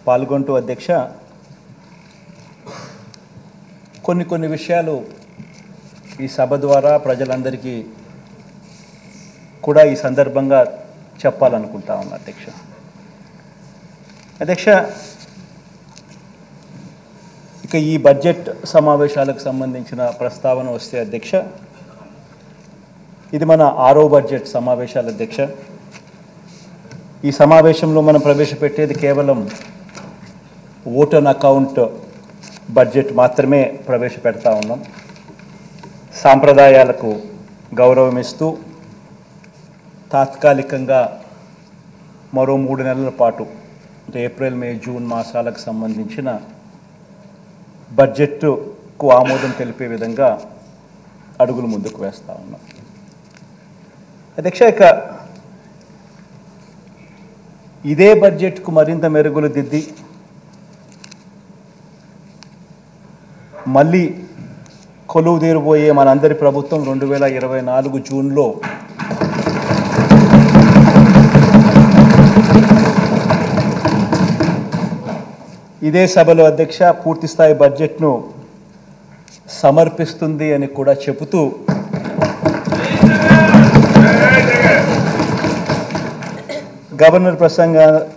పాల్గొంటూ అధ్యక్ష కొన్ని విషయాలు ఈ సభ ద్వారా ప్రజలందరికీ కూడా ఈ సందర్భంగా చెప్పాలనుకుంటా ఉన్నా అధ్యక్ష ఇక ఈ బడ్జెట్ సమావేశాలకు సంబంధించిన ప్రస్తావన వస్తే అధ్యక్ష ఇది మన 6వ బడ్జెట్ సమావేశాలు అధ్యక్ష. ఈ సమావేశంలో మనం ప్రవేశపెట్టేది కేవలం ఓట్ ఆన్ అకౌంట్ బడ్జెట్ మాత్రమే ప్రవేశపెడతా ఉన్నాం. సాంప్రదాయాలకు గౌరవం ఇస్తూ తాత్కాలికంగా మరో 3 నెలల పాటు అంటే ఏప్రిల్, మే, జూన్ మాసాలకు సంబంధించిన బడ్జెట్కు ఆమోదం తెలిపే విధంగా అడుగులు ముందుకు వేస్తూ ఉన్నాం అధ్యక్ష. ఇక ఇదే బడ్జెట్కు మరింత మెరుగులు దిద్ది మళ్ళీ కొలువు తీరబోయే మనందరి ప్రభుత్వం 2024 జూన్లో ఇదే సభలో అధ్యక్ష పూర్తిస్థాయి బడ్జెట్ను సమర్పిస్తుంది అని కూడా చెబుతూ గవర్నర్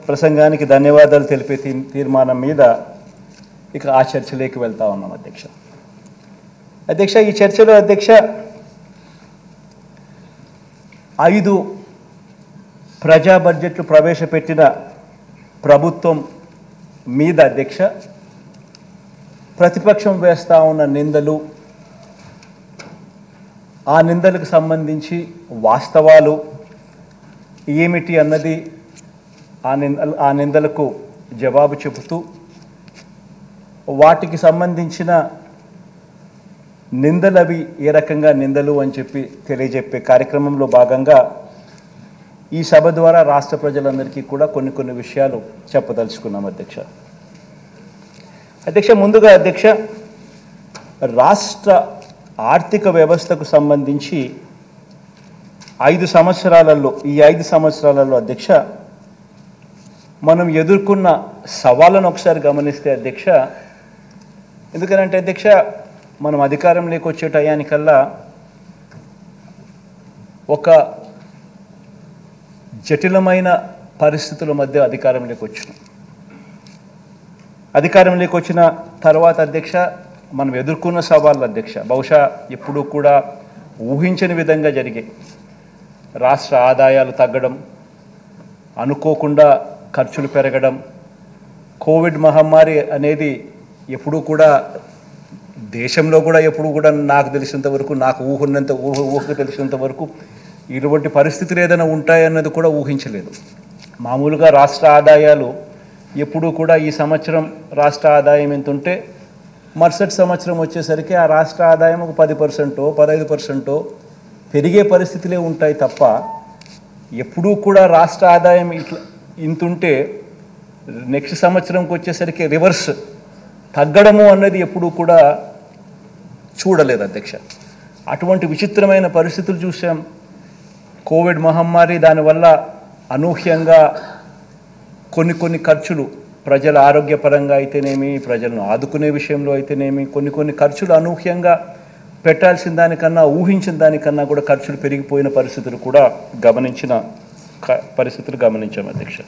ప్రసంగానికి ధన్యవాదాలు తెలిపే తీర్మానం మీద ఇక ఆ చర్చలోకి వెళ్తా ఉన్నాం అధ్యక్ష. ఈ చర్చలో అధ్యక్ష 5 ప్రజా బడ్జెట్లు ప్రవేశపెట్టిన ప్రభుత్వం మీద అధ్యక్ష ప్రతిపక్షం వేస్తూ ఉన్న నిందలు, ఆ నిందలకు సంబంధించి వాస్తవాలు ఏమిటి అన్నది ఆ నిందలకు జవాబు చెబుతూ వాటికి సంబంధించిన నిందలవి ఏ రకంగా నిందలు అని చెప్పి తెలియజెప్పే కార్యక్రమంలో భాగంగా ఈ సభ ద్వారా రాష్ట్ర ప్రజలందరికీ కూడా కొన్ని విషయాలు చెప్పదలుచుకున్నాం అధ్యక్ష. ముందుగా అధ్యక్ష రాష్ట్ర ఆర్థిక వ్యవస్థకు సంబంధించి 5 సంవత్సరాలలో ఈ 5 సంవత్సరాలలో అధ్యక్ష మనం ఎదుర్కొన్న సవాళ్ళను ఒకసారి గమనిస్తే అధ్యక్ష, ఎందుకనంటే అధ్యక్ష మనం అధికారంలోకి వచ్చే టయానికల్లా ఒక జటిలమైన పరిస్థితుల మధ్య అధికారంలోకి వచ్చినాం. అధికారంలోకి వచ్చిన తర్వాత అధ్యక్ష మనం ఎదుర్కొన్న సవాళ్ళు అధ్యక్ష బహుశా ఎప్పుడూ కూడా ఊహించని విధంగా జరిగాయి. రాష్ట్ర ఆదాయాలు తగ్గడం, అనుకోకుండా ఖర్చులు పెరగడం, కోవిడ్ మహమ్మారి అనేది ఎప్పుడూ కూడా దేశంలో కూడా ఎప్పుడు కూడా నాకు తెలిసినంత వరకు, నాకు ఊహకు తెలిసినంత వరకు ఇటువంటి పరిస్థితులు ఏదైనా ఉంటాయన్నది కూడా ఊహించలేదు. మామూలుగా రాష్ట్ర ఆదాయాలు ఎప్పుడూ కూడా ఈ సంవత్సరం రాష్ట్ర ఆదాయం ఎంత ఉంటే మరుసటి సంవత్సరం వచ్చేసరికి ఆ రాష్ట్ర ఆదాయం ఒక 10%, 15% పెరిగే పరిస్థితులే ఉంటాయి తప్ప ఎప్పుడూ కూడా రాష్ట్ర ఆదాయం ఇంతుంటే నెక్స్ట్ సంవత్సరంకి వచ్చేసరికి రివర్స్ తగ్గడము అన్నది ఎప్పుడూ కూడా చూడలేదు అధ్యక్ష. అటువంటి విచిత్రమైన పరిస్థితులు చూసాం. కోవిడ్ మహమ్మారి దానివల్ల అనూహ్యంగా కొన్ని ఖర్చులు ప్రజల ఆరోగ్యపరంగా అయితేనేమి, ప్రజలను ఆదుకునే విషయంలో అయితేనేమి కొన్ని ఖర్చులు అనూహ్యంగా పెట్టాల్సిన దానికన్నా ఊహించిన దానికన్నా కూడా ఖర్చులు పెరిగిపోయిన పరిస్థితులు కూడా గమనించాం అధ్యక్ష.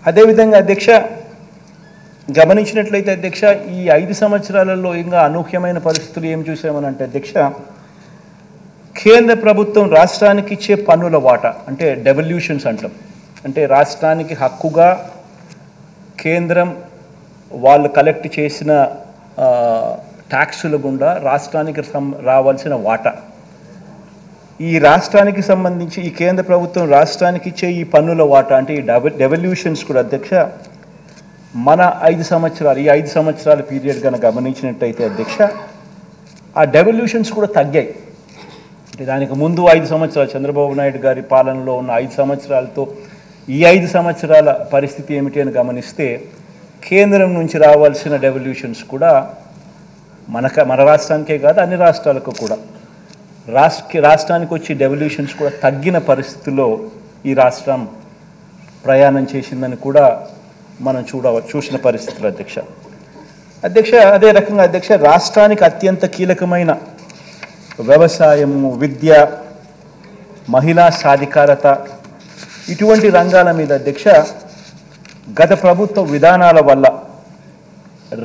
అదేవిధంగా అధ్యక్ష గమనించినట్లయితే అధ్యక్ష ఈ 5 సంవత్సరాలలో ఇంకా అనూహ్యమైన పరిస్థితులు ఏం చూసామని అంటే అధ్యక్ష కేంద్ర ప్రభుత్వం రాష్ట్రానికి ఇచ్చే పన్నుల వాటా అంటే డెవల్యూషన్స్ అంటాం, అంటే రాష్ట్రానికి హక్కుగా కేంద్రం వాళ్ళు కలెక్ట్ చేసిన ట్యాక్సుల గుండా రాష్ట్రానికి రావాల్సిన వాటా, ఈ రాష్ట్రానికి సంబంధించి ఈ కేంద్ర ప్రభుత్వం రాష్ట్రానికి ఇచ్చే ఈ పన్నుల వాటా అంటే ఈ డెవల్యూషన్స్ కూడా అధ్యక్ష మన 5 సంవత్సరాలు ఈ 5 సంవత్సరాల పీరియడ్ కనుక గమనించినట్టయితే అధ్యక్ష ఆ డెవల్యూషన్స్ కూడా తగ్గాయి. అంటే దానికి ముందు 5 సంవత్సరాలు చంద్రబాబు నాయుడు గారి పాలనలో ఉన్న 5 సంవత్సరాలతో ఈ 5 సంవత్సరాల పరిస్థితి ఏమిటి అని గమనిస్తే కేంద్రం నుంచి రావాల్సిన డెవల్యూషన్స్ కూడా మన రాష్ట్రానికే కాదు అన్ని రాష్ట్రాలకు కూడా రాష్ట్రానికి వచ్చే డెవల్యూషన్స్ కూడా తగ్గిన పరిస్థితుల్లో ఈ రాష్ట్రం ప్రయాణం చేసిందని కూడా మనం చూసిన పరిస్థితులు అధ్యక్ష. అదే రకంగా అధ్యక్ష, రాష్ట్రానికి అత్యంత కీలకమైన వ్యవసాయము, విద్య, మహిళా సాధికారత ఇటువంటి రంగాల మీద అధ్యక్ష గత ప్రభుత్వ విధానాల వల్ల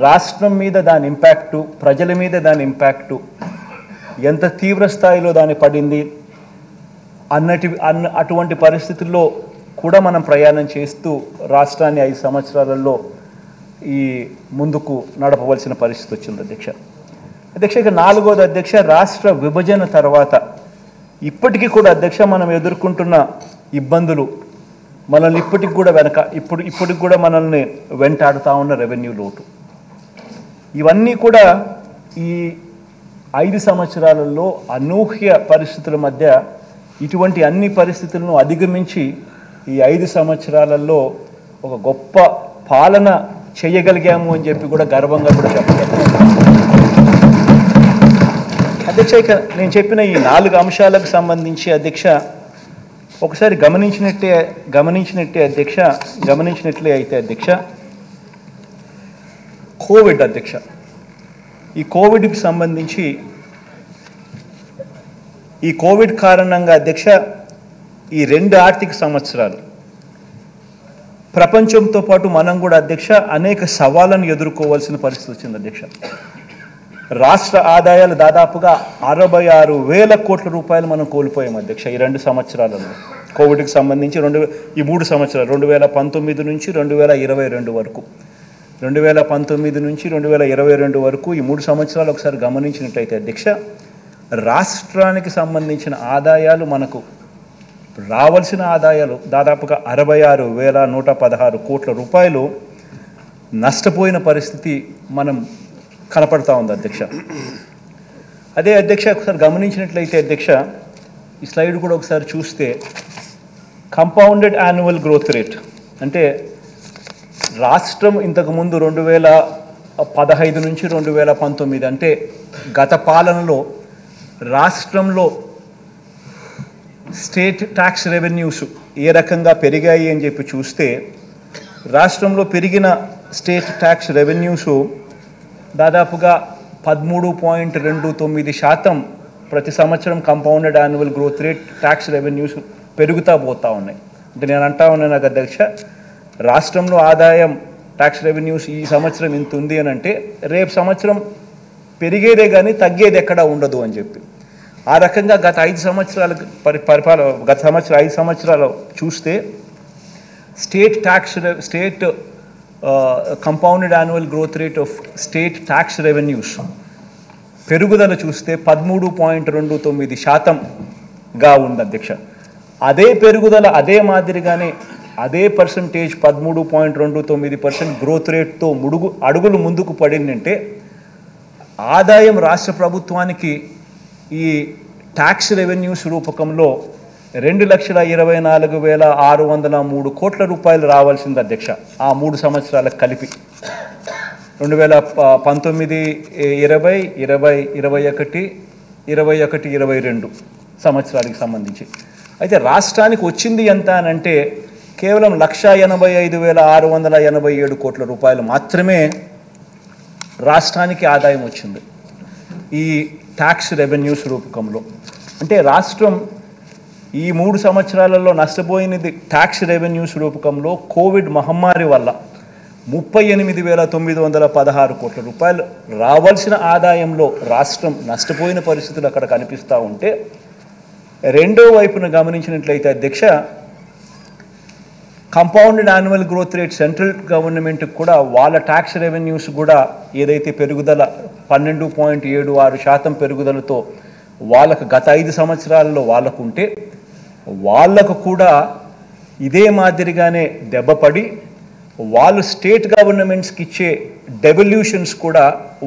రాష్ట్రం మీద దాని ఇంపాక్టు, ప్రజల మీద దాని ఇంపాక్టు ఎంత తీవ్ర స్థాయిలో దాని పడింది అటువంటి పరిస్థితుల్లో కూడా మనం ప్రయాణం చేస్తూ రాష్ట్రాన్ని 5 సంవత్సరాలలో ఈ ముందుకు నడపవలసిన పరిస్థితి వచ్చింది అధ్యక్ష. ఇక 4వది అధ్యక్ష, రాష్ట్ర విభజన తర్వాత ఇప్పటికీ కూడా అధ్యక్ష మనం ఎదుర్కొంటున్న ఇబ్బందులు మనల్ని ఇప్పటికి కూడా ఇప్పటికి కూడా మనల్ని వెంటాడుతూ ఉన్న రెవెన్యూ లోటు, ఇవన్నీ కూడా ఈ 5 సంవత్సరాలలో అనూహ్య పరిస్థితుల మధ్య ఇటువంటి అన్ని పరిస్థితులను అధిగమించి ఈ 5 సంవత్సరాలలో ఒక గొప్ప పాలన చేయగలిగాము అని చెప్పి కూడా గర్వంగా కూడా చెప్పగలను అధ్యక్ష. ఇక నేను చెప్పిన ఈ 4 అంశాలకు సంబంధించి అధ్యక్ష ఒకసారి గమనించినట్లే అయితే అధ్యక్ష, కోవిడ్ అధ్యక్ష, ఈ కోవిడ్కి సంబంధించి ఈ కోవిడ్ కారణంగా అధ్యక్ష ఈ 2 ఆర్థిక సంవత్సరాలు ప్రపంచంతో పాటు మనం కూడా అధ్యక్ష అనేక సవాళ్ళను ఎదుర్కోవాల్సిన పరిస్థితి వచ్చింది అధ్యక్ష. రాష్ట్ర ఆదాయాలు దాదాపుగా 66,000 కోట్ల రూపాయలు మనం కోల్పోయాం అధ్యక్ష ఈ 2 సంవత్సరాలలో. కోవిడ్కి సంబంధించి ఈ 3 సంవత్సరాలు 2019 నుంచి 2022 వరకు, 2019 నుంచి 2022 వరకు ఈ 3 సంవత్సరాలు ఒకసారి గమనించినట్లయితే అధ్యక్ష, రాష్ట్రానికి సంబంధించిన ఆదాయాలు మనకు రావాల్సిన ఆదాయాలు దాదాపుగా 66,116 కోట్ల రూపాయలు నష్టపోయిన పరిస్థితి మనం కనపడతా ఉంది అధ్యక్ష. అదే అధ్యక్ష ఒకసారి గమనించినట్లయితే అధ్యక్ష ఈ స్లైడ్ కూడా ఒకసారి చూస్తే కంపౌండెడ్ యాన్యువల్ గ్రోత్ రేట్ అంటే రాష్ట్రం ఇంతకుముందు 2015 నుంచి 2019 అంటే గత పాలనలో రాష్ట్రంలో స్టేట్ ట్యాక్స్ రెవెన్యూస్ ఏ రకంగా పెరిగాయి అని చెప్పి చూస్తే రాష్ట్రంలో పెరిగిన స్టేట్ ట్యాక్స్ రెవెన్యూస్ దాదాపుగా 13.29% ప్రతి సంవత్సరం compounded annual growth rate tax revenues పెరుగుతూ పోతూ ఉన్నాయి. అంటే నేను అంటా ఉన్నాను నాకు అధ్యక్ష, రాష్ట్రంలో ఆదాయం ట్యాక్స్ రెవెన్యూస్ ఈ సంవత్సరం ఇంత ఉంది అని అంటే రేపు సంవత్సరం పెరిగేదే కానీ తగ్గేది ఎక్కడా ఉండదు అని చెప్పి ఆ రకంగా గత 5 సంవత్సరాల గత 5 సంవత్సరాలు చూస్తే state compounded annual growth rate of state tax revenues పెరుగుదల చూస్తే 13.29%గా ఉంది అధ్యక్ష. అదే పెరుగుదల అదే మాదిరిగానే అదే పర్సంటేజ్ 13.29% గ్రోత్ రేట్తో అడుగులు ముందుకు పడిందంటే ఆదాయం రాష్ట్ర ప్రభుత్వానికి ఈ ట్యాక్స్ రెవెన్యూస్ రూపకంలో 2,24,603 కోట్ల రూపాయలు రావాల్సింది అధ్యక్ష. ఆ 3 సంవత్సరాలకు కలిపి 2019, 20, 20, 21, 22 సంబంధించి అయితే రాష్ట్రానికి వచ్చింది ఎంత అని అంటే కేవలం 1,85,687 కోట్ల రూపాయలు మాత్రమే రాష్ట్రానికి ఆదాయం వచ్చింది ఈ ట్యాక్స్ రెవెన్యూస్ రూపకంలో. అంటే రాష్ట్రం ఈ 3 సంవత్సరాలలో నష్టపోయినది ట్యాక్స్ రెవెన్యూస్ రూపకంలో కోవిడ్ మహమ్మారి వల్ల 38,916 కోట్ల రూపాయలు రావాల్సిన ఆదాయంలో రాష్ట్రం నష్టపోయిన పరిస్థితులు అక్కడ కనిపిస్తూ ఉంటే రెండో వైపున గమనించినట్లయితే అధ్యక్ష compounded annual growth rate central గవర్నమెంట్కి కూడా వాళ్ళ ట్యాక్స్ రెవెన్యూస్ కూడా ఏదైతే పెరుగుదల 12.76% పెరుగుదలతో వాళ్ళకు గత 5 సంవత్సరాలలో వాళ్ళకు ఉంటే వాళ్ళకు కూడా ఇదే మాదిరిగానే దెబ్బపడి వాళ్ళు స్టేట్ గవర్నమెంట్స్కి ఇచ్చే డెవల్యూషన్స్ కూడా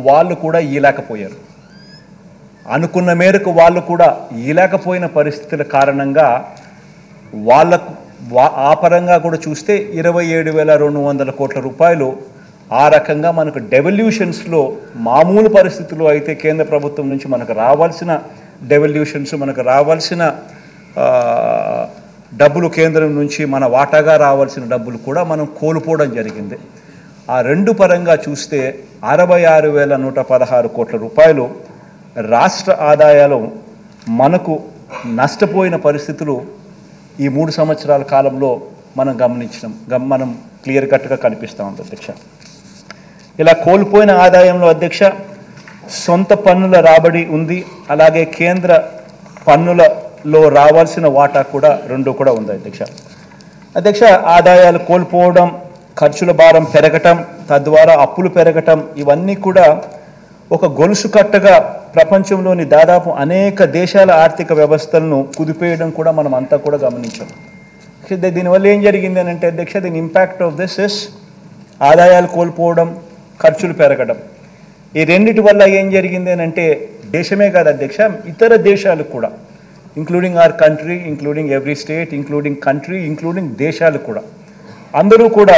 వాళ్ళు కూడా ఇవ్వలేకపోయారు. అనుకున్న మేరకు వాళ్ళు కూడా ఇవ్వలేకపోయిన పరిస్థితుల కారణంగా వాళ్ళకు ఆ పరంగా కూడా చూస్తే 27,200 కోట్ల రూపాయలు ఆ రకంగా మనకు డెవల్యూషన్స్లో మామూలు పరిస్థితుల్లో అయితే కేంద్ర ప్రభుత్వం నుంచి మనకు రావాల్సిన డెవల్యూషన్స్ మనకు రావాల్సిన డబ్బులు కేంద్రం నుంచి మన వాటాగా రావాల్సిన డబ్బులు కూడా మనం కోల్పోవడం జరిగింది. ఆ రెండు పరంగా చూస్తే 66,116 కోట్ల రూపాయలు రాష్ట్ర ఆదాయాలు మనకు నష్టపోయిన పరిస్థితులు ఈ 3 సంవత్సరాల కాలంలో మనం మనం క్లియర్ కట్గా కనిపిస్తూ ఉంది అధ్యక్ష. ఇలా కోల్పోయిన ఆదాయంలో అధ్యక్ష సొంత పన్నుల రాబడి ఉంది, అలాగే కేంద్ర పన్నులలో రావాల్సిన వాటా కూడా రెండు కూడా ఉంది అధ్యక్ష. ఆదాయాలు కోల్పోవడం, ఖర్చుల భారం పెరగటం, తద్వారా అప్పులు పెరగటం, ఇవన్నీ కూడా ఒక గొలుసు కట్టగా ప్రపంచంలోని దాదాపు అనేక దేశాల ఆర్థిక వ్యవస్థలను కుదిపేయడం కూడా మనం అంతా కూడా గమనించాం. దీనివల్ల ఏం జరిగింది అని అంటే అధ్యక్ష, దీని ఇంపాక్ట్ ఆఫ్ దిస్ ఇస్ ఆదాయాలు కోల్పోవడం, ఖర్చులు పెరగడం. ఈ రెండిటి వల్ల ఏం జరిగింది అని అంటే దేశమే కాదు అధ్యక్ష, ఇతర దేశాలు కూడా, including our country, including every state, including country, including దేశాలు కూడా, అందరూ కూడా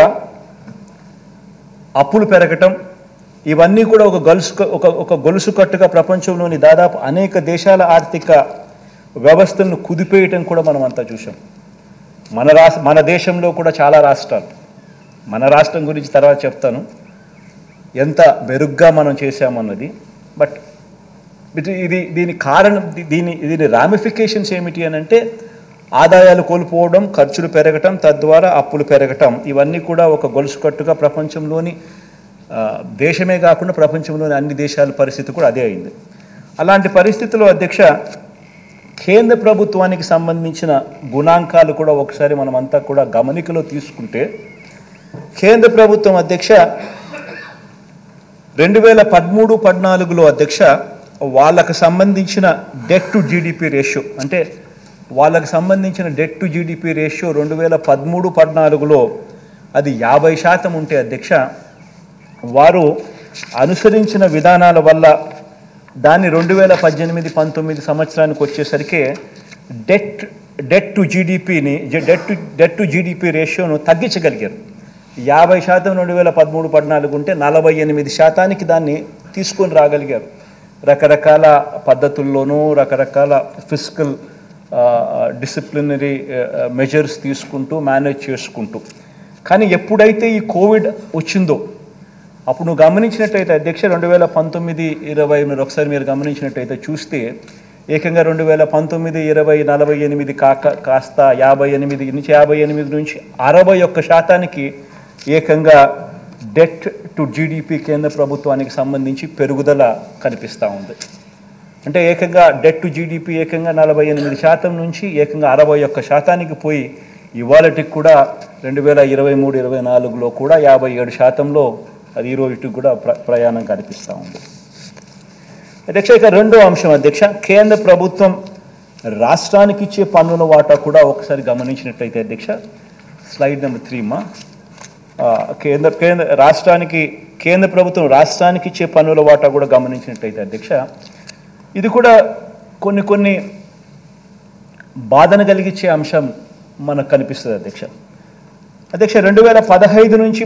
అప్పులు పెరగటం, ఇవన్నీ కూడా ఒక గొలుసు కట్టుగా ప్రపంచంలోని దాదాపు అనేక దేశాల ఆర్థిక వ్యవస్థలను కుదిపేయటం కూడా మనం అంతా చూసాం. మన దేశంలో కూడా చాలా రాష్ట్రాలు, మన రాష్ట్రం గురించి తర్వాత చెప్తాను ఎంత మెరుగ్గా మనం చేశామన్నది. బట్ దీని కారణం, దీని రామిఫికేషన్స్ ఏమిటి అని అంటే ఆదాయాలు కోల్పోవడం, ఖర్చులు పెరగటం, తద్వారా అప్పులు పెరగటం, ఇవన్నీ కూడా ఒక గొలుసు కట్టుగా ప్రపంచంలోని దేశమే కాకుండా ప్రపంచంలోని అన్ని దేశాల పరిస్థితి కూడా అదే అయింది. అలాంటి పరిస్థితుల్లో అధ్యక్ష కేంద్ర ప్రభుత్వానికి సంబంధించిన గుణాంకాలు కూడా ఒకసారి మనం అంతా కూడా గమనికలో తీసుకుంటే, కేంద్ర ప్రభుత్వం అధ్యక్ష 2013-14లో అధ్యక్ష వాళ్ళకు సంబంధించిన డెట్ టు జీడిపి రేషియో, అంటే వాళ్ళకు సంబంధించిన డెట్ టు జీడిపి రేషియో 2013-14లో అది 50% ఉంటే అధ్యక్ష, వారు అనుసరించిన విధానాల వల్ల దాన్ని 2018-19 సంవత్సరానికి వచ్చేసరికి డెట్ టు జీడిపి రేషియోను తగ్గించగలిగారు. 50% 2013-14 ఉంటే 48% దాన్ని తీసుకొని రాగలిగారు. రకరకాల పద్ధతుల్లోనూ రకరకాల ఫిస్కల్ డిసిప్లినరీ మెజర్స్ తీసుకుంటూ మేనేజ్ చేసుకుంటూ. కానీ ఎప్పుడైతే ఈ కోవిడ్ వచ్చిందో అప్పుడు నువ్వు గమనించినట్టయితే అధ్యక్ష 2019-20 మీరు ఒకసారి మీరు గమనించినట్టయితే చూస్తే ఏకంగా 2019-20 48 కాస్త 58 నుంచి 61% ఏకంగా డెట్ టు జీడిపి కేంద్ర ప్రభుత్వానికి సంబంధించి పెరుగుదల కనిపిస్తూ ఉంది. అంటే ఏకంగా డెట్ టు జీడిపి ఏకంగా 48% నుంచి ఏకంగా 61% పోయి ఇవాళటికి కూడా 2023-24లో కూడా 57%లో అది ఈ రోజుకి కూడా ప్రయాణం కనిపిస్తూ ఉంది అధ్యక్ష. ఇక రెండో అంశం అధ్యక్ష, కేంద్ర ప్రభుత్వం రాష్ట్రానికి ఇచ్చే పన్నుల వాటా కూడా ఒకసారి గమనించినట్లయితే అధ్యక్ష, స్లైడ్ నెంబర్ 3 మా, కేంద్ర ప్రభుత్వం రాష్ట్రానికి ఇచ్చే పన్నుల వాటా కూడా గమనించినట్టయితే అధ్యక్ష, ఇది కూడా కొన్ని బాధన కలిగించే అంశం మనకు కనిపిస్తుంది అధ్యక్ష. 2015 నుంచి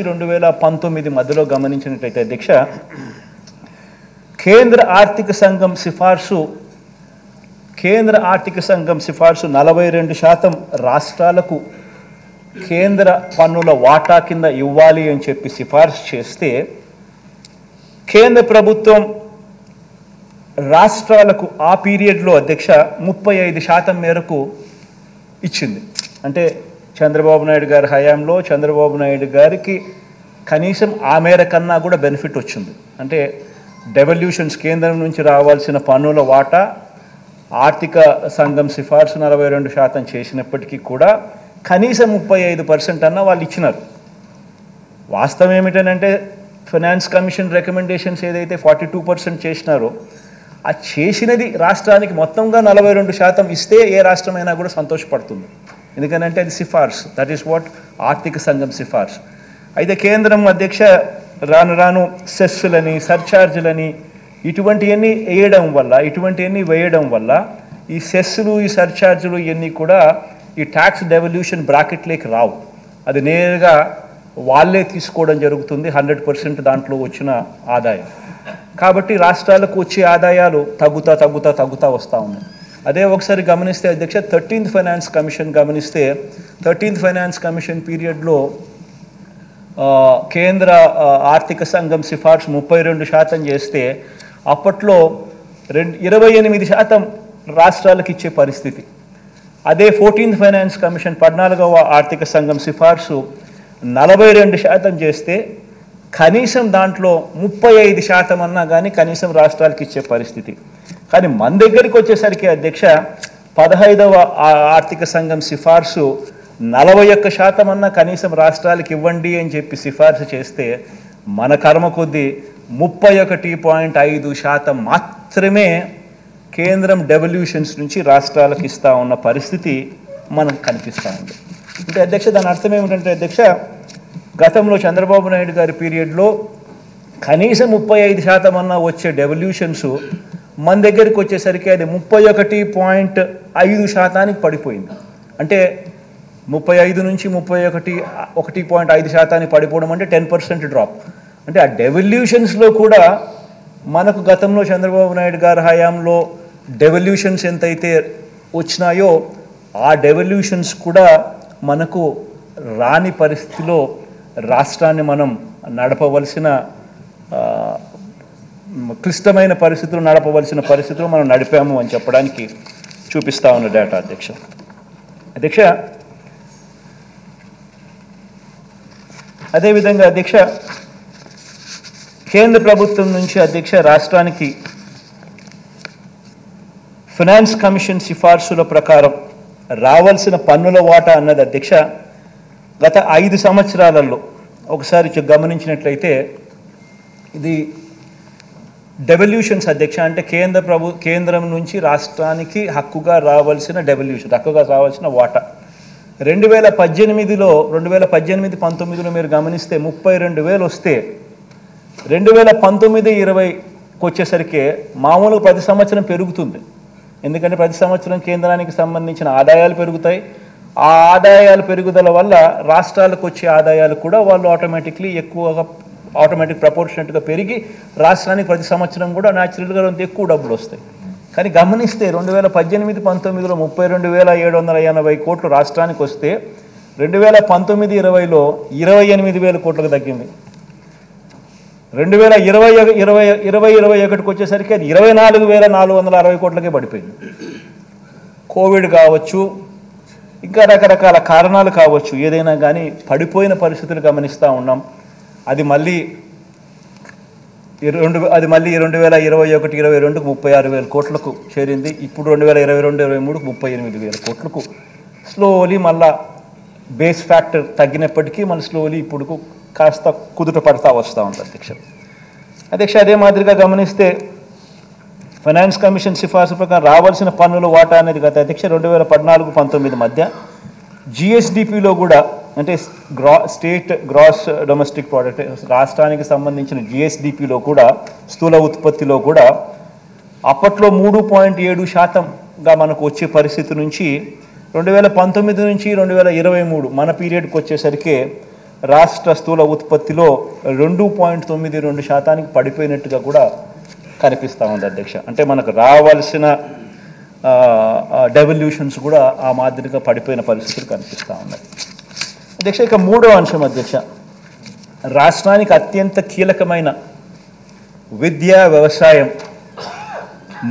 2019 మధ్యలో గమనించినట్లయితే అధ్యక్ష, కేంద్ర ఆర్థిక సంఘం సిఫార్సు 42% రాష్ట్రాలకు కేంద్ర పన్నుల వాటా కింద ఇవ్వాలి అని చెప్పి సిఫార్సు చేస్తే, కేంద్ర ప్రభుత్వం రాష్ట్రాలకు ఆ పీరియడ్లో అధ్యక్ష 35% మేరకు ఇచ్చింది. అంటే చంద్రబాబు నాయుడు గారి హయాంలో చంద్రబాబు నాయుడు గారికి కనీసం ఆ మేర కన్నా కూడా బెనిఫిట్ వచ్చింది. అంటే డెవల్యూషన్స్, కేంద్రం నుంచి రావాల్సిన పన్నుల వాటా ఆర్థిక సంఘం సిఫార్సు 42% చేసినప్పటికీ కూడా కనీసం 35% అన్న వాళ్ళు ఇచ్చినారు. వాస్తవం ఏమిటనంటే ఫైనాన్స్ కమిషన్ రికమెండేషన్స్ ఏదైతే 42% చేసినారో ఆ చేసినది రాష్ట్రానికి మొత్తంగా 42% ఇస్తే ఏ రాష్ట్రమైనా కూడా సంతోషపడుతుంది. ఎందుకనంటే అది సిఫార్సు, దట్ ఈస్ వాట్ ఆర్థిక సంఘం సిఫార్సు. అయితే కేంద్రం అధ్యక్ష రాను సెస్సులని, సర్ఛార్జులని ఇటువంటివన్నీ వేయడం వల్ల ఈ సెస్సులు, ఈ సర్ఛార్జులు ఇవన్నీ కూడా ఈ ట్యాక్స్ డెవల్యూషన్ బ్రాకెట్లోకి రావు. అది నేరుగా వాళ్ళే తీసుకోవడం జరుగుతుంది 100% దాంట్లో వచ్చిన ఆదాయం. కాబట్టి రాష్ట్రాలకు వచ్చే ఆదాయాలు తగ్గుతా వస్తూ ఉన్నాయి. అదే ఒకసారి గమనిస్తే అధ్యక్ష 13th ఫైనాన్స్ కమిషన్ గమనిస్తే 13th ఫైనాన్స్ కమిషన్ పీరియడ్లో కేంద్ర ఆర్థిక సంఘం సిఫార్సు 32% చేస్తే అప్పట్లో 28% రాష్ట్రాలకు ఇచ్చే పరిస్థితి. అదే 14th ఫైనాన్స్ కమిషన్ 14వ ఆర్థిక సంఘం సిఫార్సు 42% చేస్తే కనీసం దాంట్లో 35% అన్నా కానీ కనీసం రాష్ట్రాలకు ఇచ్చే పరిస్థితి. కానీ మన దగ్గరికి వచ్చేసరికి అధ్యక్ష 15వ ఆర్థిక సంఘం సిఫార్సు 41% అన్నా కనీసం రాష్ట్రాలకు ఇవ్వండి అని చెప్పి సిఫార్సు చేస్తే మన కర్మ కొద్దీ 31.5% మాత్రమే కేంద్రం డెవల్యూషన్స్ నుంచి రాష్ట్రాలకు ఇస్తూ ఉన్న పరిస్థితి మనకు కనిపిస్తూ ఉంది. అంటే అధ్యక్ష దాని అర్థం ఏమిటంటే అధ్యక్ష గతంలో చంద్రబాబు నాయుడు గారి పీరియడ్లో కనీసం 35% అన్నా వచ్చే డెవల్యూషన్స్ మన దగ్గరికి వచ్చేసరికి అది 31.5% పడిపోయింది. అంటే 35 నుంచి 1.5% పడిపోవడం అంటే 10% డ్రాప్. అంటే ఆ డెవల్యూషన్స్లో కూడా మనకు గతంలో చంద్రబాబు నాయుడు గారి హయాంలో డెవల్యూషన్స్ ఎంతైతే వచ్చినాయో ఆ డెవల్యూషన్స్ కూడా మనకు రాని పరిస్థితిలో రాష్ట్రాన్ని మనం నడపవలసిన క్లిష్టమైన పరిస్థితులు నడపవలసిన పరిస్థితులు మనం నడిపాము అని చెప్పడానికి చూపిస్తా ఉన్న డేటా అధ్యక్ష. అధ్యక్ష అదేవిధంగా అధ్యక్ష కేంద్ర ప్రభుత్వం నుంచి అధ్యక్ష రాష్ట్రానికి ఫైనాన్స్ కమిషన్ సిఫార్సుల ప్రకారం రావాల్సిన పన్నుల వాటా అన్నది అధ్యక్ష గత 5 సంవత్సరాలలో ఒకసారి గమనించినట్లయితే ఇది డెవల్యూషన్స్ అధ్యక్ష అంటే కేంద్రం నుంచి రాష్ట్రానికి హక్కుగా రావాల్సిన వాటా 2018లో 2018-19లో మీరు గమనిస్తే 32,000 వస్తే 2019-20 వచ్చేసరికి మామూలుగా ప్రతి సంవత్సరం పెరుగుతుంది. ఎందుకంటే ప్రతి సంవత్సరం కేంద్రానికి సంబంధించిన ఆదాయాలు పెరుగుతాయి. ఆ ఆదాయాల పెరుగుదల వల్ల రాష్ట్రాలకు వచ్చే ఆదాయాలు కూడా వాళ్ళు ఆటోమేటిక్ ప్రపోర్షనెట్గా పెరిగి రాష్ట్రానికి ప్రతి సంవత్సరం కూడా న్యాచురల్గా ఎక్కువ డబ్బులు వస్తాయి. కానీ గమనిస్తే 2018-19లో 32,780 కోట్లు రాష్ట్రానికి వస్తే 2019-20లో 28,000 కోట్లకు తగ్గింది. 2020-21 వచ్చేసరికి అది 24,460 కోట్లకే పడిపోయింది. కోవిడ్ కావచ్చు, ఇంకా రకరకాల కారణాలు కావచ్చు, ఏదైనా కానీ పడిపోయిన పరిస్థితులు గమనిస్తూ ఉన్నాం. అది మళ్ళీ 2021-22కు 36,000 కోట్లకు చేరింది. ఇప్పుడు 2022-23కు 38,000 కోట్లకు స్లోలీ మళ్ళా బేస్ ఫ్యాక్టర్ తగ్గినప్పటికీ మళ్ళీ స్లోలీ ఇప్పుడు కాస్త కుదుట పడతా వస్తూ ఉంది అధ్యక్ష. అదే మాదిరిగా గమనిస్తే ఫైనాన్స్ కమిషన్ సిఫార్సు ప్రకారం రావాల్సిన పన్నుల వాటా అనేది గత అధ్యక్ష 2014-19 మధ్య జిఎస్డిపిలో కూడా అంటే స్టేట్ గ్రాస్ డొమెస్టిక్ ప్రోడక్ట్ రాష్ట్రానికి సంబంధించిన జిఎస్డిపిలో కూడా స్థూల ఉత్పత్తిలో కూడా అప్పట్లో 3.7%గా మనకు వచ్చే పరిస్థితి నుంచి 2019 నుంచి 2023 మన పీరియడ్కి వచ్చేసరికి రాష్ట్ర స్థూల ఉత్పత్తిలో 2.92% పడిపోయినట్టుగా కూడా కనిపిస్తూ ఉంది అధ్యక్ష. అంటే మనకు రావాల్సిన డెవల్యూషన్స్ కూడా ఆ మాదిరిగా పడిపోయిన పరిస్థితులు కనిపిస్తూ ఉన్నాయి అధ్యక్ష. ఇక 3వ అంశం అధ్యక్ష, రాష్ట్రానికి అత్యంత కీలకమైన విద్య, వ్యవసాయం,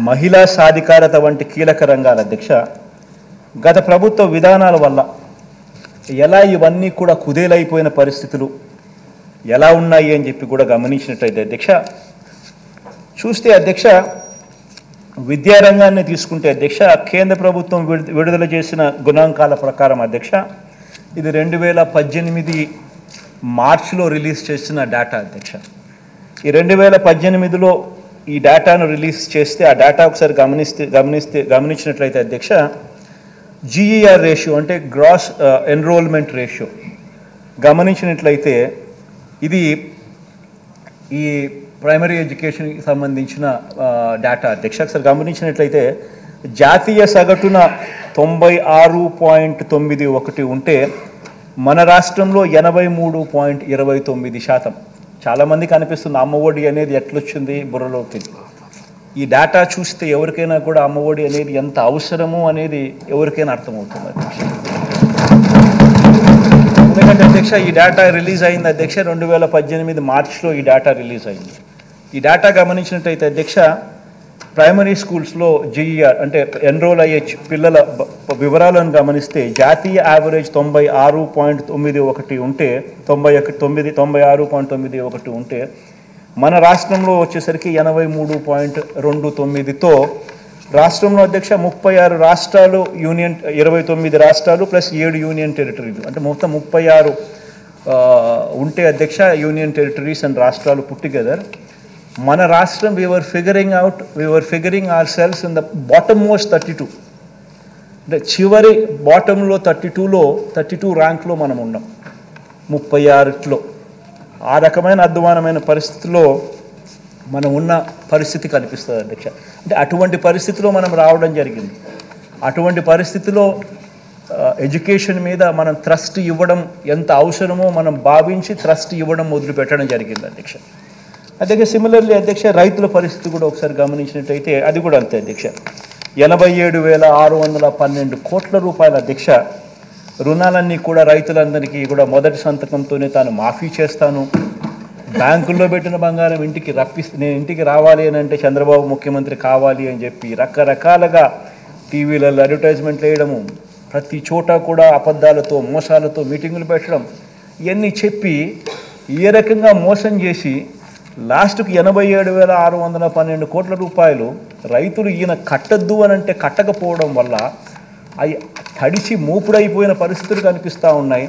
మహిళా సాధికారత వంటి కీలక రంగాల అధ్యక్ష గత ప్రభుత్వ విధానాల వల్ల ఎలా ఇవన్నీ కూడా కుదేలైపోయిన పరిస్థితులు ఎలా ఉన్నాయి అని చెప్పి కూడా గమనించినట్లయితే అధ్యక్ష చూస్తే అధ్యక్ష విద్యారంగాన్ని తీసుకుంటే అధ్యక్ష కేంద్ర ప్రభుత్వం విడుదల చేసిన గణాంకాల ప్రకారం అధ్యక్ష ఇది 2018 మార్చిలో రిలీజ్ చేసిన డేటా అధ్యక్ష. ఈ 2018లో ఈ డేటాను రిలీజ్ చేస్తే ఆ డేటా ఒకసారి గమనించినట్లయితే అధ్యక్ష GER రేషియో అంటే గ్రాస్ ఎన్రోల్మెంట్ రేషియో గమనించినట్లయితే ఇది ఈ ప్రైమరీ ఎడ్యుకేషన్కి సంబంధించిన డేటా అధ్యక్ష. ఒకసారి గమనించినట్లయితే జాతీయ సగటున 96.91 ఉంటే మన రాష్ట్రంలో 83.29%. చాలామందికి అనిపిస్తుంది అమ్మఒడి అనేది ఎట్లొచ్చింది బుర్రలోకి. ఈ డేటా చూస్తే ఎవరికైనా కూడా అమ్మఒడి అనేది ఎంత అవసరము అనేది ఎవరికైనా అర్థమవుతుంది అధ్యక్ష. ఎందుకంటే అధ్యక్ష ఈ డేటా రిలీజ్ అయింది అధ్యక్ష 2018 మార్చిలో ఈ డేటా రిలీజ్ అయింది. ఈ డేటా గమనించినట్టయితే అధ్యక్ష ప్రైమరీ స్కూల్స్లో జీఈఆర్ అంటే ఎన్రోల్ అయ్యే పిల్లల వివరాలను గమనిస్తే జాతీయ యావరేజ్ 96.91 ఉంటే 96.91 ఉంటే మన రాష్ట్రంలో వచ్చేసరికి 83.29తో రాష్ట్రంలో అధ్యక్ష 36 రాష్ట్రాలు యూనియన్ 29 రాష్ట్రాలు ప్లస్ 7 యూనియన్ టెరిటరీలు అంటే మొత్తం 36 ఉంటే అధ్యక్ష యూనియన్ టెరిటరీస్ అండ్ రాష్ట్రాలు పుట్ టుగెదర్ మన రాష్ట్రం we were figuring ourselves in the bottommost 32 అంటే చివరి బాటంలో 32 ర్యాంక్లో మనం ఉన్నాం 36లో. ఆ రకమైన అధ్వానమైన పరిస్థితిలో మనం ఉన్న పరిస్థితి కనిపిస్తుంది అధ్యక్ష. అంటే అటువంటి పరిస్థితిలో మనం రావడం జరిగింది. అటువంటి పరిస్థితిలో ఎడ్యుకేషన్ మీద మనం థ్రస్ట్ ఇవ్వడం ఎంత అవసరమో మనం భావించి థ్రస్ట్ ఇవ్వడం మొదలుపెట్టడం జరిగింది అధ్యక్ష. అధ్యక్ష సిమిలర్లీ అధ్యక్ష రైతుల పరిస్థితి కూడా ఒకసారి గమనించినట్టయితే అది కూడా అంతే అధ్యక్ష. 87,612 కోట్ల రూపాయల అధ్యక్ష రుణాలన్నీ కూడా రైతులందరికీ కూడా మొదటి సంతకంతోనే తాను మాఫీ చేస్తాను, బ్యాంకుల్లో పెట్టిన బంగారం నేను ఇంటికి రావాలి అని అంటే చంద్రబాబు ముఖ్యమంత్రి కావాలి అని చెప్పి రకరకాలుగా టీవీలలో అడ్వర్టైజ్మెంట్లు వేయడము, ప్రతి చోట కూడా అబద్ధాలతో మోసాలతో మీటింగులు పెట్టడం, ఇవన్నీ చెప్పి ఏ రకంగా మోసం చేసి లాస్ట్కి 87,612 కోట్ల రూపాయలు రైతులు ఈయన కట్టద్దు అని అంటే కట్టకపోవడం వల్ల అవి తడిచి మూపుడైపోయిన పరిస్థితులు కనిపిస్తూ ఉన్నాయి.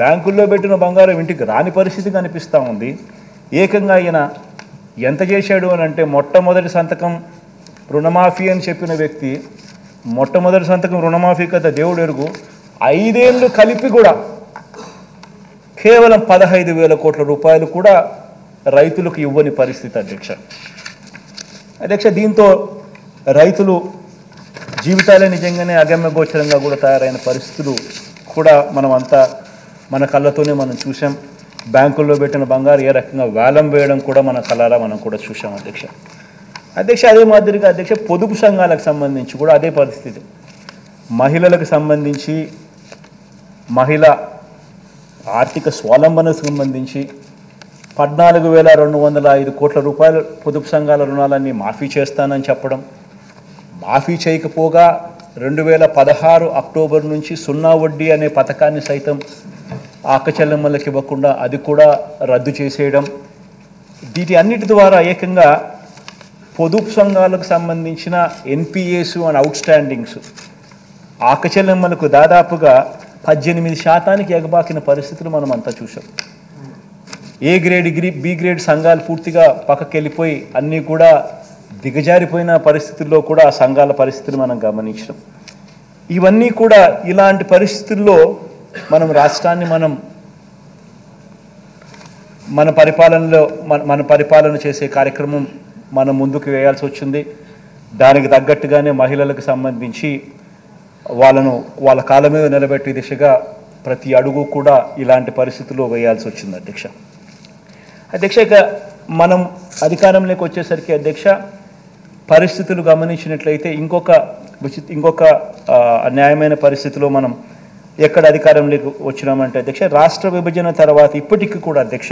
బ్యాంకుల్లో పెట్టిన బంగారం ఇంటికి రాని పరిస్థితి కనిపిస్తూ ఉంది. ఏకంగా ఈయన ఎంత చేశాడు అని అంటే మొట్టమొదటి సంతకం రుణమాఫీ అని చెప్పిన వ్యక్తి మొట్టమొదటి సంతకం రుణమాఫీ కదా దేవుడు ఎరుగు 5 ఏళ్ళు కలిపి కూడా కేవలం 15,000 కోట్ల రూపాయలు కూడా రైతులకు ఇవ్వని పరిస్థితి అధ్యక్ష. దీంతో రైతులు జీవితాలే నిజంగానే అగమ్యగోచరంగా కూడా తయారైన పరిస్థితులు కూడా మనం అంతా మన కళ్ళతోనే మనం చూసాం. బ్యాంకుల్లో పెట్టిన బంగారు ఏ రకంగా వేలం వేయడం కూడా మన కళ్ళారా మనం కూడా చూసాం అధ్యక్ష. అదే మాదిరిగా అధ్యక్ష పొదుపు సంఘాలకు సంబంధించి కూడా అదే పరిస్థితి. మహిళలకు సంబంధించి మహిళ ఆర్థిక స్వావలంబనకు సంబంధించి 14,205 కోట్ల రూపాయలు పొదుపు సంఘాల రుణాలన్నీ మాఫీ చేస్తానని చెప్పడం, మాఫీ చేయకపోగా 2016 అక్టోబర్ నుంచి 0 వడ్డీ అనే పథకాన్ని సైతం అక్కచెల్లెమ్మలకు ఇవ్వకుండా అది కూడా రద్దు చేసేయడం, వీటి అన్నిటి ద్వారా ఏకంగా పొదుపు సంఘాలకు సంబంధించిన ఎన్పిఏస్ అండ్ అవుట్ స్టాండింగ్స్ అక్కచెల్లెమ్మలకు దాదాపుగా 18% ఎగబాకిన పరిస్థితులు మనం అంతా చూసాం. ఏ గ్రేడ్ బి గ్రేడ్ సంఘాలు పూర్తిగా పక్కకి వెళ్ళిపోయి అన్నీ కూడా దిగజారిపోయిన పరిస్థితుల్లో కూడా ఆ సంఘాల పరిస్థితులు మనం గమనించాం. ఇవన్నీ కూడా ఇలాంటి పరిస్థితుల్లో మనం రాష్ట్రాన్ని మన పరిపాలన చేసే కార్యక్రమం మనం ముందుకు వేయాల్సి వచ్చింది. దానికి తగ్గట్టుగానే మహిళలకు సంబంధించి వాళ్ళ కాళ్ళ మీద నిలబెట్టే దిశగా ప్రతి అడుగు కూడా ఇలాంటి పరిస్థితుల్లో వేయాల్సి వచ్చింది అధ్యక్ష. ఇక మనం అధికారంలోకి వచ్చేసరికి అధ్యక్ష పరిస్థితులు గమనించినట్లయితే ఇంకొక న్యాయమైన పరిస్థితిలో మనం ఎక్కడ అధికారంలోకి వచ్చినామంటే అధ్యక్ష రాష్ట్ర విభజన తర్వాత ఇప్పటికీ కూడా అధ్యక్ష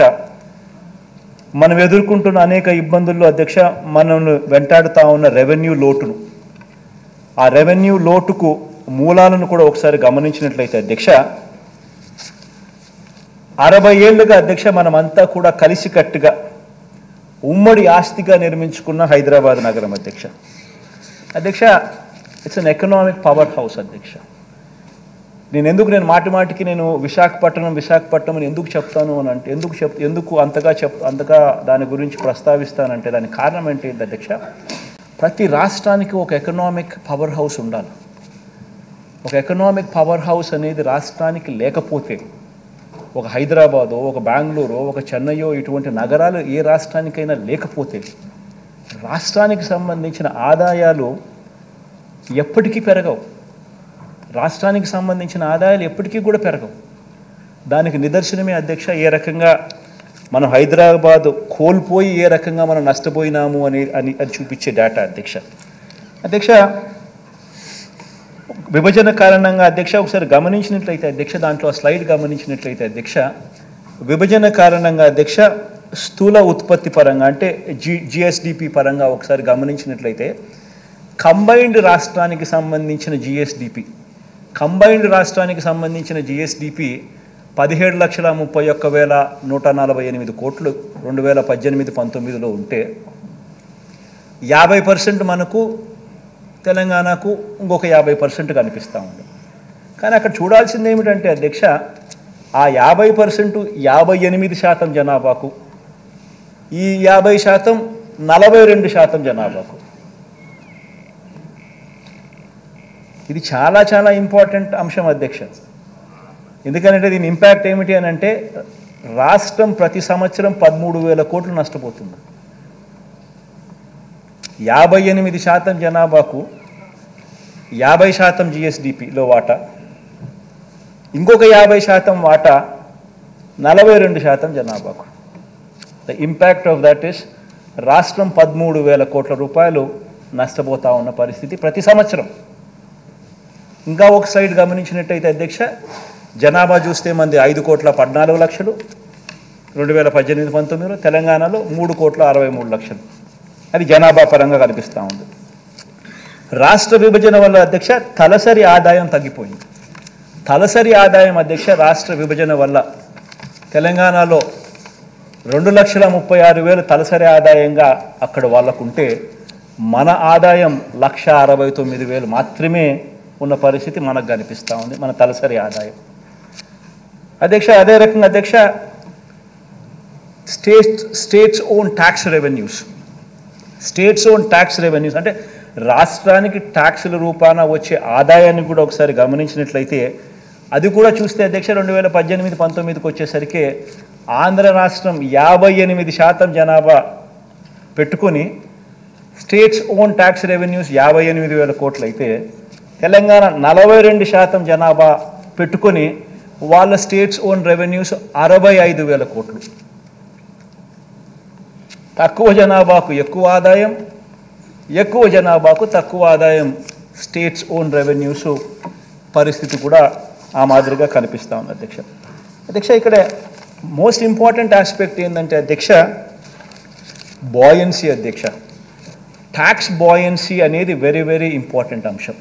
మనం ఎదుర్కొంటున్న అనేక ఇబ్బందుల్లో అధ్యక్ష మనల్ని వెంటాడుతూ ఉన్న రెవెన్యూ లోటును, ఆ రెవెన్యూ లోటుకు మూలాలను కూడా ఒకసారి గమనించినట్లయితే అధ్యక్ష 60 ఏళ్లుగా అధ్యక్ష మనమంతా కూడా కలిసికట్టుగా ఉమ్మడి ఆస్తిగా నిర్మించుకున్న హైదరాబాద్ నగరం అధ్యక్ష. It's an economic power house అధ్యక్ష. నేను మాటికి నేను విశాఖపట్నం అని ఎందుకు చెప్తాను అని అంటే ఎందుకు అంతగా దాని గురించి ప్రస్తావిస్తానంటే దానికి కారణం ఏంటి అధ్యక్ష, ప్రతి రాష్ట్రానికి ఒక ఎకనామిక్ పవర్ హౌస్ ఉండాలి. ఒక ఎకనామిక్ పవర్ హౌస్ అనేది రాష్ట్రానికి లేకపోతే ఒక హైదరాబాదో ఒక బెంగళూరు ఒక చెన్నైయో ఇటువంటి నగరాలు ఏ రాష్ట్రానికైనా లేకపోతే రాష్ట్రానికి సంబంధించిన ఆదాయాలు ఎప్పటికీ పెరగవు. రాష్ట్రానికి సంబంధించిన ఆదాయాలు ఎప్పటికీ కూడా పెరగవు. దానికి నిదర్శనమే అధ్యక్ష ఏ రకంగా మనం హైదరాబాద్ కోల్పోయి ఏ రకంగా మనం నష్టపోయినాము అని చూపించే డేటా అధ్యక్ష విభజన కారణంగా అధ్యక్ష ఒకసారి గమనించినట్లయితే అధ్యక్ష దాంట్లో స్లైడ్ గమనించినట్లయితే అధ్యక్ష విభజన కారణంగా అధ్యక్ష స్థూల ఉత్పత్తి పరంగా అంటే జిఎస్డిపి పరంగా ఒకసారి గమనించినట్లయితే కంబైన్డ్ రాష్ట్రానికి సంబంధించిన జిఎస్డిపి 17,31,148 కోట్లు 2018-19లో ఉంటే 50% మనకు తెలంగాణకు ఇంకొక 50% కనిపిస్తూ ఉంది. కానీ అక్కడ చూడాల్సింది ఏమిటంటే అధ్యక్ష ఆ 50% 58% జనాభాకు, ఈ 50% 42% జనాభాకు. ఇది చాలా చాలా ఇంపార్టెంట్ అంశం అధ్యక్ష. ఎందుకంటే దీని ఇంపాక్ట్ ఏమిటి అని అంటే రాష్ట్రం ప్రతి సంవత్సరం 13,000 కోట్లు నష్టపోతుంది. 58% జనాభాకు 50% జిఎస్డిపిలో వాటా, ఇంకొక 50% వాటా 42% జనాభాకు. The impact of that is రాష్ట్రం 13,000 కోట్ల రూపాయలు నష్టపోతా ఉన్న పరిస్థితి ప్రతి సంవత్సరం. ఇంకా ఒక సైడ్ గమనించినట్టయితే అధ్యక్ష జనాభా చూస్తే మంది 5,14,00,000 2018-19లో, తెలంగాణలో 3,63,00,000. అది జనాభా పరంగా కనిపిస్తూ ఉంది. రాష్ట్ర విభజన వల్ల అధ్యక్ష తలసరి ఆదాయం తగ్గిపోయింది. తలసరి ఆదాయం అధ్యక్ష రాష్ట్ర విభజన వల్ల తెలంగాణలో 2,36,000 తలసరి ఆదాయంగా అక్కడ వాళ్ళకుంటే మన ఆదాయం 1,69,000 మాత్రమే ఉన్న పరిస్థితి మనకు కనిపిస్తూ ఉంది, మన తలసరి ఆదాయం అధ్యక్ష. అదే రకంగా అధ్యక్ష స్టేట్స్ ఓన్ ట్యాక్స్ రెవెన్యూస్ అంటే రాష్ట్రానికి ట్యాక్సుల రూపాన వచ్చే ఆదాయాన్ని కూడా ఒకసారి గమనించినట్లయితే అది కూడా చూస్తే అధ్యక్ష 2018-19కి వచ్చేసరికి ఆంధ్ర రాష్ట్రం 58% జనాభా పెట్టుకొని స్టేట్స్ ఓన్ ట్యాక్స్ రెవెన్యూస్ 58,000 కోట్లు అయితే, తెలంగాణ 42% జనాభా పెట్టుకొని వాళ్ళ స్టేట్స్ ఓన్ రెవెన్యూస్ 65,000 కోట్లు. తక్కువ జనాభాకు ఎక్కువ ఆదాయం, ఎక్కువ జనాభాకు తక్కువ ఆదాయం స్టేట్స్ ఓన్ రెవెన్యూస్ పరిస్థితి కూడా ఆ మాదిరిగా కనిపిస్తూ ఉంది అధ్యక్ష. ఇక్కడ మోస్ట్ ఇంపార్టెంట్ ఆస్పెక్ట్ ఏంటంటే అధ్యక్ష బాయన్సీ అధ్యక్ష. ట్యాక్స్ బాయన్సీ అనేది వెరీ వెరీ ఇంపార్టెంట్ అంశం.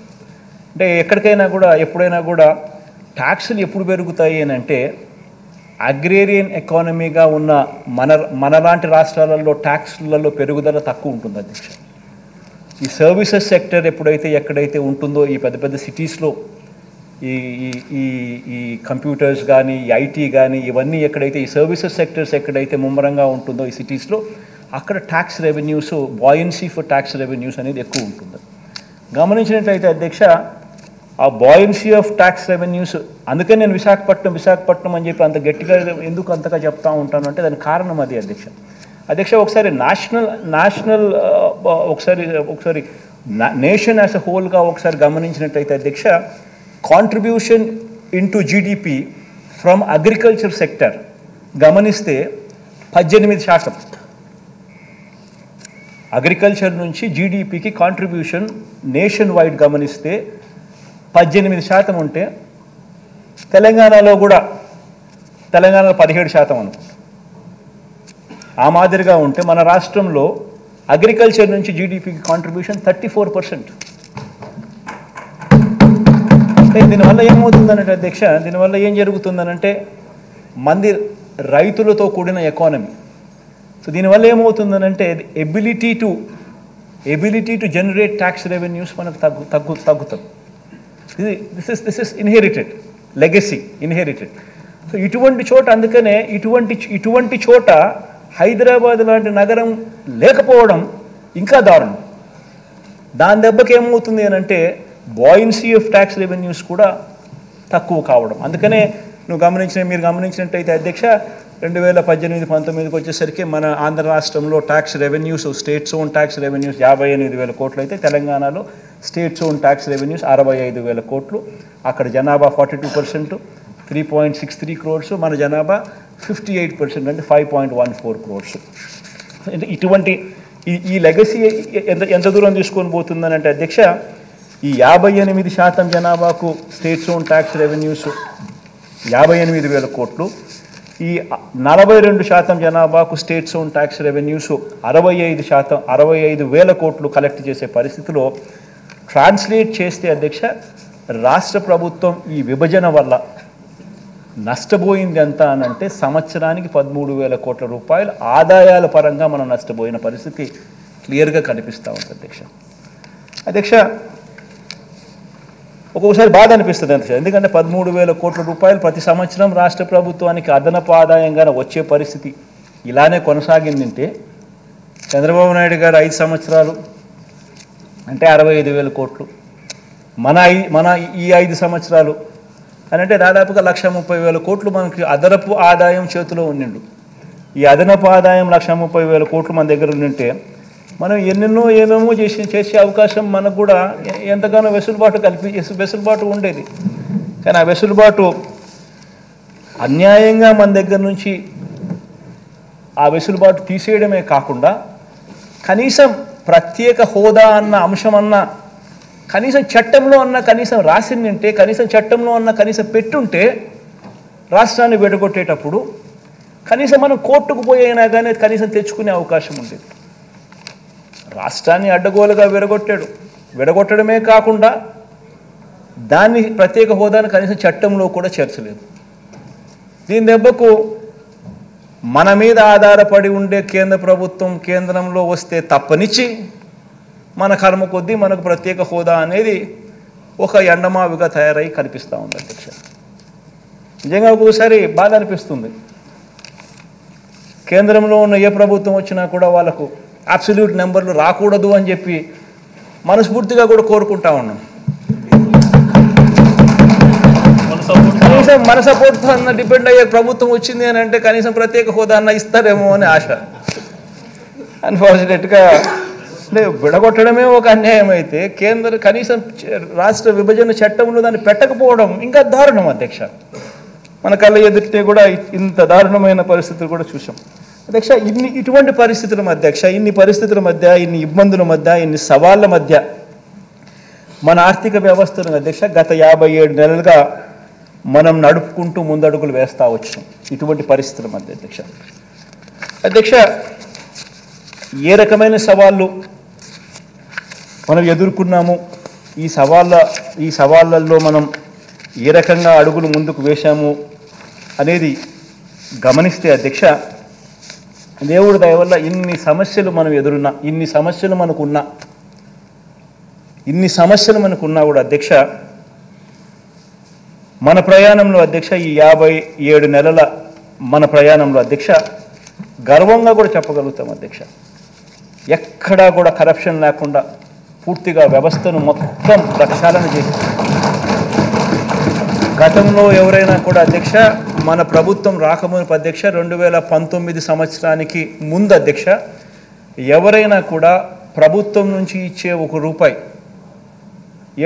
అంటే ఎక్కడికైనా కూడా ఎప్పుడైనా కూడా ట్యాక్సులు ఎప్పుడు పెరుగుతాయి అని అంటే అగ్రేరియన్ ఎకానమీగా ఉన్న మనలాంటి రాష్ట్రాలలో ట్యాక్స్లలో పెరుగుదల తక్కువ ఉంటుంది అధ్యక్ష. ఈ సర్వీసెస్ సెక్టర్ ఎక్కడైతే ఉంటుందో ఈ పెద్ద పెద్ద సిటీస్లో ఈ ఈ ఈ కంప్యూటర్స్ కానీ ఈ ఐటీ కానీ ఇవన్నీ ఈ సర్వీసెస్ సెక్టర్స్ ఎక్కడైతే ముమ్మరంగా ఉంటుందో ఈ సిటీస్లో అక్కడ tax revenues buoyancy for tax revenues అనేది ఎక్కువ ఉంటుంది. గమనించినట్లయితే అధ్యక్ష ఆ బాయన్సీ ఆఫ్ ట్యాక్స్ రెవెన్యూస్, అందుకే నేను విశాఖపట్నం అని చెప్పి అంత గట్టిగా ఎందుకు అంతగా చెప్తా ఉంటాను అంటే దానికి కారణం అది అధ్యక్ష. ఒకసారి నేషనల్ ఒకసారి నేషన్ యాజ్ అ హోల్గా ఒకసారి గమనించినట్లయితే అధ్యక్ష contribution into GDP from agriculture sector గమనిస్తే 18%. అగ్రికల్చర్ నుంచి జీడిపికి కాంట్రిబ్యూషన్ నేషన్ వైడ్ గమనిస్తే 18% ఉంటే తెలంగాణలో 17% అనుకుంటా. ఆ మాదిరిగా ఉంటే మన రాష్ట్రంలో అగ్రికల్చర్ నుంచి జీడిపికి కాంట్రిబ్యూషన్ 34%. అంటే దీనివల్ల ఏమవుతుందనంటే అధ్యక్ష, దీనివల్ల ఏం జరుగుతుందనంటే మంది రైతులతో కూడిన ఎకానమీ. సో దీనివల్ల ఏమవుతుందనంటే ability to generate tax revenues మనకు తగ్గుతాం. This is inherited legacy, inherited. So ఇటువంటి చోట అందుకనే ఇటువంటి చోట హైదరాబాద్ లాంటి నగరం లేకపోవడం ఇంకా దారుణం. దాని దెబ్బకి ఏమవుతుంది అని అంటే బాయిన్సీ ఆఫ్ ట్యాక్స్ రెవెన్యూస్ కూడా తక్కువ కావడం. అందుకనే మీరు గమనించినట్టయితే అధ్యక్ష 2018-19కి వచ్చేసరికి మన ఆంధ్ర రాష్ట్రంలో tax revenues states own tax revenues 58,000 కోట్లు అయితే తెలంగాణలో స్టేట్స్ ఓన్ ట్యాక్స్ రెవెన్యూస్ 65,000 కోట్లు. అక్కడ జనాభా 42%, 3.63 crores, మన జనాభా 58% అంటే 5.14 crores. ఇటువంటి ఈ లెగసీ ఎంత దూరం తీసుకొని పోతుందని అంటే అధ్యక్ష, ఈ 58% జనాభాకు స్టేట్స్ ఓన్ ట్యాక్స్ రెవెన్యూస్ 58,000 కోట్లు, ఈ 42% జనాభాకు స్టేట్స్ ఓన్ ట్యాక్స్ రెవెన్యూస్ 65,000 కోట్లు కలెక్ట్ చేసే పరిస్థితిలో ట్రాన్స్లేట్ చేస్తే అధ్యక్ష, రాష్ట్ర ప్రభుత్వం ఈ విభజన వల్ల నష్టపోయింది ఎంత అని అంటే సంవత్సరానికి 13,000 కోట్ల రూపాయలు ఆదాయాల పరంగా మనం నష్టపోయిన పరిస్థితి క్లియర్గా కనిపిస్తూ ఉంది అధ్యక్ష. అధ్యక్ష, ఒక్కొక్కసారి బాధ అనిపిస్తుంది అధ్యక్ష, ఎందుకంటే 13,000 కోట్ల రూపాయలు ప్రతి సంవత్సరం రాష్ట్ర ప్రభుత్వానికి అదనపు ఆదాయంగా వచ్చే పరిస్థితి ఇలానే కొనసాగిందంటే చంద్రబాబు నాయుడు గారు 5 సంవత్సరాలు అంటే 65,000 కోట్లు, మన ఈ 5 సంవత్సరాలు అని అంటే దాదాపుగా 130,000 కోట్లు మనకి అదనపు ఆదాయం చేతిలో ఉండిండు. ఈ అదనపు ఆదాయం 130,000 కోట్లు మన దగ్గర ఉండింటే మనం ఏమేమో చేసే అవకాశం మనకు కూడా ఎంతగానో వెసులుబాటు ఉండేది. కానీ ఆ వెసులుబాటు అన్యాయంగా మన దగ్గర నుంచి ఆ వెసులుబాటు తీసేయడమే కాకుండా కనీసం ప్రత్యేక హోదా అన్న అంశం అన్నా కనీసం చట్టంలో అన్న కనీసం రాసిందంటే, కనీసం చట్టంలో అన్న కనీసం పెట్టుంటే రాష్ట్రాన్ని విడగొట్టేటప్పుడు కనీసం మనం కోర్టుకు పోయినా కానీ కనీసం తెచ్చుకునే అవకాశం ఉండేది. రాష్ట్రాన్ని అడ్డగోలుగా విడగొట్టడమే కాకుండా దాన్ని ప్రత్యేక హోదాను కనీసం చట్టంలో కూడా చేర్చలేదు. దీని దెబ్బకు మన మీద ఆధారపడి ఉండే కేంద్ర ప్రభుత్వం కేంద్రంలో వస్తే తప్పనిచ్చి మన కర్మ కొద్దీ మనకు ప్రత్యేక హోదా అనేది ఒక ఎండమావిగా తయారై కనిపిస్తూ ఉంది అధ్యక్ష. నిజంగా ఒక్కోసారి బాధ అనిపిస్తుంది. కేంద్రంలో ఉన్న ఏ ప్రభుత్వం వచ్చినా కూడా వాళ్ళకు అబ్సల్యూట్ నెంబర్లు రాకూడదు అని చెప్పి మనస్ఫూర్తిగా కూడా కోరుకుంటా ఉన్నాం. కనీసం మన సపోర్ట్తో అన్న డిపెండ్ అయ్యే ప్రభుత్వం వచ్చింది అని అంటే కనీసం ప్రత్యేక హోదా అన్న ఇస్తారేమో అని ఆశ. అన్ఫార్చునేట్గా విడగొట్టడమే ఒక అన్యాయం అయితే కనీసం రాష్ట్ర విభజన చట్టంలో దాన్ని పెట్టకపోవడం ఇంకా దారుణం అధ్యక్ష. మన కళ్ళ ఎదుటితే కూడా ఇంత దారుణమైన పరిస్థితులు కూడా చూసాం అధ్యక్ష. ఇటువంటి పరిస్థితుల మధ్య అధ్యక్ష, ఇన్ని పరిస్థితుల మధ్య, ఇన్ని ఇబ్బందుల మధ్య, ఇన్ని సవాళ్ళ మధ్య మన ఆర్థిక వ్యవస్థను అధ్యక్ష గత 57 నెలలుగా మనం నడుపుకుంటూ ముందడుగులు వేస్తూ వచ్చాం. ఇటువంటి పరిస్థితుల మధ్య అధ్యక్ష ఏ రకమైన సవాళ్ళు మనం ఎదుర్కొన్నాము, ఈ సవాళ్ళల్లో మనం ఏ రకంగా అడుగులు ముందుకు వేశాము అనేది గమనిస్తే అధ్యక్ష, దేవుడి దయ వల్ల ఇన్ని సమస్యలు మనకున్నా కూడా అధ్యక్ష, మన ప్రయాణంలో అధ్యక్ష ఈ 57 నెలల మన ప్రయాణంలో అధ్యక్ష గర్వంగా కూడా చెప్పగలుగుతాం అధ్యక్ష. ఎక్కడా కూడా కరప్షన్ లేకుండా పూర్తిగా వ్యవస్థను మొత్తం ప్రక్షాళన చేసి, గతంలో ఎవరైనా కూడా అధ్యక్ష మన ప్రభుత్వం రాకమునుపు అధ్యక్ష 2019 సంవత్సరానికి ముందు అధ్యక్ష ఎవరైనా కూడా ప్రభుత్వం నుంచి ఇచ్చే ₹1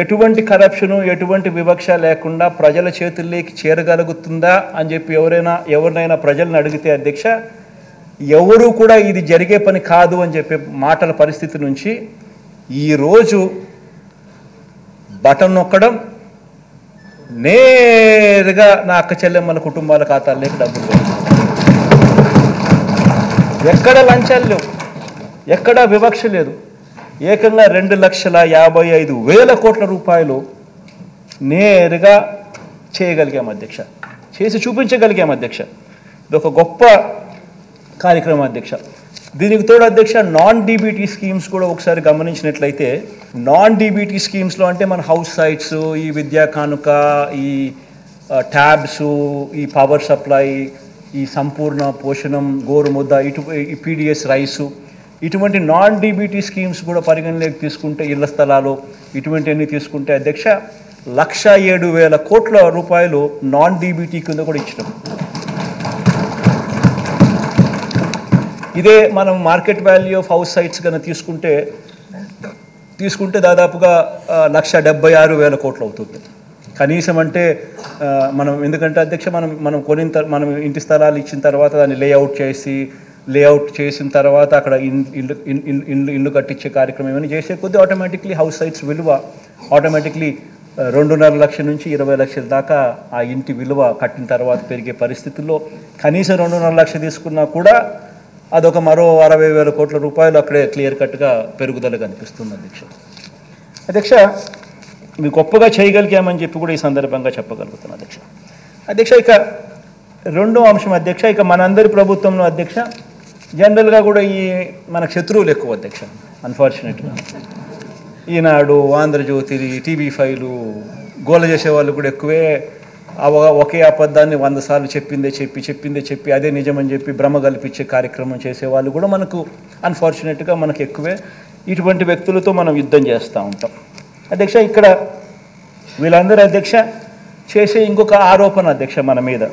ఎటువంటి కరప్షను ఎటువంటి వివక్ష లేకుండా ప్రజల చేతుల్లోకి చేరగలుగుతుందా అని చెప్పి ఎవరినైనా ప్రజలను అడిగితే అధ్యక్ష ఎవరు కూడా ఇది జరిగే పని కాదు అని చెప్పే మాటల పరిస్థితి నుంచి ఈరోజు బటన్ నొక్కడం, నేరుగా నా అక్క చెల్లెమ్మల కుటుంబాల ఖాతాల్లోకి డబ్బులు లేవు. ఎక్కడ లంచాలు లేవు, ఎక్కడ వివక్ష లేదు. ఏకంగా 2,55,000 కోట్ల రూపాయలు నేరుగా చేయగలిగాం అధ్యక్ష, చేసి చూపించగలిగాం అధ్యక్ష. ఇది ఒక గొప్ప కార్యక్రమం అధ్యక్ష. దీనికి తోడు అధ్యక్ష నాన్ డీబీటీ స్కీమ్స్ కూడా ఒకసారి గమనించినట్లయితే, నాన్ డీబీటీ స్కీమ్స్లో అంటే మన హౌస్ సైట్స్, ఈ విద్యా కానుక, ఈ ట్యాబ్స్, ఈ పవర్ సప్లై, ఈ సంపూర్ణ పోషణం, గోరుముద్ద, ఈ పీడిఎస్ రైసు, ఇటువంటి నాన్ డీబీటీ స్కీమ్స్ కూడా పరిగణలోకి తీసుకుంటే, ఇళ్ల స్థలాలు ఇటువంటివన్నీ తీసుకుంటే అధ్యక్ష 1,07,000 కోట్ల రూపాయలు నాన్ డీబీటీ కింద కూడా ఇచ్చడం. ఇదే మనం market value of house sites కన్నా తీసుకుంటే దాదాపుగా 1,76,000 కోట్లు అవుతుంది. కనీసం అంటే మనం ఎందుకంటే అధ్యక్ష మనం మనం ఇంటి స్థలాలు ఇచ్చిన తర్వాత దాన్ని లేఅవుట్ చేసిన తర్వాత అక్కడ ఇల్లు కట్టించే కార్యక్రమం ఏమైనా చేసే కొద్దీ ఆటోమేటిక్లీ హౌస్ సైట్స్ విలువ ఆటోమేటిక్లీ 2.5 లక్షల నుంచి 20 లక్షల దాకా ఆ ఇంటి విలువ కట్టిన తర్వాత పెరిగే పరిస్థితుల్లో కనీసం 2.5 లక్షలు తీసుకున్నా కూడా అదొక మరో 60,000 కోట్ల రూపాయలు అక్కడే క్లియర్ కట్గా పెరుగుదల కనిపిస్తుంది అధ్యక్ష మీకు గొప్పగా చేయగలిగామని చెప్పి కూడా ఈ సందర్భంగా చెప్పగలుగుతున్నాను అధ్యక్ష ఇక రెండో అంశం అధ్యక్ష ఇక మనందరి ప్రభుత్వంలో అధ్యక్ష జనరల్గా కూడా ఈ మనకు శత్రువులు ఎక్కువ అధ్యక్ష అన్ఫార్చునేట్గా ఈనాడు ఆంధ్రజ్యోతి TV5 గోల చేసేవాళ్ళు కూడా ఎక్కువే ఒకే అబద్ధాన్ని 100 సార్లు చెప్పిందే చెప్పి అదే నిజమని చెప్పి భ్రమ కల్పించే కార్యక్రమం చేసేవాళ్ళు కూడా మనకు అన్ఫార్చునేట్గా మనకు ఎక్కువే ఇటువంటి వ్యక్తులతో మనం యుద్ధం చేస్తూ ఉంటాం అధ్యక్ష ఇక్కడ వీళ్ళందరూ అధ్యక్ష చేసే ఇంకొక ఆరోపణ అధ్యక్ష మన మీద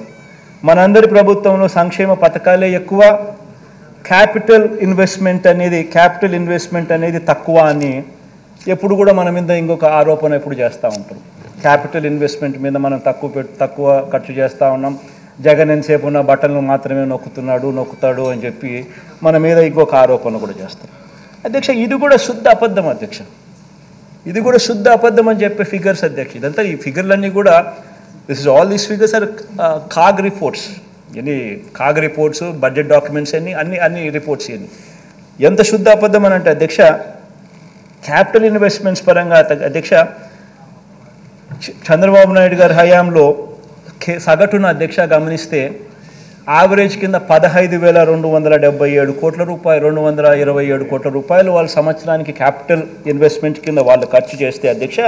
మనందరి ప్రభుత్వంలో సంక్షేమ పథకాలే ఎక్కువ క్యాపిటల్ ఇన్వెస్ట్మెంట్ అనేది తక్కువ అని ఎప్పుడు కూడా మన మీద ఇంకొక ఆరోపణ ఎప్పుడు చేస్తూ ఉంటారు క్యాపిటల్ ఇన్వెస్ట్మెంట్ మీద మనం తక్కువ ఖర్చు చేస్తూ ఉన్నాం జగన్ ఎంతసేపు ఉన్న బట్టలను మాత్రమే నొక్కుతాడు అని చెప్పి మన మీద ఇంకొక ఆరోపణ కూడా చేస్తారు అధ్యక్ష ఇది కూడా శుద్ధ అబద్ధం అధ్యక్ష ఇది కూడా శుద్ధ అబద్ధం అని చెప్పే ఫిగర్స్ అధ్యక్ష ఇదంతా ఈ ఫిగర్లన్నీ కూడా all these figures are CAG reports budget documents అన్ని రిపోర్ట్స్ ఎంత శుద్ధ అబద్ధం అని అంటే అధ్యక్ష క్యాపిటల్ ఇన్వెస్ట్మెంట్స్ పరంగా అధ్యక్ష చంద్రబాబు నాయుడు గారి హయాంలో సగటున అధ్యక్ష గమనిస్తే యావరేజ్ కింద 15,277 కోట్ల రూపాయలు 227 కోట్ల రూపాయలు వాళ్ళ సంవత్సరానికి క్యాపిటల్ ఇన్వెస్ట్మెంట్ కింద వాళ్ళు ఖర్చు చేస్తే అధ్యక్ష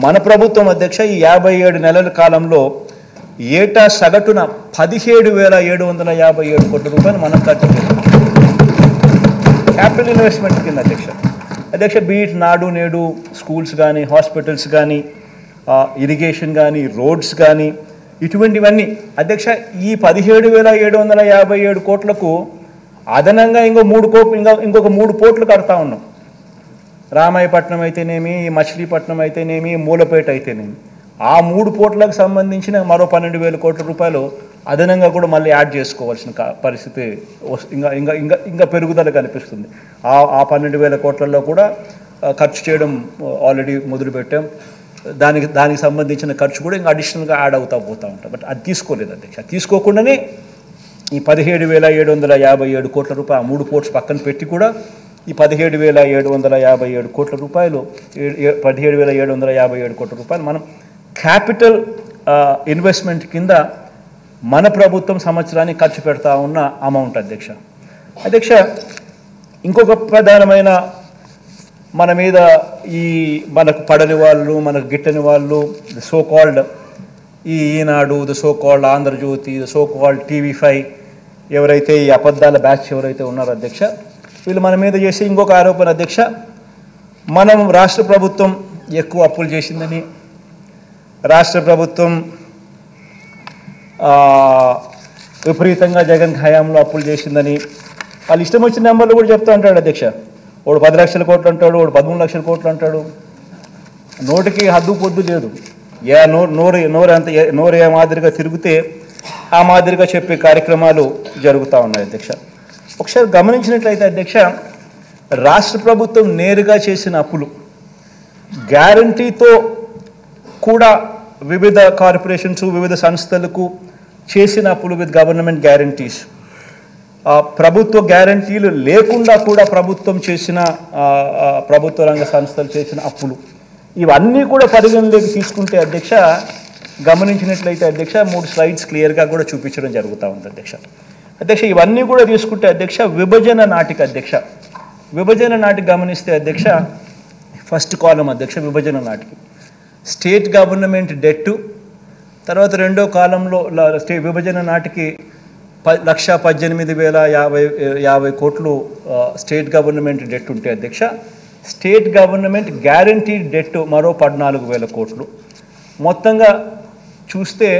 మన ప్రభుత్వం అధ్యక్ష ఈ 57 నెలల కాలంలో ఏటా సగటున 17,757 కోట్ల రూపాయలు మనం ఖర్చు చేస్తాం క్యాపిటల్ ఇన్వెస్ట్మెంట్ కింద అధ్యక్ష బీట్ నాడు నేడు స్కూల్స్ కానీ హాస్పిటల్స్ కానీ ఇరిగేషన్ కానీ రోడ్స్ కానీ ఇటువంటివన్నీ అధ్యక్ష ఈ 17,757 కోట్లకు అదనంగా ఇంకొక 3 పోర్ట్లు కడతా ఉన్నాం రామాయపట్నం అయితేనేమి మచిలీపట్నం అయితేనేమి మూలపేట అయితేనేమి ఆ 3 పోర్ట్లకు సంబంధించిన మరో 12,000 కోట్ల రూపాయలు అదనంగా కూడా మళ్ళీ యాడ్ చేసుకోవాల్సిన పరిస్థితి ఇంకా పెరుగుదల కనిపిస్తుంది ఆ 12,000 కోట్లలో కూడా ఖర్చు చేయడం ఆల్రెడీ మొదలుపెట్టాం దానికి సంబంధించిన ఖర్చు కూడా ఇంకా అడిషనల్గా యాడ్ అవుతూ పోతూ ఉంటాం బట్ అది తీసుకోలేదు అధ్యక్ష తీసుకోకుండానే ఈ 17,757 కోట్ల రూపాయలు 3 పోర్ట్స్ పక్కన పెట్టి కూడా ఈ 17,757 కోట్ల రూపాయలు 17,757 కోట్ల రూపాయలు మనం క్యాపిటల్ ఇన్వెస్ట్మెంట్ కింద మన ప్రభుత్వం సంవత్సరానికి ఖర్చు పెడతా ఉన్న అమౌంట్ అధ్యక్ష ఇంకొక ప్రధానమైన మన మీద మనకు పడని వాళ్ళు మనకు గిట్టని వాళ్ళు the so called Eenadu the so called Andhra Jyothi the so called TV5 ఎవరైతే ఈ అబద్ధాల బ్యాచ్ ఎవరైతే ఉన్నారో అధ్యక్ష వీళ్ళు మన మీద చేసే ఇంకొక ఆరోపణ అధ్యక్ష మనం రాష్ట్ర ప్రభుత్వం ఎక్కువ అప్పులు చేసిందని రాష్ట్ర ప్రభుత్వం విపరీతంగా జగన్ హయాంలో అప్పులు చేసిందని వాళ్ళు ఇష్టం వచ్చిన నెంబర్లు కూడా చెప్తూ ఉంటాడు అధ్యక్ష వాడు 10 లక్షల కోట్లు అంటాడు వాడు 13 లక్షల కోట్లు అంటాడు నోటికి హద్దు పొద్దు లేదు నోరు ఏ మాదిరిగా తిరిగితే ఆ మాదిరిగా చెప్పే కార్యక్రమాలు జరుగుతూ ఉన్నాయి అధ్యక్ష ఒకసారి గమనించినట్లయితే అధ్యక్ష రాష్ట్ర ప్రభుత్వం నేరుగా చేసిన అప్పులు గ్యారంటీతో కూడా వివిధ కార్పొరేషన్స్ వివిధ సంస్థలకు చేసిన అప్పులు విత్ గవర్నమెంట్ గ్యారంటీస్ ప్రభుత్వ గ్యారంటీలు లేకుండా కూడా ప్రభుత్వం చేసిన ప్రభుత్వ రంగ సంస్థలు చేసిన అప్పులు ఇవన్నీ కూడా పరిగణలోకి తీసుకుంటే అధ్యక్ష గమనించినట్లయితే అధ్యక్ష 3 స్లైడ్స్ క్లియర్గా కూడా చూపించడం జరుగుతూ ఉంది అధ్యక్ష ఇవన్నీ కూడా తీసుకుంటే అధ్యక్ష విభజన నాటికి గమనిస్తే అధ్యక్ష ఫస్ట్ కాలం అధ్యక్ష విభజన నాటికి స్టేట్ గవర్నమెంట్ డెట్ తర్వాత రెండో కాలంలో విభజన నాటికి 1,18,050 కోట్లు స్టేట్ గవర్నమెంట్ డెట్ ఉంటే అధ్యక్ష స్టేట్ గవర్నమెంట్ గ్యారంటీడ్ డెట్ మరో 14,000 కోట్లు మొత్తంగా చూస్తే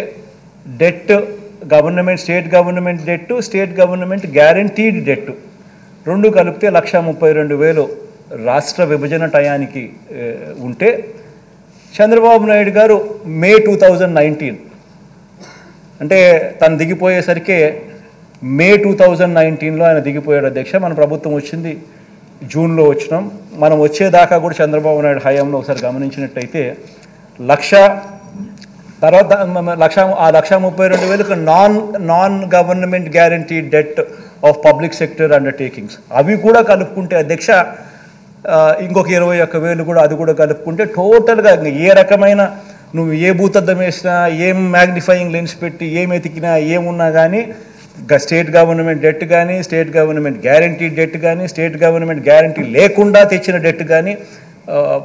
debt state government debt state government guaranteed debt రెండు కలిపితే 1,32,000 రాష్ట్ర విభజన టయానికి ఉంటే చంద్రబాబు నాయుడు గారు మే 2019 అంటే తను దిగిపోయేసరికి మే 2019లో ఆయన దిగిపోయాడు అధ్యక్ష. మన ప్రభుత్వం వచ్చింది జూన్లో వచ్చినాం. మనం వచ్చేదాకా కూడా చంద్రబాబు నాయుడు హయాంలో ఒకసారి గమనించినట్టయితే తర్వాత 1,32,000 non government guarantee det of public sector undertakings అవి కూడా కలుపుకుంటే అధ్యక్ష ఇంకొక 21,000 కూడా అది కూడా కలుపుకుంటే టోటల్గా ఏ రకమైన నువ్వు ఏ భూతద్దం వేసినా ఏం మ్యాగ్నిఫైయింగ్ లెన్స్ పెట్టి ఏం ఎతికినా ఏమున్నా కానీ స్టేట్ గవర్నమెంట్ డెట్ కానీ స్టేట్ గవర్నమెంట్ గ్యారంటీ డెట్ కానీ స్టేట్ గవర్నమెంట్ గ్యారంటీ లేకుండా తెచ్చిన డెట్ కానీ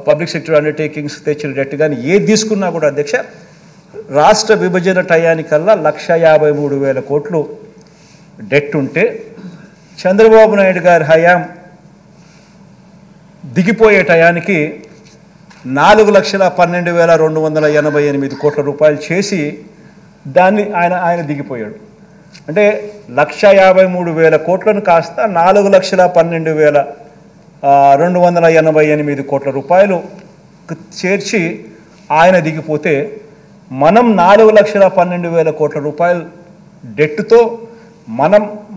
పబ్లిక్ సెక్టర్ అండర్టేకింగ్స్ తెచ్చిన డెట్ కానీ ఏది తీసుకున్నా కూడా అధ్యక్ష రాష్ట్ర విభజన టయానికల్లా 1,53,000 కోట్లు డెట్ ఉంటే చంద్రబాబు నాయుడు గారి హయాం దిగిపోయే టయానికి 4,12,288 కోట్ల రూపాయలు చేసి దాన్ని ఆయన దిగిపోయాడు. అంటే 1,53,000 కోట్లను కాస్త 4,12,288 కోట్ల రూపాయలు చేర్చి ఆయన దిగిపోతే మనం 4,12,000 కోట్ల రూపాయలు డెట్తో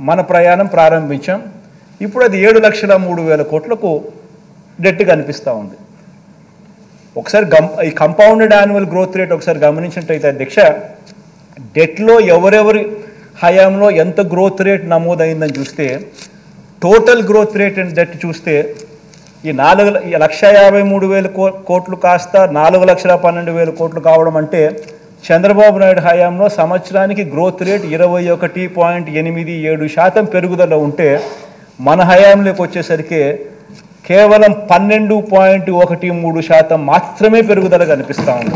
మన ప్రయాణం ప్రారంభించాం. ఇప్పుడు అది 7,03,000 కోట్లకు డెట్ కనిపిస్తూ ఉంది. ఒకసారి ఈ కంపౌండెడ్ యాన్యువల్ గ్రోత్ రేట్ ఒకసారి గమనించినట్టయితే అధ్యక్ష డెట్లో ఎవరెవరి హయాంలో ఎంత గ్రోత్ రేట్ నమోదైందని చూస్తే total growth rate and debt చూస్తే ఈ 1,53,000 కోట్లు కాస్త 4,12,000 కోట్లు కావడం అంటే చంద్రబాబు నాయుడు హయాంలో సంవత్సరానికి గ్రోత్ రేట్ 21.87% పెరుగుదల ఉంటే మన హయాంలోకి వచ్చేసరికి కేవలం 12.13% మాత్రమే పెరుగుదల కనిపిస్తూ ఉంది.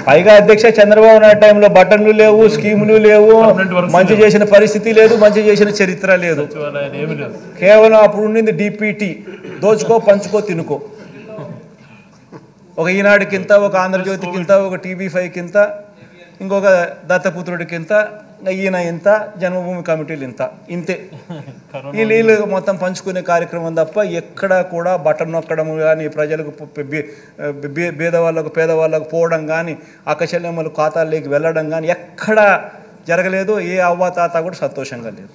పైగా అధ్యక్ష చంద్రబాబు నాయుడు టైంలో బటన్లు లేవు, స్కీములు లేవు, మంచి చేసిన పరిస్థితి లేదు, మంచి చేసిన చరిత్ర లేదు. కేవలం అప్పుడు ఉండింది డిపిటి, దోచుకో పంచుకో తినుకో. ఒక ఈనాడుకింత, ఒక ఆంధ్రజ్యోతికింత, ఒక TV5కింత, ఇంకొక దత్తపుత్రుడికింత, ఈయన ఇంత, జన్మభూమి కమిటీలు ఇంతే. ఈ నీళ్ళు మొత్తం పంచుకునే కార్యక్రమం తప్ప ఎక్కడా కూడా బటన్ నొక్కడం కానీ, ప్రజలకు పేదవాళ్ళకు పోవడం కానీ, అక్కచెల్లెమ్మలు ఖాతాల్లోకి వెళ్ళడం కానీ ఎక్కడా జరగలేదు. ఏ అవ్వాతాత కూడా సంతోషంగా లేదు.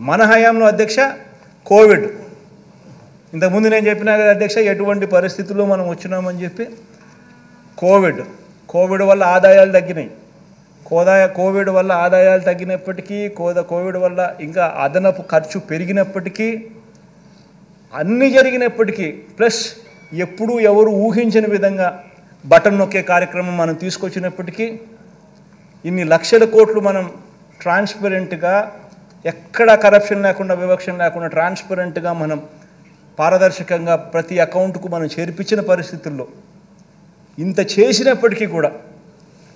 మన హయాంలో అధ్యక్ష కోవిడ్, ఇంతకుముందు నేను చెప్పినా కదా అధ్యక్ష ఎటువంటి పరిస్థితుల్లో మనం వచ్చినామని చెప్పి. కోవిడ్ వల్ల ఆదాయాలు తగ్గినాయి. కోవిడ్ వల్ల ఆదాయాలు తగ్గినప్పటికీ, కోవిడ్ వల్ల ఇంకా అదనపు ఖర్చు పెరిగినప్పటికీ, అన్నీ జరిగినప్పటికీ, ప్లస్ ఎప్పుడూ ఎవరు ఊహించని విధంగా బటన్ నొక్కే కార్యక్రమం మనం తీసుకొచ్చినప్పటికీ ఇన్ని లక్షల కోట్లు మనం ట్రాన్స్పరెంట్గా, ఎక్కడ కరప్షన్ లేకుండా, వివక్షణ లేకుండా ట్రాన్స్పరెంట్గా మనం పారదర్శకంగా ప్రతి అకౌంట్కు మనం చేర్పించిన పరిస్థితుల్లో ఇంత చేసినప్పటికీ కూడా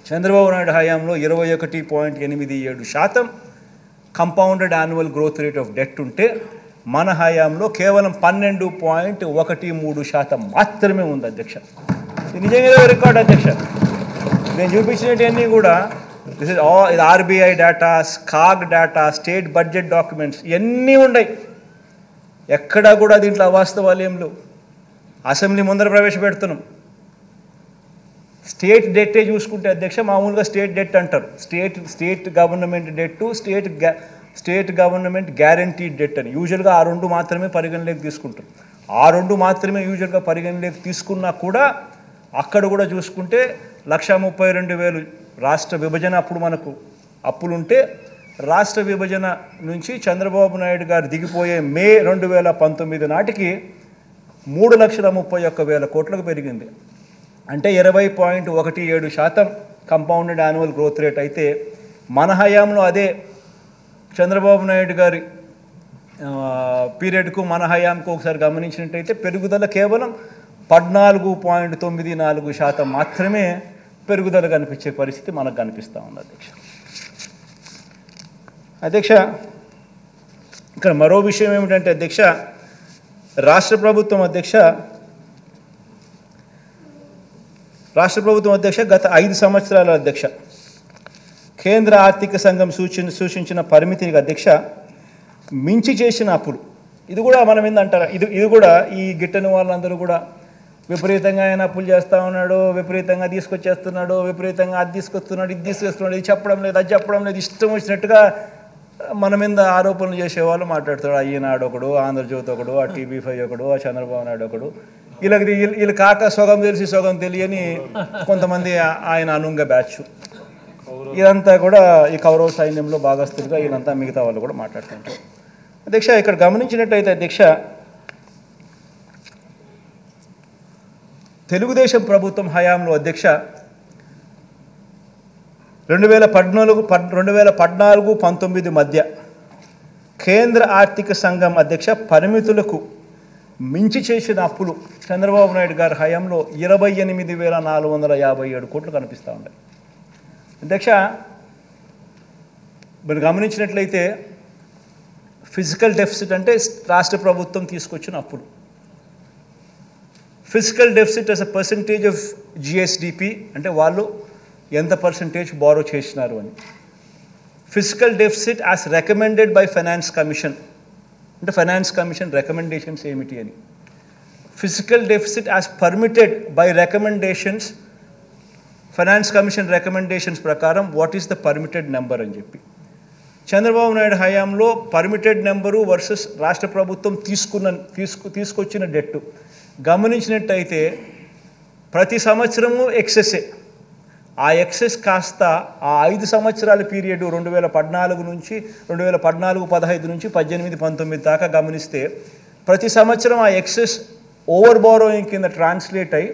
చంద్రబాబు నాయుడు హయాంలో 21.87% compounded annual growth rate of debt ఉంటే మన హయాంలో కేవలం 12.13% మాత్రమే ఉంది అధ్యక్ష. ఇది నిజంగా రికార్డ్ అధ్యక్ష. నేను చూపించినవన్నీ కూడా ఇది RBI data, CAG data, state budget documents ఇవన్నీ ఉన్నాయి. ఎక్కడా కూడా దీంట్లో అవాస్తవాలు ఏం లేవు. అసెంబ్లీ ముందర ప్రవేశపెడుతున్నాం. స్టేట్ డెట్టే చూసుకుంటే అధ్యక్ష మామూలుగా స్టేట్ డెట్ అంటారు. State government debt, state government guarantee debt అని యూజువల్గా ఆ రెండు మాత్రమే పరిగణలోకి తీసుకుంటారు. ఆ రెండు మాత్రమే యూజువల్గా పరిగణలోకి తీసుకున్నా కూడా అక్కడ కూడా చూసుకుంటే 1,32,000 రాష్ట్ర విభజన అప్పుడు మనకు అప్పులుంటే రాష్ట్ర విభజన నుంచి చంద్రబాబు నాయుడు గారు దిగిపోయే మే 2019 నాటికి 3,31,000 కోట్లకు పెరిగింది. అంటే 20.17% కంపౌండెడ్ యాన్యువల్ గ్రోత్ రేట్ అయితే మన హయాంలో అదే చంద్రబాబు నాయుడు గారి పీరియడ్కు మన హయాంకు ఒకసారి గమనించినట్టయితే పెరుగుదల కేవలం 14.94% మాత్రమే పెరుగుదల కనిపించే పరిస్థితి మనకు కనిపిస్తూ ఉంది అధ్యక్ష. ఇక్కడ మరో విషయం ఏమిటంటే అధ్యక్ష రాష్ట్ర ప్రభుత్వం అధ్యక్ష గత 5 సంవత్సరాల అధ్యక్ష కేంద్ర ఆర్థిక సంఘం సూచించిన పరిమితికి అధ్యక్ష మించి చేసిన అప్పులు ఇది కూడా మనం ఏందంటారు, ఇది కూడా ఈ గిట్టని వాళ్ళందరూ కూడా విపరీతంగా ఆయన అప్పులు చేస్తూ ఉన్నాడు, విపరీతంగా తీసుకొచ్చేస్తున్నాడు, విపరీతంగా అది తీసుకొస్తున్నాడు, ఇది తీసుకొస్తున్నాడు, ఇది చెప్పడం లేదు, అది చెప్పడం లేదు, ఇష్టం వచ్చినట్టుగా మన మీద ఆరోపణలు చేసేవాళ్ళు మాట్లాడుతాడు. ఈనాడు ఒకడు, ఆంధ్రజ్యోతి ఒకడు, ఆ TV5 ఒకడు, ఆ చంద్రబాబు నాయుడు ఒకడు, వీళ్ళు కాక సొగం తెలిసి సొగం తెలియని కొంతమంది ఆయన అనుంగ బ్యాచ్. ఇదంతా కూడా ఈ కౌరవ సైన్యంలో భాగస్తులుగా వీళ్ళంతా మిగతా వాళ్ళు కూడా మాట్లాడుతుంటారు. అధ్యక్ష, ఇక్కడ గమనించినట్టయితే అధ్యక్ష, తెలుగుదేశం ప్రభుత్వం హయాంలో అధ్యక్ష 2014-19 మధ్య కేంద్ర ఆర్థిక సంఘం అధ్యక్ష పరిమితులకు మించి చేసిన అప్పులు చంద్రబాబు నాయుడు గారి హయాంలో 28,457 కోట్లు కనిపిస్తూ ఉన్నాయి. అధ్యక్ష, మీరు గమనించినట్లయితే ఫిజికల్ డెఫిసిట్ అంటే రాష్ట్ర ప్రభుత్వం తీసుకొచ్చిన అప్పులు. Physical deficit as a percentage of GSDP అంటే వాళ్ళు ఎంత పర్సంటేజ్ బారో చేసినారు అని. Physical deficit as recommended by finance commission అంటే ఫైనాన్స్ కమిషన్ రికమెండేషన్స్ ఏమిటి అని. Physical deficit as permitted by recommendations, finance commission recommendations ప్రకారం what is the permitted number అని చెప్పి. చంద్రబాబు నాయుడు హయాంలో పర్మిటెడ్ నెంబరు వర్సెస్ రాష్ట్ర ప్రభుత్వం తీసుకొచ్చిన డెట్టు గమనించినట్టయితే ప్రతి సంవత్సరము ఎక్సెస్సే. ఆ ఎక్సెస్ కాస్త ఆ 5 సంవత్సరాల పీరియడ్ 2014 నుంచి 2014-15 నుంచి 18-19 దాకా గమనిస్తే ప్రతి సంవత్సరం ఆ ఎక్సెస్ ఓవర్ బారోయింగ్ కింద ట్రాన్స్లేట్ అయ్యి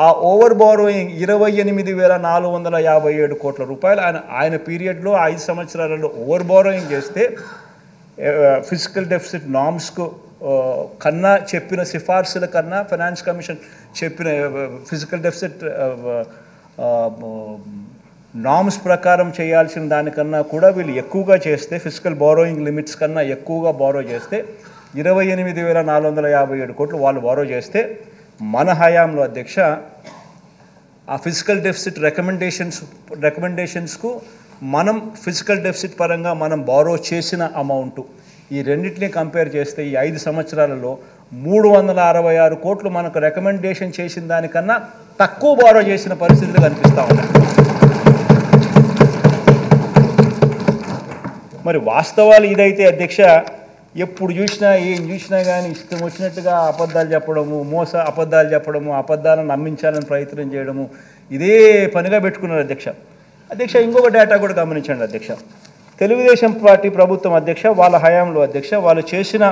ఆ ఓవర్ బారోయింగ్ 28,457 కోట్ల రూపాయలు ఆయన పీరియడ్లో 5 సంవత్సరాలలో ఓవర్ బారోయింగ్ చేస్తే ఫిజికల్ డెఫిసిట్ నామ్స్కు కన్నా చెప్పిన సిఫార్సుల కన్నా ఫైనాన్స్ కమిషన్ చెప్పిన ఫిజికల్ డెఫిసిట్ నామ్స్ ప్రకారం చేయాల్సిన దానికన్నా కూడా వీళ్ళు ఎక్కువగా చేస్తే, ఫిజికల్ బారోయింగ్ లిమిట్స్ కన్నా ఎక్కువగా బారో చేస్తే 28,457 కోట్లు వాళ్ళు బారో చేస్తే మన హయాంలో అధ్యక్ష ఆ ఫిజికల్ డెఫిసిట్ రికమెండేషన్స్కు మనం ఫిజికల్ డెఫిసిట్ పరంగా మనం బారో చేసిన అమౌంట్ ఈ రెండింటిని కంపేర్ చేస్తే ఈ 5 సంవత్సరాలలో 366 కోట్లు మనకు రికమెండేషన్ చేసిన దానికన్నా తక్కువ బారో చేసిన పరిస్థితులు కనిపిస్తూ ఉన్నాయి. మరి వాస్తవాలు ఇదైతే అధ్యక్ష, ఎప్పుడు చూసినా ఏం చూసినా కానీ ఇష్టం వచ్చినట్టుగా అబద్ధాలు చెప్పడము, అబద్ధాలను నమ్మించాలని ప్రయత్నం చేయడము ఇదే పనిగా పెట్టుకున్నారు అధ్యక్ష. ఇంకొక డేటా కూడా గమనించండి అధ్యక్ష. తెలుగుదేశం పార్టీ ప్రభుత్వం అధ్యక్ష వాళ్ళ హయాంలో అధ్యక్ష వాళ్ళు చేసిన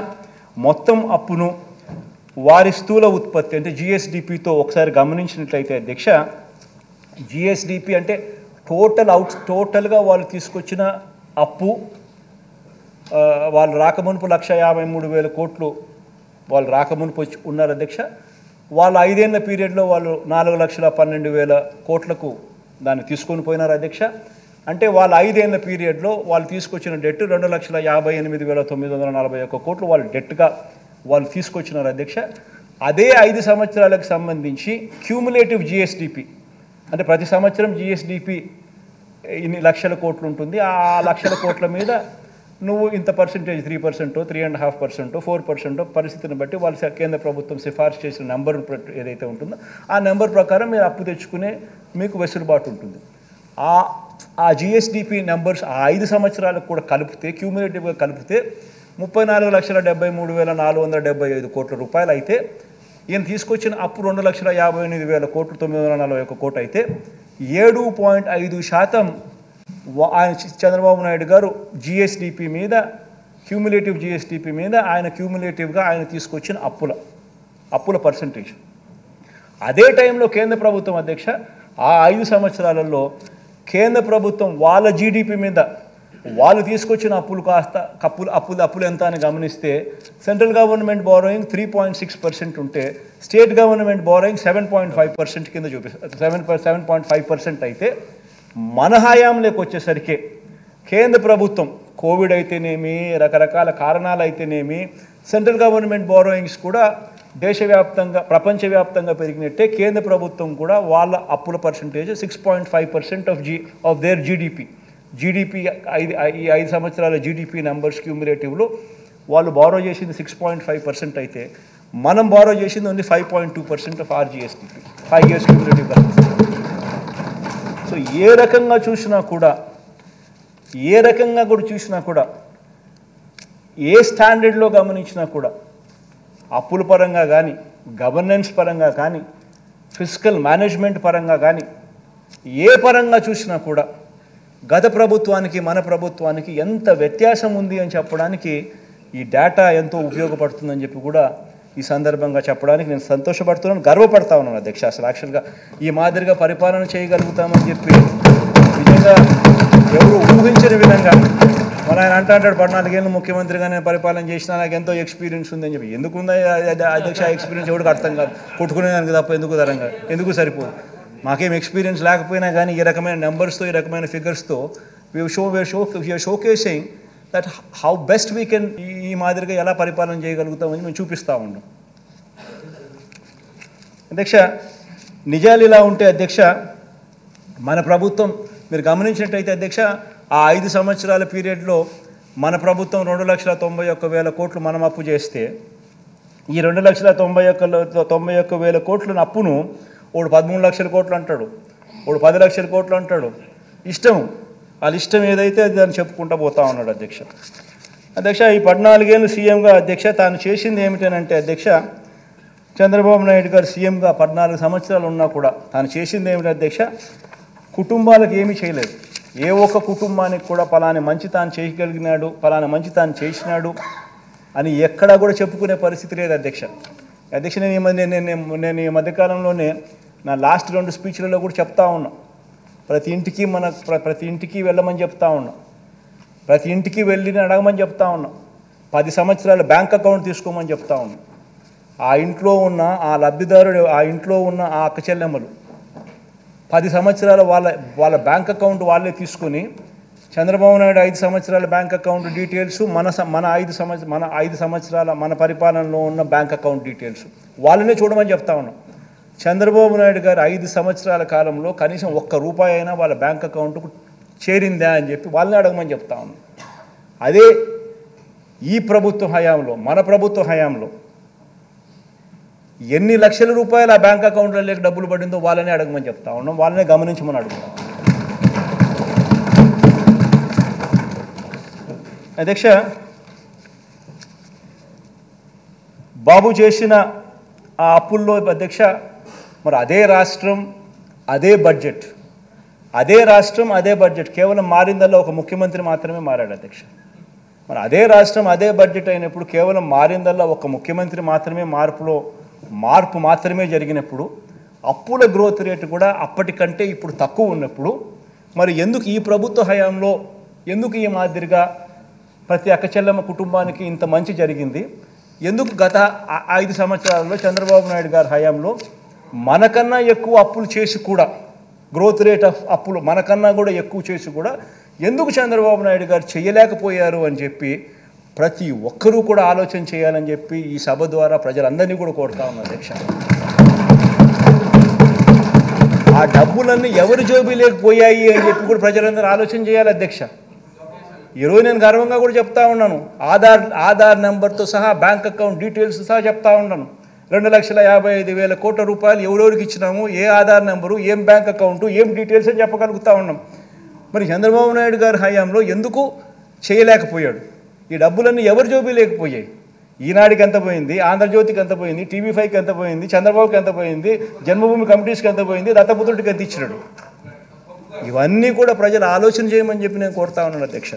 మొత్తం అప్పును వారి స్థూల ఉత్పత్తి అంటే GSDPతో ఒకసారి గమనించినట్లయితే అధ్యక్ష, GSDP అంటే టోటల్గా వాళ్ళు తీసుకొచ్చిన అప్పు వాళ్ళు రాకమునుపు 1,53,000 కోట్లు వాళ్ళు రాకమునుపు ఉన్నారు అధ్యక్ష. వాళ్ళు 5 ఏళ్ల పీరియడ్లో వాళ్ళు 4,12,000 కోట్లకు దాన్ని తీసుకొని పోయినారు అధ్యక్ష. అంటే వాళ్ళ 5 ఏళ్ల పీరియడ్లో వాళ్ళు తీసుకొచ్చిన డెట్ 2,58,941 కోట్లు వాళ్ళు డెట్గా వాళ్ళు తీసుకొచ్చినారు అధ్యక్ష. అదే 5 సంవత్సరాలకు సంబంధించి క్యూములేటివ్ GSDP అంటే ప్రతి సంవత్సరం GSDP ఇన్ని లక్షల కోట్లు ఉంటుంది. ఆ లక్షల కోట్ల మీద నువ్వు ఇంత పర్సెంటేజ్ 3%, 3.5%, 4% పరిస్థితిని బట్టి వాళ్ళు కేంద్ర ప్రభుత్వం సిఫార్సు చేసిన నెంబర్ ఏదైతే ఉంటుందో ఆ నెంబర్ ప్రకారం మీరు అప్పు తెచ్చుకునే మీకు వెసులుబాటు ఉంటుంది. ఆ GSDP నెంబర్స్ ఆ 5 సంవత్సరాలకు కూడా కలిపితే క్యూములేటివ్గా కలిపితే 34,73,475 కోట్ల రూపాయలు అయితే ఈయన తీసుకొచ్చిన అప్పు 2,58,000 కోట్లు 941 కోట్లు అయితే 7.5% ఆయన చంద్రబాబు నాయుడు గారు GSDP మీద క్యూములేటివ్ GSDP మీద ఆయన క్యూములేటివ్గా ఆయన తీసుకొచ్చిన అప్పుల పర్సంటేజ్. అదే టైంలో కేంద్ర ప్రభుత్వం అధ్యక్ష ఆ 5 సంవత్సరాలలో కేంద్ర ప్రభుత్వం వాళ్ళ GDP మీద వాళ్ళు తీసుకొచ్చిన అప్పులు కాస్త అప్పులు ఎంత అని గమనిస్తే సెంట్రల్ గవర్నమెంట్ బారోయింగ్ 3.6% ఉంటే స్టేట్ గవర్నమెంట్ బారోయింగ్ 7.5% కింద చూపిస్తారు. 7.5% అయితే మన హయాంలోకి వచ్చేసరికి కేంద్ర ప్రభుత్వం కోవిడ్ అయితేనేమి రకరకాల కారణాలు అయితేనేమి సెంట్రల్ గవర్నమెంట్ బారోయింగ్స్ కూడా దేశవ్యాప్తంగా ప్రపంచవ్యాప్తంగా పెరిగినట్టే కేంద్ర ప్రభుత్వం కూడా వాళ్ళ అప్పుల పర్సంటేజ్ 6.5% ఆఫ్ దేర్ GDP ఈ 5 సంవత్సరాల GDP నెంబర్స్ క్యూములేటివ్లో వాళ్ళు బారో చేసింది 6.5% అయితే మనం బారో చేసింది only 5.2% of our GSDP 5 years cumulative balance. So ఏ రకంగా చూసినా కూడా ఏ స్టాండర్డ్లో గమనించినా కూడా అప్పుల పరంగా కానీ గవర్నెన్స్ పరంగా కానీ ఫిస్కల్ మేనేజ్మెంట్ పరంగా కానీ ఏ పరంగా చూసినా కూడా గత ప్రభుత్వానికి మన ప్రభుత్వానికి ఎంత వ్యత్యాసం ఉంది అని చెప్పడానికి ఈ డేటా ఎంతో ఉపయోగపడుతుందని చెప్పి కూడా ఈ సందర్భంగా చెప్పడానికి నేను సంతోషపడుతున్నాను, గర్వపడతా ఉన్నాను అధ్యక్ష. అసలు యాక్చువల్గా ఈ మాదిరిగా పరిపాలన చేయగలుగుతామని చెప్పి నిజంగా ఎవరు ఊహించని విధంగా మన ఆయన అంటాడు 14 ఏళ్ళు ముఖ్యమంత్రిగా నేను పరిపాలన చేసినా నాకు ఎంతో ఎక్స్పీరియన్స్ ఉందని చెప్పి. ఎందుకు ఉందా అధ్యక్ష ఎక్స్పీరియన్స్? ఎవరికి అర్థం కాదు. కొట్టుకునేదానికి తప్ప ఎందుకు సరిపోదు. మాకేం ఎక్స్పీరియన్స్ లేకపోయినా కానీ ఈ రకమైన నెంబర్స్తో ఈ రకమైన ఫిగర్స్తో we are showcasing that how best we can ఈ మాదిరిగా ఎలా పరిపాలన చేయగలుగుతామని మేము చూపిస్తూ ఉన్నాం. అధ్యక్ష నిజాలు ఇలా ఉంటే అధ్యక్ష మన ప్రభుత్వం మీరు గమనించినట్టయితే అధ్యక్ష ఆ 5 సంవత్సరాల పీరియడ్లో మన ప్రభుత్వం 2,91,000 కోట్లు మనం అప్పు చేస్తే ఈ 2,91,000 కోట్ల అప్పును వాడు 13 లక్షల కోట్లు అంటాడు, వాడు 10 లక్షల కోట్లు అంటాడు. వాళ్ళ ఇష్టం ఏదైతే అది దాన్ని చెప్పుకుంటూ పోతా ఉన్నాడు అధ్యక్ష. ఈ 14 ఏళ్ళు సీఎంగా అధ్యక్ష తాను చేసింది ఏమిటనంటే అధ్యక్ష చంద్రబాబు నాయుడు గారు సీఎంగా 14 సంవత్సరాలు ఉన్నా కూడా తాను చేసింది ఏమిటి అధ్యక్ష? కుటుంబాలకు ఏమీ చేయలేదు. ఏ ఒక్క కుటుంబానికి కూడా పలాని మంచి తాను చేయగలిగినాడు, పలానా మంచి తాను చేసినాడు అని ఎక్కడా కూడా చెప్పుకునే పరిస్థితి లేదు అధ్యక్ష. నేను ఈ మధ్యకాలంలోనే నా లాస్ట్ 2 స్పీచ్లలో కూడా చెప్తా ఉన్నా, ప్రతి ఇంటికి వెళ్ళమని చెప్తా ఉన్నా, ప్రతి ఇంటికి వెళ్ళి అడగమని చెప్తా ఉన్నా, 10 సంవత్సరాల బ్యాంక్ అకౌంట్ తీసుకోమని చెప్తా ఉన్నా. ఆ ఇంట్లో ఉన్న ఆ లబ్ధిదారుడు, ఆ ఇంట్లో ఉన్న ఆ అక్క చెల్లెమ్మలు 10 సంవత్సరాల వాళ్ళ బ్యాంక్ అకౌంట్ వాళ్ళే తీసుకుని చంద్రబాబు నాయుడు 5 సంవత్సరాల బ్యాంక్ అకౌంట్ డీటెయిల్స్ మన 5 సంవత్సరాల మన పరిపాలనలో ఉన్న బ్యాంక్ అకౌంట్ డీటెయిల్స్ వాళ్ళనే చూడమని చెప్తా ఉన్నాం. చంద్రబాబు నాయుడు గారు 5 సంవత్సరాల కాలంలో కనీసం ₹1 అయినా వాళ్ళ బ్యాంక్ అకౌంట్కు చేరిందా అని చెప్పి వాళ్ళని అడగమని చెప్తా ఉన్నాం. అదే ఈ ప్రభుత్వ హయాంలో మన ప్రభుత్వ హయాంలో ఎన్ని లక్షల రూపాయలు ఆ బ్యాంక్ అకౌంట్లలోకి డబ్బులు పడిందో వాళ్ళనే అడగమని చెప్తా ఉన్నాం, వాళ్ళనే గమనించమని అడుగుతాం. అధ్యక్ష బాబు చేసిన ఆ అప్పుల్లో అధ్యక్ష మరి అదే రాష్ట్రం అదే బడ్జెట్ కేవలం మారిందల్లా ఒక ముఖ్యమంత్రి మాత్రమే మారాడు అధ్యక్ష. మరి అదే రాష్ట్రం అదే బడ్జెట్ అయినప్పుడు కేవలం మారిందల్లా ఒక ముఖ్యమంత్రి మాత్రమే మార్పు మాత్రమే జరిగినప్పుడు అప్పుల గ్రోత్ రేటు కూడా అప్పటికంటే ఇప్పుడు తక్కువ ఉన్నప్పుడు మరి ఎందుకు ఈ ప్రభుత్వ హయాంలో ఎందుకు ఈ మాదిరిగా ప్రతి అక్కచెల్లెమ్మ కుటుంబానికి ఇంత మంచి జరిగింది? ఎందుకు గత 5 సంవత్సరాలలో చంద్రబాబు నాయుడు గారి హయాంలో మనకన్నా ఎక్కువ అప్పులు చేసి కూడా గ్రోత్ రేట్ ఆఫ్ అప్పులు మనకన్నా కూడా ఎక్కువ చేసి కూడా ఎందుకు చంద్రబాబు నాయుడు గారు చేయలేకపోయారు అని చెప్పి ప్రతి ఒక్కరూ కూడా ఆలోచన చేయాలని చెప్పి ఈ సభ ద్వారా ప్రజలందరినీ కూడా కోరుతా ఉన్నారు అధ్యక్ష. ఆ డబ్బులన్నీ ఎవరి జోబీలోకి పోయాయి అని చెప్పి కూడా ప్రజలందరూ ఆలోచన చేయాలి అధ్యక్ష. ఈరోజు నేను గర్వంగా కూడా చెప్తా ఉన్నాను, ఆధార్ నెంబర్తో సహా బ్యాంక్ అకౌంట్ డీటెయిల్స్ సహా చెప్తా ఉన్నాను. 2,55,000 కోట్ల రూపాయలు ఎవరెవరికి ఇచ్చినాము, ఏ ఆధార్ నెంబరు, ఏం బ్యాంక్ అకౌంటు, ఏం డీటెయిల్స్ అని చెప్పగలుగుతా ఉన్నాం. మరి చంద్రబాబు నాయుడు గారి హయాంలో ఎందుకు చేయలేకపోయాడు? ఈ డబ్బులన్నీ ఎవరి జోబీ లేకపోయాయి? ఈనాడికి ఎంత పోయింది, ఆంధ్రజ్యోతికి ఎంత పోయింది, TV5కి ఎంత పోయింది, చంద్రబాబుకి ఎంత పోయింది, జన్మభూమి కమిటీస్కి ఎంత పోయింది, దత్తపుత్రుడికి ఎంత ఇచ్చినాడు? ఇవన్నీ కూడా ప్రజలు ఆలోచన చేయమని చెప్పి నేను కోరుతా ఉన్నాను అధ్యక్ష.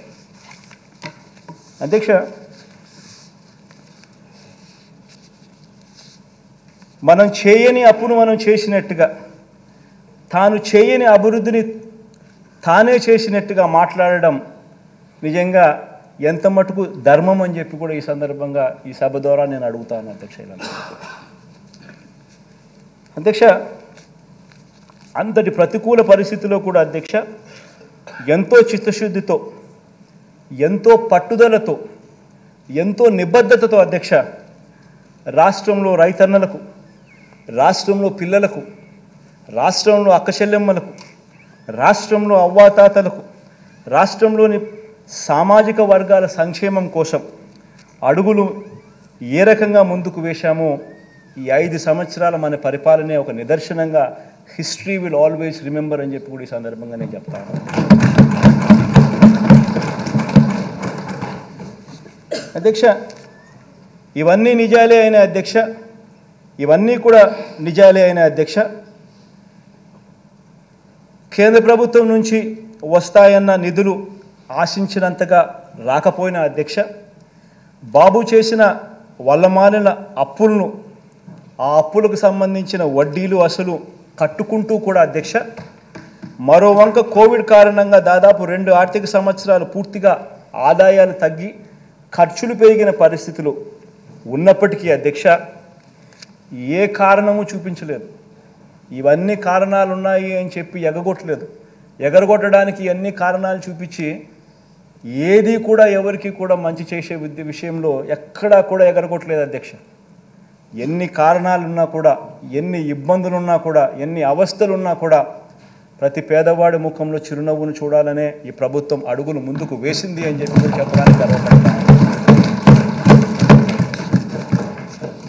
మనం చేయని అప్పును మనం చేసినట్టుగా, తాను చేయని అభివృద్ధిని తానే చేసినట్టుగా మాట్లాడడం నిజంగా ఎంత మటుకు ధర్మం అని చెప్పి కూడా ఈ సందర్భంగా ఈ సభ ద్వారా నేను అడుగుతాను అధ్యక్ష. అంతటి ప్రతికూల పరిస్థితిలో కూడా అధ్యక్ష ఎంతో చిత్తశుద్ధితో, ఎంతో పట్టుదలతో, ఎంతో నిబద్ధతతో అధ్యక్ష రాష్ట్రంలో రైతన్నలకు, రాష్ట్రంలో పిల్లలకు, రాష్ట్రంలో అక్కచెల్లెమ్మలకు, రాష్ట్రంలో అవ్వాతాతలకు, రాష్ట్రంలోని సామాజిక వర్గాల సంక్షేమం కోసం అడుగులు ఏ రకంగా ముందుకు వేశామో ఈ 5 సంవత్సరాల మన పరిపాలనే ఒక నిదర్శనంగా హిస్టరీ విల్ ఆల్వేస్ రిమెంబర్ అని చెప్పి కూడా ఈ సందర్భంగా నేను చెప్తాను. అధ్యక్ష, ఇవన్నీ నిజాలే అయిన అధ్యక్ష, ఇవన్నీ కూడా నిజాలే అయిన అధ్యక్ష, కేంద్ర ప్రభుత్వం నుంచి వస్తాయన్న నిధులు ఆశించినంతగా రాకపోయినా అధ్యక్ష, బాబు చేసిన వల్లమాలిన అప్పులను, ఆ అప్పులకు సంబంధించిన వడ్డీలు అసలు కట్టుకుంటూ కూడా అధ్యక్ష, మరో వంక కోవిడ్ కారణంగా దాదాపు 2 ఆర్థిక సంవత్సరాలు పూర్తిగా ఆదాయాలు తగ్గి ఖర్చులు పెరిగిన పరిస్థితులు ఉన్నప్పటికీ అధ్యక్ష ఏ కారణము చూపించలేదు. ఇవన్నీ కారణాలు ఉన్నాయి అని చెప్పి ఎగరగొట్టడానికి అన్ని కారణాలు చూపించి ఏది కూడా ఎవరికి కూడా మంచి చేసే విషయంలో ఎక్కడా కూడా ఎగరగొట్టలేదు అధ్యక్ష. ఎన్ని కారణాలున్నా కూడా, ఎన్ని ఇబ్బందులున్నా కూడా, ఎన్ని అవస్థలున్నా కూడా ప్రతి పేదవాడి ముఖంలో చిరునవ్వును చూడాలనే ఈ ప్రభుత్వం అడుగులు ముందుకు వేసింది అని చెప్పి చెప్పడానికి గర్వపడతాను.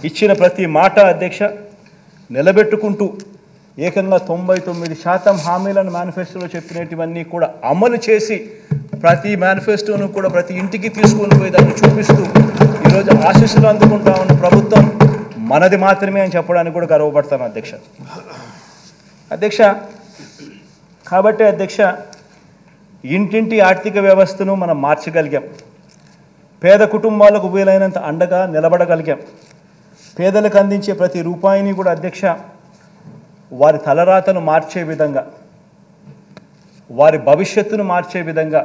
ఇచ్చిన ప్రతి మాట అధ్యక్ష నిలబెట్టుకుంటూ ఏకంగా 99% హామీలను మేనిఫెస్టోలో చెప్పినటువన్నీ కూడా అమలు చేసి ప్రతి మేనిఫెస్టోను కూడా ప్రతి ఇంటికి తీసుకొని పోయి దాన్ని చూపిస్తూ ఈరోజు ఆశీస్సులు అందుకుంటా ఉన్న ప్రభుత్వం మనది మాత్రమే అని చెప్పడానికి కూడా గర్వపడతాను అధ్యక్ష. కాబట్టి అధ్యక్ష, ఇంటింటి ఆర్థిక వ్యవస్థను మనం మార్చగలిగాం. పేద కుటుంబాలకు వీలైనంత అండగా నిలబడగలిగాం. పేదలకు అందించే ప్రతి రూపాయిని కూడా అధ్యక్ష వారి తలరాతను మార్చే విధంగా, వారి భవిష్యత్తును మార్చే విధంగా,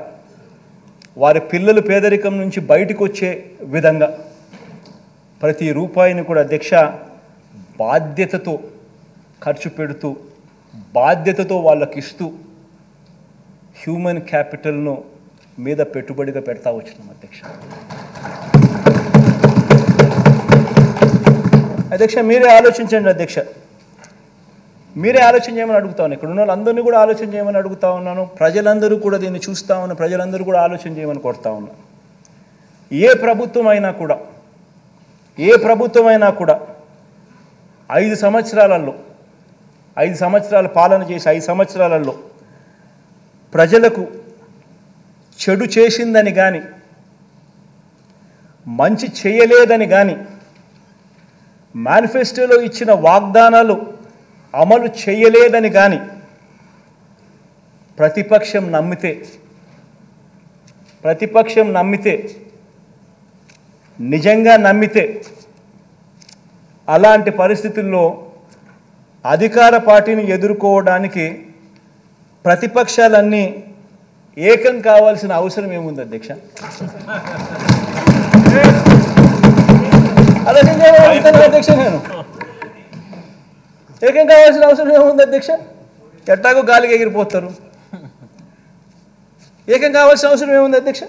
వారి పిల్లలు పేదరికం నుంచి బయటకు వచ్చే విధంగా ప్రతి రూపాయిని కూడా అధ్యక్ష బాధ్యతతో ఖర్చు పెడుతూ, బాధ్యతతో వాళ్ళకి ఇస్తూ హ్యూమన్ క్యాపిటల్ను మీద పెట్టుబడిగా పెడతా వచ్చినాం అధ్యక్ష. అధ్యక్ష, మీరే ఆలోచించండి అధ్యక్ష, మీరే ఆలోచన చేయమని అడుగుతా ఉన్నాను. ఇక్కడ ఉన్న వాళ్ళందరినీ కూడా ఆలోచన చేయమని అడుగుతా ఉన్నాను. ప్రజలందరూ కూడా దీన్ని చూస్తూ ఉన్న ప్రజలందరూ కూడా ఆలోచన చేయమని కోరుతా ఉన్నాను. ఏ ప్రభుత్వం అయినా కూడా 5 సంవత్సరాల పాలన చేసి 5 సంవత్సరాలలో ప్రజలకు చెడు చేసిందని కానీ, మంచి చేయలేదని కానీ, మేనిఫెస్టోలో ఇచ్చిన వాగ్దానాలు అమలు చేయలేదని కానీ ప్రతిపక్షం నమ్మితే నిజంగా నమ్మితే అలాంటి పరిస్థితుల్లో అధికార పార్టీని ఎదుర్కోవడానికి ప్రతిపక్షాలన్నీ ఏకం కావాల్సిన అవసరం ఏముంది అధ్యక్ష? అధ్యక్ష, నేను ఏకం కావాల్సిన అవసరం ఏముంది అధ్యక్ష? ఎట్టాగో గాలికి ఎగిరిపోతారు. ఏకం కావాల్సిన అవసరం ఏముంది అధ్యక్ష?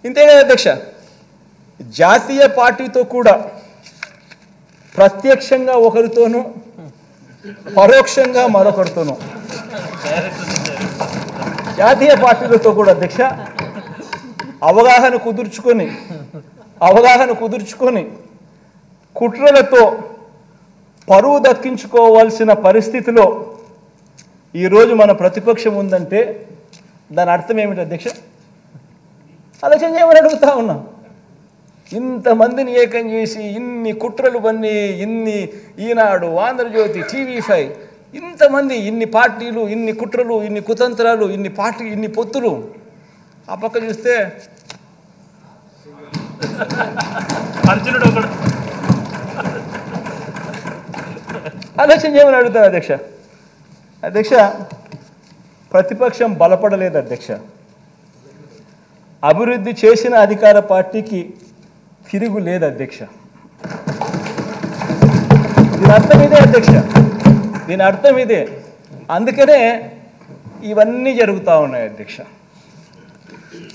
ఇంతే కదా అధ్యక్ష, జాతీయ పార్టీతో కూడా ప్రత్యక్షంగా ఒకరితోనూ, పరోక్షంగా మరొకరితోనూ, జాతీయ పార్టీలతో కూడా అధ్యక్ష అవగాహన కుదుర్చుకొని కుట్రలతో పరువు దక్కించుకోవాల్సిన పరిస్థితిలో ఈరోజు మన ప్రతిపక్షం ఉందంటే దాని అర్థం ఏమిటి అధ్యక్ష? ఆలోచన చేయమని అడుగుతా ఉన్నా. ఇంతమందిని ఏకం చేసి ఇన్ని కుట్రలు పన్ని, ఇన్ని ఈనాడు, ఆంధ్రజ్యోతి, TV5, ఇంతమంది, ఇన్ని పార్టీలు, ఇన్ని కుట్రలు, ఇన్ని కుతంత్రాలు, ఇన్ని పొత్తులు, ఆ పక్క చూస్తే అర్జునుడు ఒకడు. ఆలోచన చేయమని అడుగుతాను అధ్యక్ష. ప్రతిపక్షం బలపడలేదు అధ్యక్ష. అభివృద్ధి చేసిన అధికార పార్టీకి తిరుగు లేదు అధ్యక్ష. దీని అర్థం ఇదే. అందుకనే ఇవన్నీ జరుగుతూ ఉన్నాయి అధ్యక్ష.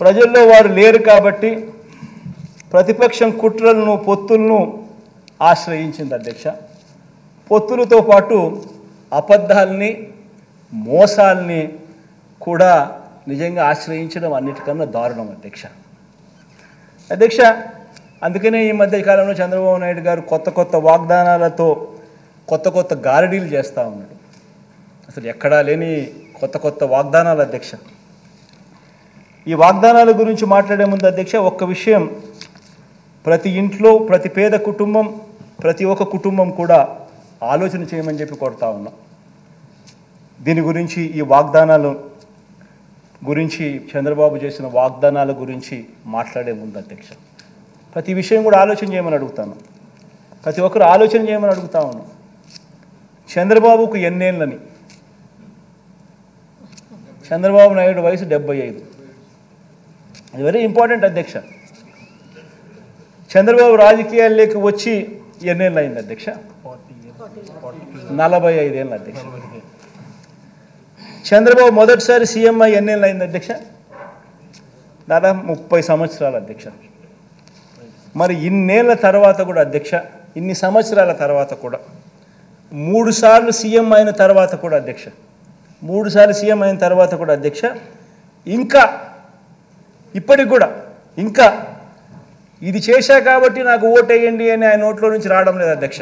ప్రజల్లో వారు లేరు కాబట్టి ప్రతిపక్షం కుట్రలను, పొత్తులను ఆశ్రయించింది అధ్యక్ష. పొత్తులతో పాటు అబద్ధాలని, మోసాలని కూడా నిజంగా ఆశ్రయించడం అన్నిటికన్నా దారుణం అధ్యక్ష. అధ్యక్ష, అందుకనే ఈ మధ్య కాలంలో చంద్రబాబు నాయుడు గారు కొత్త కొత్త వాగ్దానాలతో కొత్త కొత్త గారడీలు చేస్తూ ఉన్నాడు. అసలు ఎక్కడా లేని కొత్త కొత్త వాగ్దానాలు అధ్యక్ష. ఈ వాగ్దానాల గురించి మాట్లాడే ముందు అధ్యక్ష ఒక్క విషయం, ప్రతి ఇంట్లో ప్రతి పేద కుటుంబం ప్రతి ఒక్క కుటుంబం కూడా ఆలోచన చేయమని చెప్పి కొడతా ఉన్నాం. దీని గురించి ఈ వాగ్దానాలు గురించి చంద్రబాబు చేసిన వాగ్దానాల గురించి మాట్లాడే ముందు అధ్యక్ష ప్రతి విషయం కూడా ఆలోచన చేయమని అడుగుతాను. ప్రతి ఒక్కరు ఆలోచన చేయమని అడుగుతా ఉన్నాం. చంద్రబాబుకు ఎన్నేళ్ళని? చంద్రబాబు నాయుడు వయసు 75. అది వెరీ ఇంపార్టెంట్ అధ్యక్ష. చంద్రబాబు రాజకీయాల్లోకి వచ్చి ఎన్నేళ్ళు అయింది అధ్యక్ష? 45 ఏళ్ళు అధ్యక్ష. చంద్రబాబు మొదటిసారి సీఎం అయ్యి ఎన్నేళ్ళు అయింది అధ్యక్ష? దాదాపు 30 సంవత్సరాలు అధ్యక్ష. మరి ఇన్నేళ్ల తర్వాత కూడా అధ్యక్ష, ఇన్ని సంవత్సరాల తర్వాత కూడా 3 సార్లు సీఎం అయిన తర్వాత కూడా అధ్యక్ష, 3 సార్లు సీఎం అయిన తర్వాత కూడా అధ్యక్ష, ఇంకా ఇప్పటికి కూడా ఇంకా ఇది చేశా కాబట్టి నాకు ఓటేయండి అని ఆయన నోట్లో నుంచి రావడం లేదు అధ్యక్ష.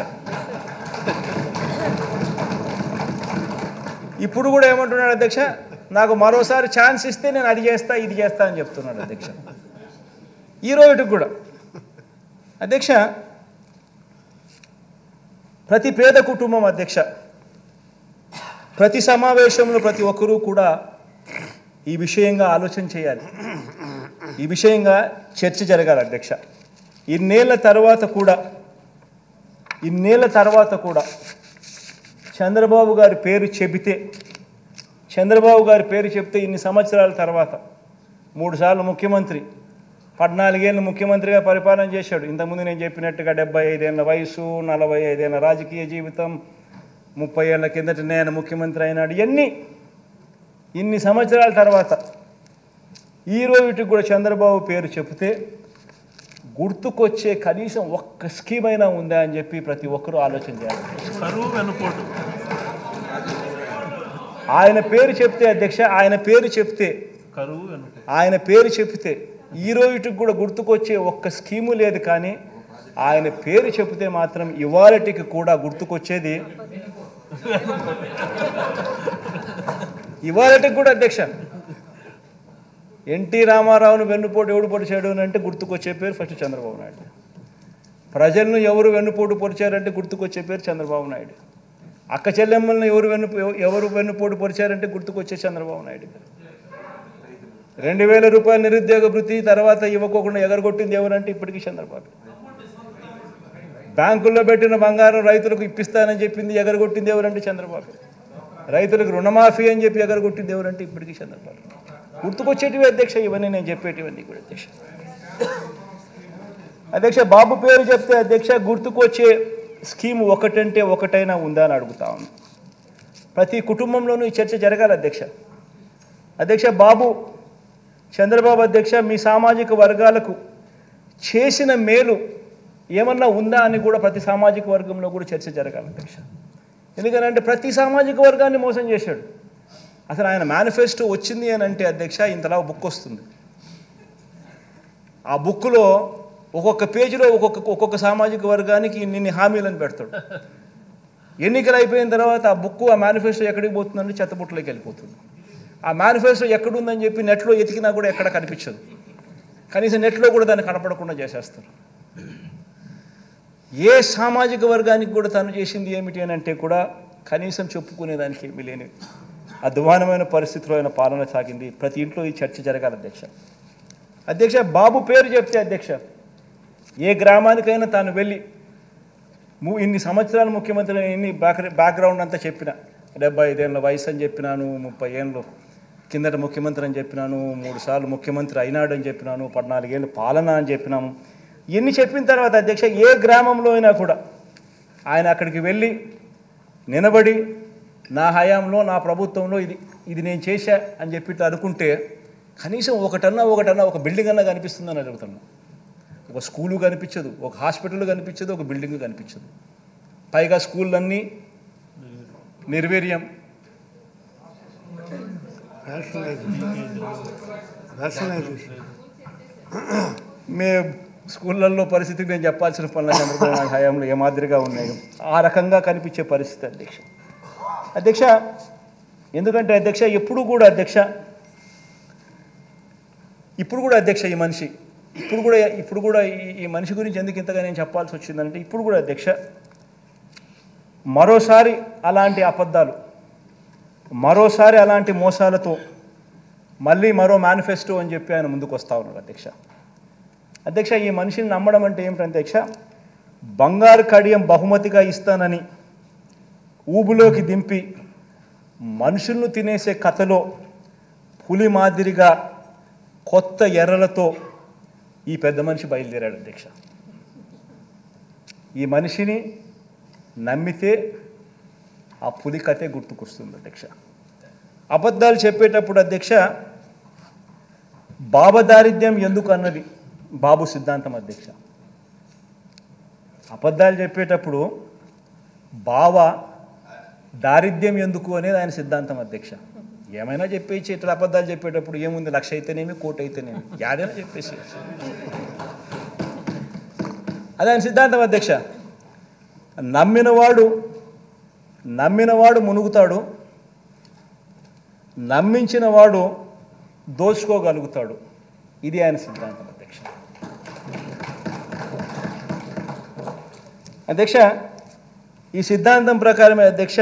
ఇప్పుడు కూడా ఏమంటున్నాడు అధ్యక్ష, నాకు మరోసారి ఛాన్స్ ఇస్తే నేను అది చేస్తా ఇది చేస్తా అని చెప్తున్నాడు అధ్యక్ష. ఈ రోజుకి కూడా అధ్యక్ష ప్రతి పేద కుటుంబం అధ్యక్ష, ప్రతి సమావేశంలో ప్రతి ఒక్కరూ కూడా ఈ విషయంగా ఆలోచన చేయాలి, ఈ విషయంగా చర్చ జరగాలి అధ్యక్ష. ఇన్నేళ్ల తర్వాత కూడా చంద్రబాబు గారి పేరు చెబితే ఇన్ని సంవత్సరాల తర్వాత 3 సార్లు ముఖ్యమంత్రి, 14 ఏళ్ళు ముఖ్యమంత్రిగా పరిపాలన చేశాడు. ఇంతకుముందు నేను చెప్పినట్టుగా 75 ఏళ్ళ వయసు, 45 ఏళ్ళ రాజకీయ జీవితం, 30 ఏళ్ళ కిందట నేను ముఖ్యమంత్రి అయినాడు. ఇన్ని సంవత్సరాల తర్వాత ఈ రోజుకి కూడా చంద్రబాబు పేరు చెబితే గుర్తుకొచ్చే కనీసం ఒక్క స్కీమ్ అయినా ఉందా అని చెప్పి ప్రతి ఒక్కరూ ఆలోచన చేయాలి. ఆయన పేరు చెప్తే అధ్యక్ష, ఆయన పేరు చెప్తే ఈ రోజుకి కూడా గుర్తుకొచ్చే ఒక్క స్కీము లేదు. కానీ ఆయన పేరు చెబితే మాత్రం ఇవాళటికి కూడా గుర్తుకొచ్చేది ఇవాళటికి కూడా అధ్యక్ష ఎన్టీ రామారావును వెన్నుపోటు ఎవడు పొడిచాడు అని అంటే గుర్తుకొచ్చే పేరు ఫస్ట్ చంద్రబాబు నాయుడు. ప్రజలను ఎవరు వెన్నుపోటు పొడిచారంటే గుర్తుకొచ్చే పేరు చంద్రబాబు నాయుడు. అక్క చెల్లెమ్మలను ఎవరు వెన్నుపోటు పొడిచారంటే గుర్తుకొచ్చే చంద్రబాబు నాయుడు. 2000 రూపాయల నిరుద్యోగ భృతి తర్వాత ఇవ్వకోకుండా ఎగరగొట్టింది ఎవరంటే ఇప్పటికీ చంద్రబాబు. బ్యాంకుల్లో పెట్టిన బంగారం రైతులకు ఇప్పిస్తానని చెప్పింది ఎగరగొట్టింది ఎవరంటే చంద్రబాబు. రైతులకు రుణమాఫీ అని చెప్పి ఎగరగొట్టింది ఎవరంటే ఇప్పటికీ చంద్రబాబు. గుర్తుకొచ్చేటివి అధ్యక్ష ఇవన్నీ, నేను చెప్పేటివన్నీ కూడా అధ్యక్ష. అధ్యక్ష బాబు పేరు చెప్తే అధ్యక్ష గుర్తుకొచ్చే స్కీమ్ ఒకటంటే ఒకటైనా ఉందా అని అడుగుతా ఉన్నాను. ప్రతి కుటుంబంలోనూ ఈ చర్చ జరగాలి అధ్యక్ష. అధ్యక్ష బాబు చంద్రబాబు అధ్యక్ష మీ సామాజిక వర్గాలకు చేసిన మేలు ఏమన్నా ఉందా అని కూడా ప్రతి సామాజిక వర్గంలో కూడా చర్చ జరగాలి అధ్యక్ష. ఎందుకంటే ప్రతి సామాజిక వర్గాన్ని మోసం చేశాడు. అసలు ఆయన మేనిఫెస్టో వచ్చింది అని అంటే అధ్యక్ష ఇంతలా బుక్ వస్తుంది. ఆ బుక్లో ఒక్కొక్క పేజీలో ఒక్కొక్క సామాజిక వర్గానికి ఇన్ని హామీలను పెడతాడు. ఎన్నికలు అయిపోయిన తర్వాత ఆ బుక్ ఆ మేనిఫెస్టో ఎక్కడికి పోతుందంటే చెత్తబుట్టలోకి వెళ్ళిపోతుంది. ఆ మేనిఫెస్టో ఎక్కడుందని చెప్పి నెట్లో ఎతికినా కూడా ఎక్కడ కనిపించదు. కనీసం నెట్లో కూడా దాన్ని కనపడకుండా చేసేస్తారు. ఏ సామాజిక వర్గానికి కూడా తను చేసింది ఏమిటి అని అంటే కూడా కనీసం చెప్పుకునేదానికి ఏమీ లేని అధ్వానమైన పరిస్థితిలో ఆయన పాలన సాగింది. ప్రతి ఇంట్లో ఈ చర్చ జరగాలి అధ్యక్ష. అధ్యక్ష బాబు పేరు చెప్తే అధ్యక్ష ఏ గ్రామానికైనా తాను వెళ్ళి ఇన్ని సంవత్సరాలు ముఖ్యమంత్రి ఇన్ని బ్యాక్గ్రౌండ్ అంతా చెప్పిన, 75 ఏళ్ళ వయసు అని చెప్పినాను, 30 ఏళ్ళు కిందట ముఖ్యమంత్రి అని చెప్పినాను, 3 సార్లు ముఖ్యమంత్రి అయినాడు అని చెప్పినాను, 14 ఏళ్ళు పాలన అని చెప్పినాము. ఇన్ని చెప్పిన తర్వాత అధ్యక్ష ఏ గ్రామంలో అయినా కూడా ఆయన అక్కడికి వెళ్ళి నిలబడి నా హయాంలో నా ప్రభుత్వంలో ఇది నేను చేశా అని చెప్పి అనుకుంటే కనీసం ఒకటన్నా ఒక బిల్డింగ్ అన్నా కనిపిస్తుందని అడుగుతున్నాను. ఒక స్కూలు కనిపించదు, ఒక హాస్పిటల్ కనిపించదు, ఒక బిల్డింగ్ కనిపించదు. పైగా స్కూళ్ళన్నీ నిర్వీర్యం. మే స్కూళ్ళల్లో పరిస్థితికి నేను చెప్పాల్సిన పనుల చంద్రబాబు నాయుడు హయాంలో ఏ మాదిరిగా ఉన్నాయి ఆ రకంగా కనిపించే పరిస్థితి అధ్యక్ష. ఎందుకంటే అధ్యక్ష ఇప్పుడు కూడా అధ్యక్ష ఈ మనిషి ఇప్పుడు కూడా ఈ మనిషి గురించి ఎందుకు ఇంతగా నేను చెప్పాల్సి వచ్చిందంటే ఇప్పుడు కూడా అధ్యక్ష మరోసారి అలాంటి అబద్ధాలు, మరోసారి అలాంటి మోసాలతో మళ్ళీ మరో మేనిఫెస్టో అని చెప్పి ఆయన ముందుకు వస్తూ ఉన్నారు అధ్యక్ష. ఈ మనిషిని నమ్మడం అంటే ఏమిటంటే అధ్యక్ష, బంగారు కడియం బహుమతిగా ఇస్తానని ఊబులోకి దింపి మనుషులను తినేసే కథలో పులి మాదిరిగా కొత్త ఎర్రలతో ఈ పెద్ద మనిషి బయలుదేరాడు అధ్యక్ష. ఈ మనిషిని నమ్మితే ఆ పులి కథే గుర్తుకొస్తుంది అధ్యక్ష. అబద్ధాలు చెప్పేటప్పుడు అధ్యక్ష భావదారిద్ర్యం ఎందుకు అన్నది బాబు సిద్ధాంతం అధ్యక్ష. అబద్ధాలు చెప్పేటప్పుడు భావ దారిద్ర్యం ఎందుకు అనేది ఆయన సిద్ధాంతం అధ్యక్ష. ఏమైనా చెప్పేసి ఇట్లా అబద్ధాలు చెప్పేటప్పుడు ఏముంది, 1,00,000 అయితేనేమి, 1,00,00,000 అయితేనేమి, యాడైనా చెప్పేసి అది ఆయన సిద్ధాంతం అధ్యక్ష. నమ్మినవాడు మునుగుతాడు, నమ్మించిన వాడు దోచుకోగలుగుతాడు. ఇది ఆయన సిద్ధాంతం అధ్యక్ష. ఈ సిద్ధాంతం ప్రకారమే అధ్యక్ష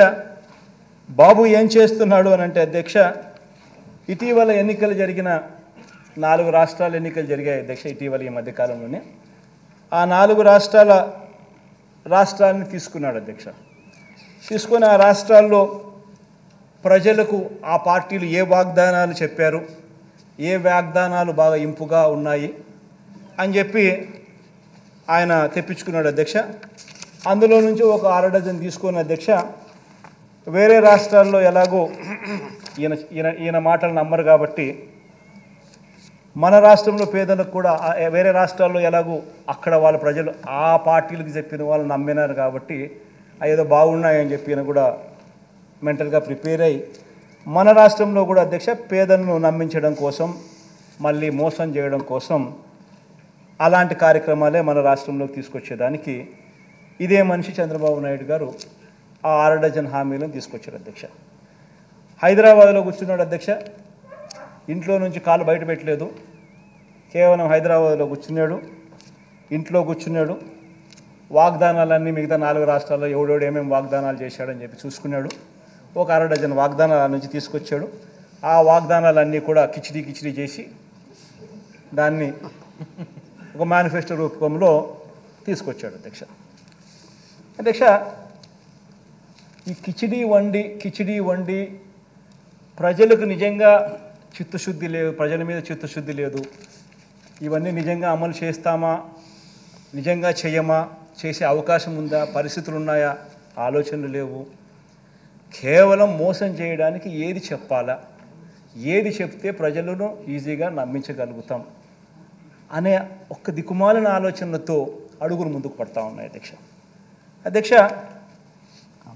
బాబు ఏం చేస్తున్నాడు అని అంటే అధ్యక్ష, ఇటీవల ఎన్నికలు జరిగిన 4 రాష్ట్రాల ఎన్నికలు జరిగాయి అధ్యక్ష ఇటీవల ఈ మధ్యకాలంలోనే. ఆ 4 రాష్ట్రాలను తీసుకున్నాడు అధ్యక్ష. తీసుకొని ఆ రాష్ట్రాల్లో ప్రజలకు ఆ పార్టీలు ఏ వాగ్దానాలు చెప్పారు, ఏ వాగ్దానాలు బాగా ఇంపుగా ఉన్నాయి అని చెప్పి ఆయన తెప్పించుకున్నాడు అధ్యక్ష. అందులో నుంచి ఒక 6 డజన్ తీసుకున్న అధ్యక్ష వేరే రాష్ట్రాల్లో ఎలాగో ఈయన మాటలు నమ్మరు కాబట్టి మన రాష్ట్రంలో పేదలకు కూడా వేరే రాష్ట్రాల్లో ఎలాగో అక్కడ వాళ్ళ ప్రజలు ఆ పార్టీలకు చెప్పిన వాళ్ళు నమ్మినారు కాబట్టి ఏదో బాగున్నాయని చెప్పి ఈయన కూడా మెంటల్గా ప్రిపేర్ అయ్యి మన రాష్ట్రంలో కూడా అధ్యక్ష పేదలను నమ్మించడం కోసం, మళ్ళీ మోసం చేయడం కోసం అలాంటి కార్యక్రమాలే మన రాష్ట్రంలోకి తీసుకొచ్చేదానికి ఇదే మనిషి చంద్రబాబు నాయుడు గారు ఆ 6 డజన్ హామీలను తీసుకొచ్చారు అధ్యక్ష. హైదరాబాద్లో కూర్చున్నాడు అధ్యక్ష, ఇంట్లో నుంచి కాలు బయట పెట్టలేదు, కేవలం హైదరాబాద్లో కూర్చున్నాడు, ఇంట్లో కూర్చున్నాడు. వాగ్దానాలన్నీ మిగతా 4 రాష్ట్రాల్లో ఎవడోడు ఏమేమి వాగ్దానాలు చేశాడని చెప్పి చూసుకున్నాడు. ఒక 6 డజన్ వాగ్దానాల నుంచి తీసుకొచ్చాడు. ఆ వాగ్దానాలన్నీ కూడా కిచిడి చేసి దాన్ని ఒక మేనిఫెస్టో రూపంలో తీసుకొచ్చాడు అధ్యక్ష. ఈ కిచిడి వండి ప్రజలకు నిజంగా చిత్తశుద్ధి లేదు, ప్రజల మీద చిత్తశుద్ధి లేదు, ఇవన్నీ నిజంగా అమలు చేస్తామా, నిజంగా చేయమా, చేసే అవకాశం ఉందా, పరిస్థితులు ఉన్నాయా, ఆలోచనలు లేవు. కేవలం మోసం చేయడానికి ఏది చెప్పాలా, ఏది చెప్తే ప్రజలను ఈజీగా నమ్మించగలుగుతాం అనే ఒక్క దిక్కుమాలిన ఆలోచనలతో అడుగులు ముందుకు పడతా ఉన్నాయి అధ్యక్ష.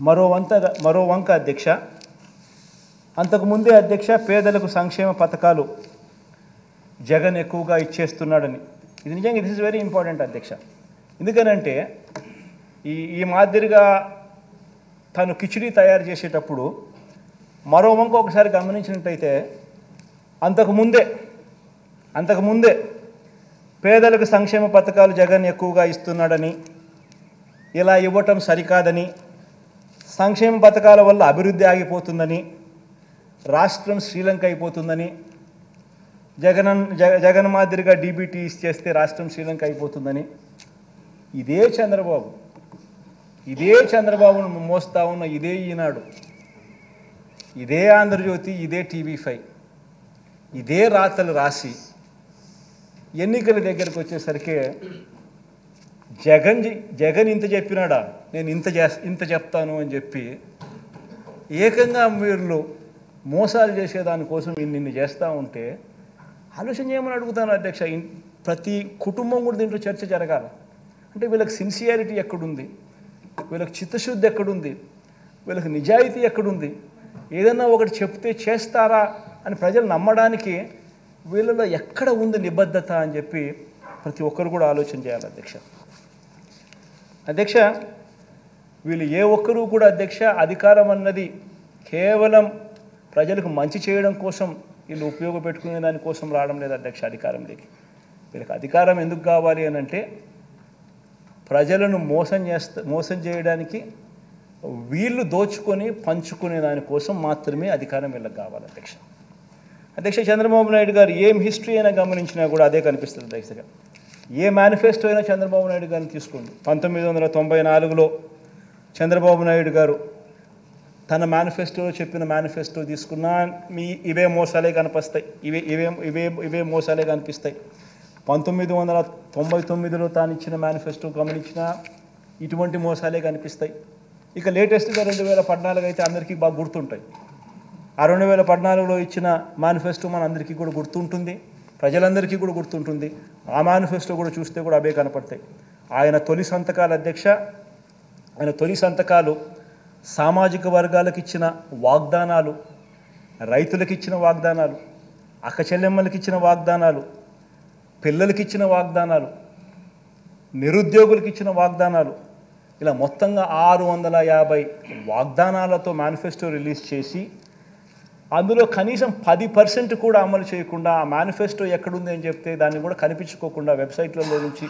మరో వంక అధ్యక్ష, అంతకుముందే అధ్యక్ష పేదలకు సంక్షేమ పథకాలు జగన్ ఎక్కువగా ఇచ్చేస్తున్నాడని, ఇది నిజంగా దిస్ ఇస్ వెరీ ఇంపార్టెంట్ అధ్యక్ష. ఎందుకనంటే ఈ మాదిరిగా తను కిచిడి తయారు చేసేటప్పుడు మరో వంక ఒకసారి గమనించినట్టయితే అంతకుముందే పేదలకు సంక్షేమ పథకాలు జగన్ ఎక్కువగా ఇస్తున్నాడని, ఇలా ఇవ్వటం సరికాదని, సంక్షేమ పథకాల వల్ల అభివృద్ధి ఆగిపోతుందని, రాష్ట్రం శ్రీలంక అయిపోతుందని, జగన్ మాదిరిగా డీబీటీ చేస్తే రాష్ట్రం శ్రీలంక అయిపోతుందని ఇదే చంద్రబాబును మోస్తా ఉన్న ఇదే ఈనాడు, ఇదే ఆంధ్రజ్యోతి, ఇదే టీవీ5 ఇదే రాతలు రాసి ఎన్నికల దగ్గరకు వచ్చేసరికి జగన్ ఇంత చెప్పినాడా, నేను ఇంత చెప్తాను అని చెప్పి ఏకంగా మీరు మోసాలు చేసేదానికోసం ఇన్ని చేస్తూ ఉంటే ఆలోచన చేయమని అడుగుతాను అధ్యక్ష. ప్రతి కుటుంబం కూడా దీంట్లో చర్చ జరగాలి. అంటే వీళ్ళకి సిన్సియారిటీ ఎక్కడుంది, వీళ్ళకి చిత్తశుద్ధి ఎక్కడుంది, వీళ్ళకి నిజాయితీ ఎక్కడుంది, ఏదన్నా ఒకటి చెప్తే చేస్తారా అని ప్రజలు నమ్మడానికి వీళ్ళలో ఎక్కడ ఉంది నిబద్ధత అని చెప్పి ప్రతి ఒక్కరు కూడా ఆలోచన చేయాలి అధ్యక్ష వీళ్ళు ఏ ఒక్కరూ కూడా అధ్యక్ష అధికారం అన్నది కేవలం ప్రజలకు మంచి చేయడం కోసం వీళ్ళు ఉపయోగపెట్టుకునే దానికోసం రావడం లేదు అధ్యక్ష అధికారంలోకి. వీళ్ళకి అధికారం ఎందుకు కావాలి అని అంటే ప్రజలను మోసం చేయడానికి వీళ్ళు దోచుకొని పంచుకునే దానికోసం మాత్రమే అధికారం వీళ్ళకి కావాలి అధ్యక్ష చంద్రబాబు నాయుడు గారు ఏం హిస్టరీ అయినా గమనించినా కూడా అదే కనిపిస్తుంది అధ్యక్షగా. ఏ మేనిఫెస్టో అయినా చంద్రబాబు నాయుడు గారిని తీసుకోండి. 1994లో చంద్రబాబు నాయుడు గారు తన మేనిఫెస్టోలో చెప్పిన మేనిఫెస్టో తీసుకున్నా ఇవే మోసాలే కనిపిస్తాయి, ఇవే మోసాలే కనిపిస్తాయి. 1999లో తాను ఇచ్చిన మేనిఫెస్టో గమనించినా ఇటువంటి మోసాలే కనిపిస్తాయి. ఇక లేటెస్ట్గా 2014 అయితే అందరికీ బాగా గుర్తుంటాయి. ఆ 2014లో ఇచ్చిన మేనిఫెస్టో మన అందరికీ కూడా గుర్తుంటుంది, ప్రజలందరికీ కూడా గుర్తుంటుంది. ఆ మేనిఫెస్టో కూడా చూస్తే కూడా అవే కనపడతాయి. ఆయన తొలి సంతకాలు అధ్యక్ష, ఆయన తొలి సంతకాలు సామాజిక వర్గాలకు ఇచ్చిన వాగ్దానాలు, రైతులకు ఇచ్చిన వాగ్దానాలు, అక్క చెల్లెమ్మలకు ఇచ్చిన వాగ్దానాలు, పిల్లలకి ఇచ్చిన వాగ్దానాలు, నిరుద్యోగులకు ఇచ్చిన వాగ్దానాలు, ఇలా మొత్తంగా 650 వాగ్దానాలతో మేనిఫెస్టో రిలీజ్ చేసి అందులో కనీసం 10% కూడా అమలు చేయకుండా ఆ మేనిఫెస్టో ఎక్కడుంది అని చెప్తే దాన్ని కూడా కనిపించుకోకుండా వెబ్సైట్లలో నుంచి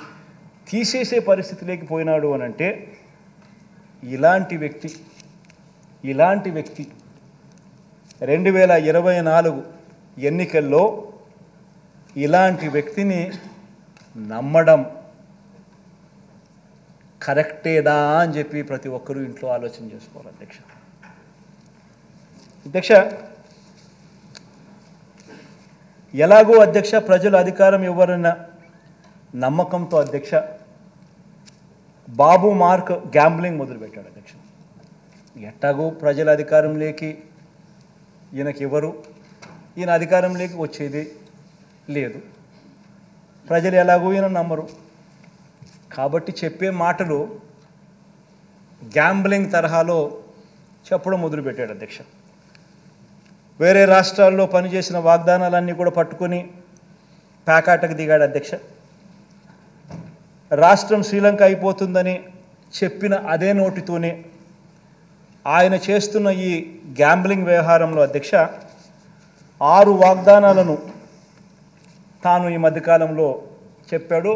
తీసేసే పరిస్థితిలోకి పోయినాడు అని అంటే ఇలాంటి వ్యక్తి 2024 ఎన్నికల్లో ఇలాంటి వ్యక్తిని నమ్మడం కరెక్టేదా అని చెప్పి ప్రతి ఒక్కరూ ఇంట్లో ఆలోచన చేసుకోవాలి అధ్యక్ష ఎలాగో అధ్యక్ష ప్రజలు అధికారం ఇవ్వరన్న నమ్మకంతో అధ్యక్ష బాబు మార్క్ గ్యాంబ్లింగ్ మొదలుపెట్టాడు అధ్యక్ష. ఎట్టాగో ప్రజల అధికారంలోకి ఈయనకి ఇవ్వరు, ఈయన అధికారంలోకి వచ్చేది లేదు, ప్రజలు ఎలాగో ఈయన నమ్మరు కాబట్టి చెప్పే మాటలు గ్యాంబ్లింగ్ తరహాలో చెప్పడం మొదలుపెట్టాడు అధ్యక్ష. వేరే రాష్ట్రాల్లో పనిచేసిన వాగ్దానాలన్నీ కూడా పట్టుకొని ప్యాకాటకు దిగాడు అధ్యక్ష. రాష్ట్రం శ్రీలంక అయిపోతుందని చెప్పిన అదే నోటితోనే ఆయన చేస్తున్న ఈ గ్యాంబ్లింగ్ వ్యవహారంలో అధ్యక్ష 6 వాగ్దానాలను తాను ఈ మధ్యకాలంలో చెప్పాడు.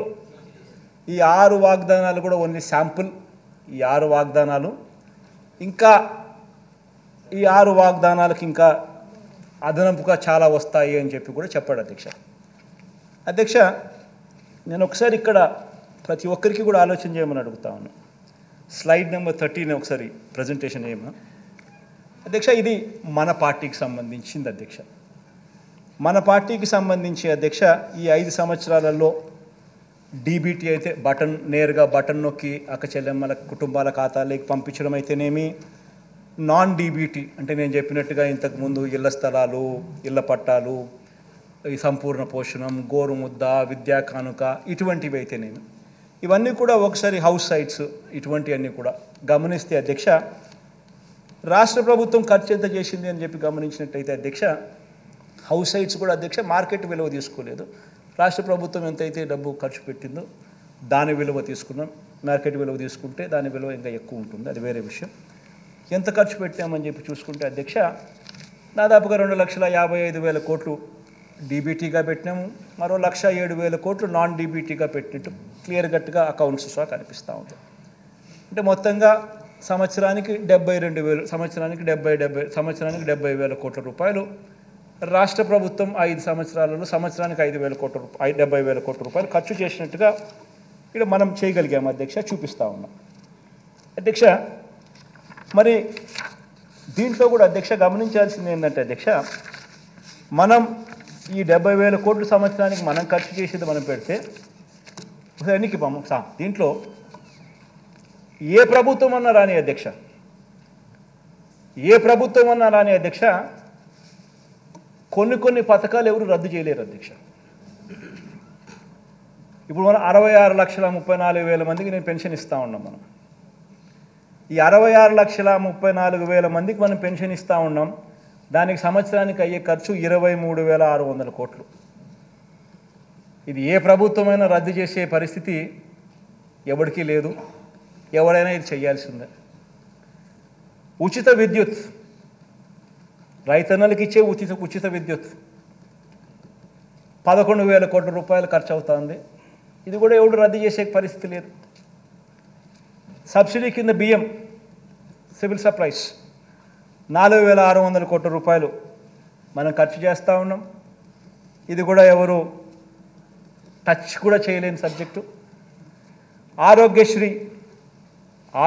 ఈ 6 వాగ్దానాలు కూడా ఓన్లీ శాంపుల్. ఈ 6 వాగ్దానాలు ఇంకా ఈ 6 వాగ్దానాలకు ఇంకా అదనపుగా చాలా వస్తాయి అని చెప్పి కూడా చెప్పాడు అధ్యక్ష నేను ఒకసారి ఇక్కడ ప్రతి ఒక్కరికి కూడా ఆలోచన చేయమని అడుగుతా ఉన్నాను. స్లైడ్ నెంబర్ 13 ఒకసారి ప్రజెంటేషన్ ఏమన్నా అధ్యక్ష. ఇది మన పార్టీకి సంబంధించింది అధ్యక్ష. మన పార్టీకి సంబంధించి అధ్యక్ష ఈ 5 సంవత్సరాలలో డీబీటీ అయితే నేరుగా బటన్ నొక్కి అక్క చెల్లెమ్మల కుటుంబాల ఖాతాలోకి పంపించడం అయితేనేమి, నాన్ డీబీటీ అంటే నేను చెప్పినట్టుగా ఇంతకుముందు ఇళ్ల స్థలాలు, ఇళ్ల పట్టాలు, ఈ సంపూర్ణ పోషణం, గోరుముద్ద, విద్యా కానుక ఇటువంటివి అయితేనేమి, ఇవన్నీ కూడా ఒకసారి హౌస్ సైట్స్ ఇటువంటివన్నీ కూడా గమనిస్తే అధ్యక్ష రాష్ట్ర ప్రభుత్వం ఖర్చు ఎంత చేసింది అని చెప్పి గమనించినట్టయితే అధ్యక్ష హౌస్ సైట్స్ కూడా అధ్యక్ష మార్కెట్ విలువ తీసుకోలేదు. రాష్ట్ర ప్రభుత్వం ఎంతైతే డబ్బు ఖర్చు పెట్టిందో దాని విలువ తీసుకున్నాం. మార్కెట్ విలువ తీసుకుంటే దాని విలువ ఇంకా ఎక్కువ ఉంటుంది, అది వేరే విషయం. ఎంత ఖర్చు పెట్టామని చెప్పి చూసుకుంటే అధ్యక్ష దాదాపుగా 2,55,000 కోట్లు డీబీటీగా పెట్టినాము, మరో 1,07,000 కోట్లు నాన్ డీబీటీగా పెట్టినట్టు క్లియర్ కట్గా అకౌంట్స్ సహా కనిపిస్తూ ఉంటుంది. అంటే మొత్తంగా సంవత్సరానికి 72,000, సంవత్సరానికి 70,000 కోట్ల రూపాయలు రాష్ట్ర ప్రభుత్వం 5 సంవత్సరాలలో సంవత్సరానికి 5,000 కోట్ల రూపాయలు 70,000 కోట్ల రూపాయలు ఖర్చు చేసినట్టుగా ఇక్కడ మనం చేయగలిగాము అధ్యక్ష, చూపిస్తూ ఉన్నాం అధ్యక్ష. మరి దీంట్లో కూడా అధ్యక్ష గమనించాల్సింది ఏంటంటే అధ్యక్ష మనం ఈ 70,000 కోట్ల సంవత్సరానికి మనం ఖర్చు చేసేది మనం పెడితే ఎన్నికి దీంట్లో ఏ ప్రభుత్వం అన్నా రాని అధ్యక్ష, ఏ ప్రభుత్వం అన్నా రాని అధ్యక్ష కొన్ని పథకాలు ఎవరు రద్దు చేయలేరు అధ్యక్ష. ఇప్పుడు మనం 66,34,000 మందికి నేను పెన్షన్ ఇస్తూ ఉన్నాం. మనం ఈ 66,34,000 మందికి మనం పెన్షన్ ఇస్తూ ఉన్నాం. దానికి సంవత్సరానికి అయ్యే ఖర్చు 23,600 కోట్లు. ఇది ఏ ప్రభుత్వమైనా రద్దు చేసే పరిస్థితి ఎవరికీ లేదు. ఎవరైనా ఇది చేయాల్సిందే. ఉచిత విద్యుత్, రైతన్నలకు ఇచ్చే ఉచిత విద్యుత్ 11,000 కోట్ల రూపాయలు ఖర్చు అవుతుంది. ఇది కూడా ఎవడు రద్దు చేసే పరిస్థితి లేదు. సబ్సిడీ కింద బియ్యం, సివిల్ సప్లైస్ 4,600 కోట్ల రూపాయలు మనం ఖర్చు చేస్తూ ఉన్నాం. ఇది కూడా ఎవరు టచ్ కూడా చేయలేని సబ్జెక్టు. ఆరోగ్యశ్రీ,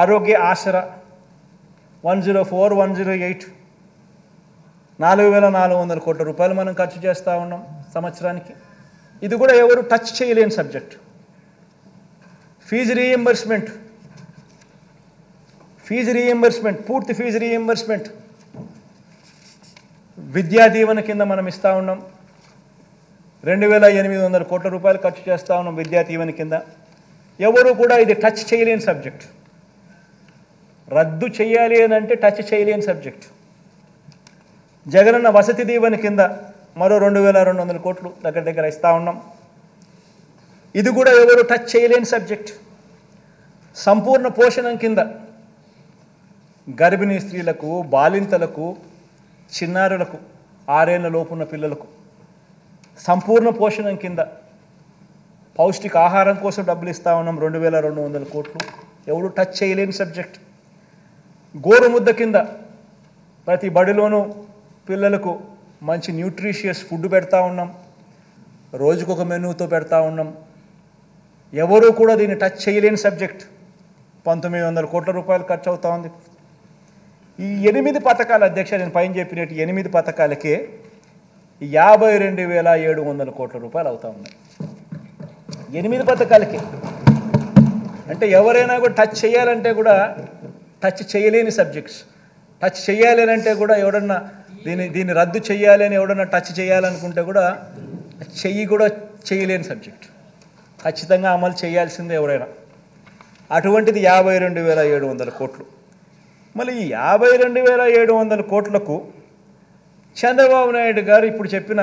ఆరోగ్య ఆసరా 104, 108 4,400 కోట్ల రూపాయలు మనం ఖర్చు చేస్తూ ఉన్నాం సంవత్సరానికి. ఇది కూడా ఎవరు టచ్ చేయలేని సబ్జెక్ట్. ఫీజు రీఎంబర్స్మెంట్, పూర్తి ఫీజు రీఎంబర్స్మెంట్ విద్యా దీవెన కింద మనం ఇస్తూ ఉన్నాం. 2,800 కోట్ల రూపాయలు ఖర్చు చేస్తూ ఉన్నాం విద్యా దీవెన కింద. ఎవరు కూడా ఇది టచ్ చేయలేని సబ్జెక్ట్. రద్దు చేయాలి అని అంటే టచ్ చేయలేని సబ్జెక్ట్. జగనన్న వసతి దీవెన కింద మరో 2,200 కోట్లు దగ్గర ఇస్తూ ఉన్నాం. ఇది కూడా ఎవరు టచ్ చేయలేని సబ్జెక్ట్. సంపూర్ణ పోషణం కింద గర్భిణీ స్త్రీలకు, బాలింతలకు, చిన్నారులకు, 6 ఏళ్ల లోపున్న పిల్లలకు సంపూర్ణ పోషణం కింద పౌష్టిక ఆహారం కోసం డబ్బులు ఇస్తూ ఉన్నాం 2,200 కోట్లు. ఎవరు టచ్ చేయలేని సబ్జెక్ట్. గోరుముద్ద కింద ప్రతి బడిలోనూ పిల్లలకు మంచి న్యూట్రిషియస్ ఫుడ్ పెడతా ఉన్నాం. రోజుకొక మెనూతో పెడతా ఉన్నాం. ఎవరూ కూడా దీన్ని టచ్ చేయలేని సబ్జెక్ట్. 1,900 కోట్ల రూపాయలు ఖర్చు అవుతా ఉంది. ఈ 8 పథకాలు అధ్యక్ష, నేను పైన చెప్పినట్టు 8 పథకాలకే 52,700 కోట్ల రూపాయలు అవుతా ఉన్నాయి. 8 పథకాలకే. అంటే ఎవరైనా కూడా టచ్ చేయాలంటే కూడా టచ్ చేయలేని సబ్జెక్ట్స్. టచ్ చేయాలి అంటే కూడా ఎవడన్నా దీన్ని రద్దు చేయాలి అని ఎవడన్నా టచ్ చేయాలనుకుంటే కూడా కూడా చేయలేని సబ్జెక్ట్. ఖచ్చితంగా అమలు చేయాల్సిందే ఎవరైనా. అటువంటిది 52,700 కోట్లు. మళ్ళీ ఈ 52,700 కోట్లకు చంద్రబాబు నాయుడు గారు ఇప్పుడు చెప్పిన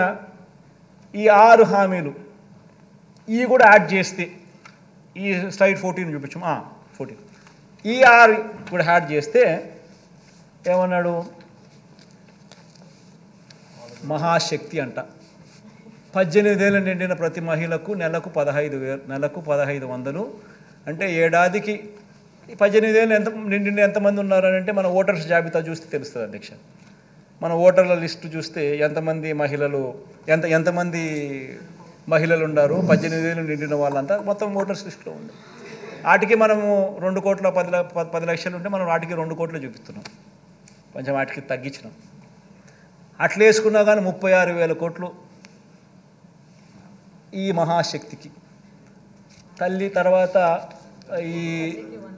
ఈ 6 హామీలు ఇవి కూడా యాడ్ చేస్తే, ఈ స్లైడ్ 14 చూపించాం, 14, ఈ 6 కూడా యాడ్ చేస్తే ఏమన్నాడు? మహాశక్తి అంట. 18 ఏళ్ళు నిండిన ప్రతి మహిళకు నెలకు 1,500, అంటే ఏడాదికి 18 ఏళ్ళు నిండిన ఎంతమంది ఉన్నారని అంటే మన ఓటర్స్ జాబితా చూస్తే తెలుస్తుంది అధ్యక్ష. మన ఓటర్ల లిస్టు చూస్తే ఎంతమంది మహిళలు ఉన్నారు, 18 ఏళ్ళు నిండిన వాళ్ళంతా మొత్తం ఓటర్స్ లిస్టులో ఉంది. వాటికి మనము 2,10 లక్షలు ఉంటే మనం వాటికి 2 కోట్లు చూపిస్తున్నాం. కొంచెం వాటికి తగ్గించినాం. అట్లా వేసుకున్నా కానీ 36,000 కోట్లు ఈ మహాశక్తికి. తల్లి తర్వాత ఈ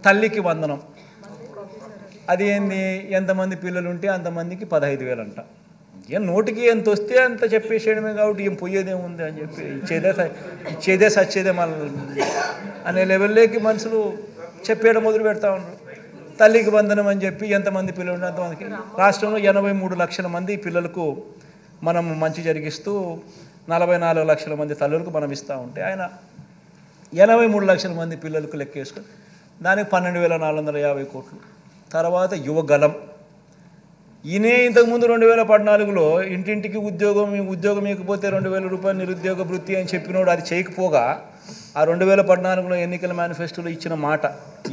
తల్లికి వందనం, అది ఏంది, ఎంతమంది పిల్లలు ఉంటే అంతమందికి 15,000 అంట. ఏం నోటికి ఎంత వస్తే అంత చెప్పేసేయడమే, కాబట్టి ఏం పోయేదేముంది అని చెప్పి ఇచ్చేదే సచ్చేదే మన అనే లెవెల్లోకి మనుషులు చెప్పేయడం మొదలు పెడతా ఉన్నారు. తల్లికి వందనం అని చెప్పి ఎంతమంది పిల్లలు ఉంటే అంతమందికి. రాష్ట్రంలో 83 లక్షల మంది పిల్లలకు మనం మంచి జరిగిస్తూ 44 లక్షల మంది తల్లులకు మనం ఇస్తూ ఉంటే ఆయన 83 లక్షల మంది పిల్లలకు లెక్కేసుకొని దానికి 12,450 కోట్లు. తర్వాత యువగలం, ఈయనే ఇంతకుముందు 2014లో ఇంటింటికి ఉద్యోగం ఇకపోతే 2,000 రూపాయలు నిరుద్యోగ వృత్తి అని చెప్పినోడు అది చేయకపోగా ఆ 2014లో ఎన్నికల మేనిఫెస్టోలో ఇచ్చిన మాట,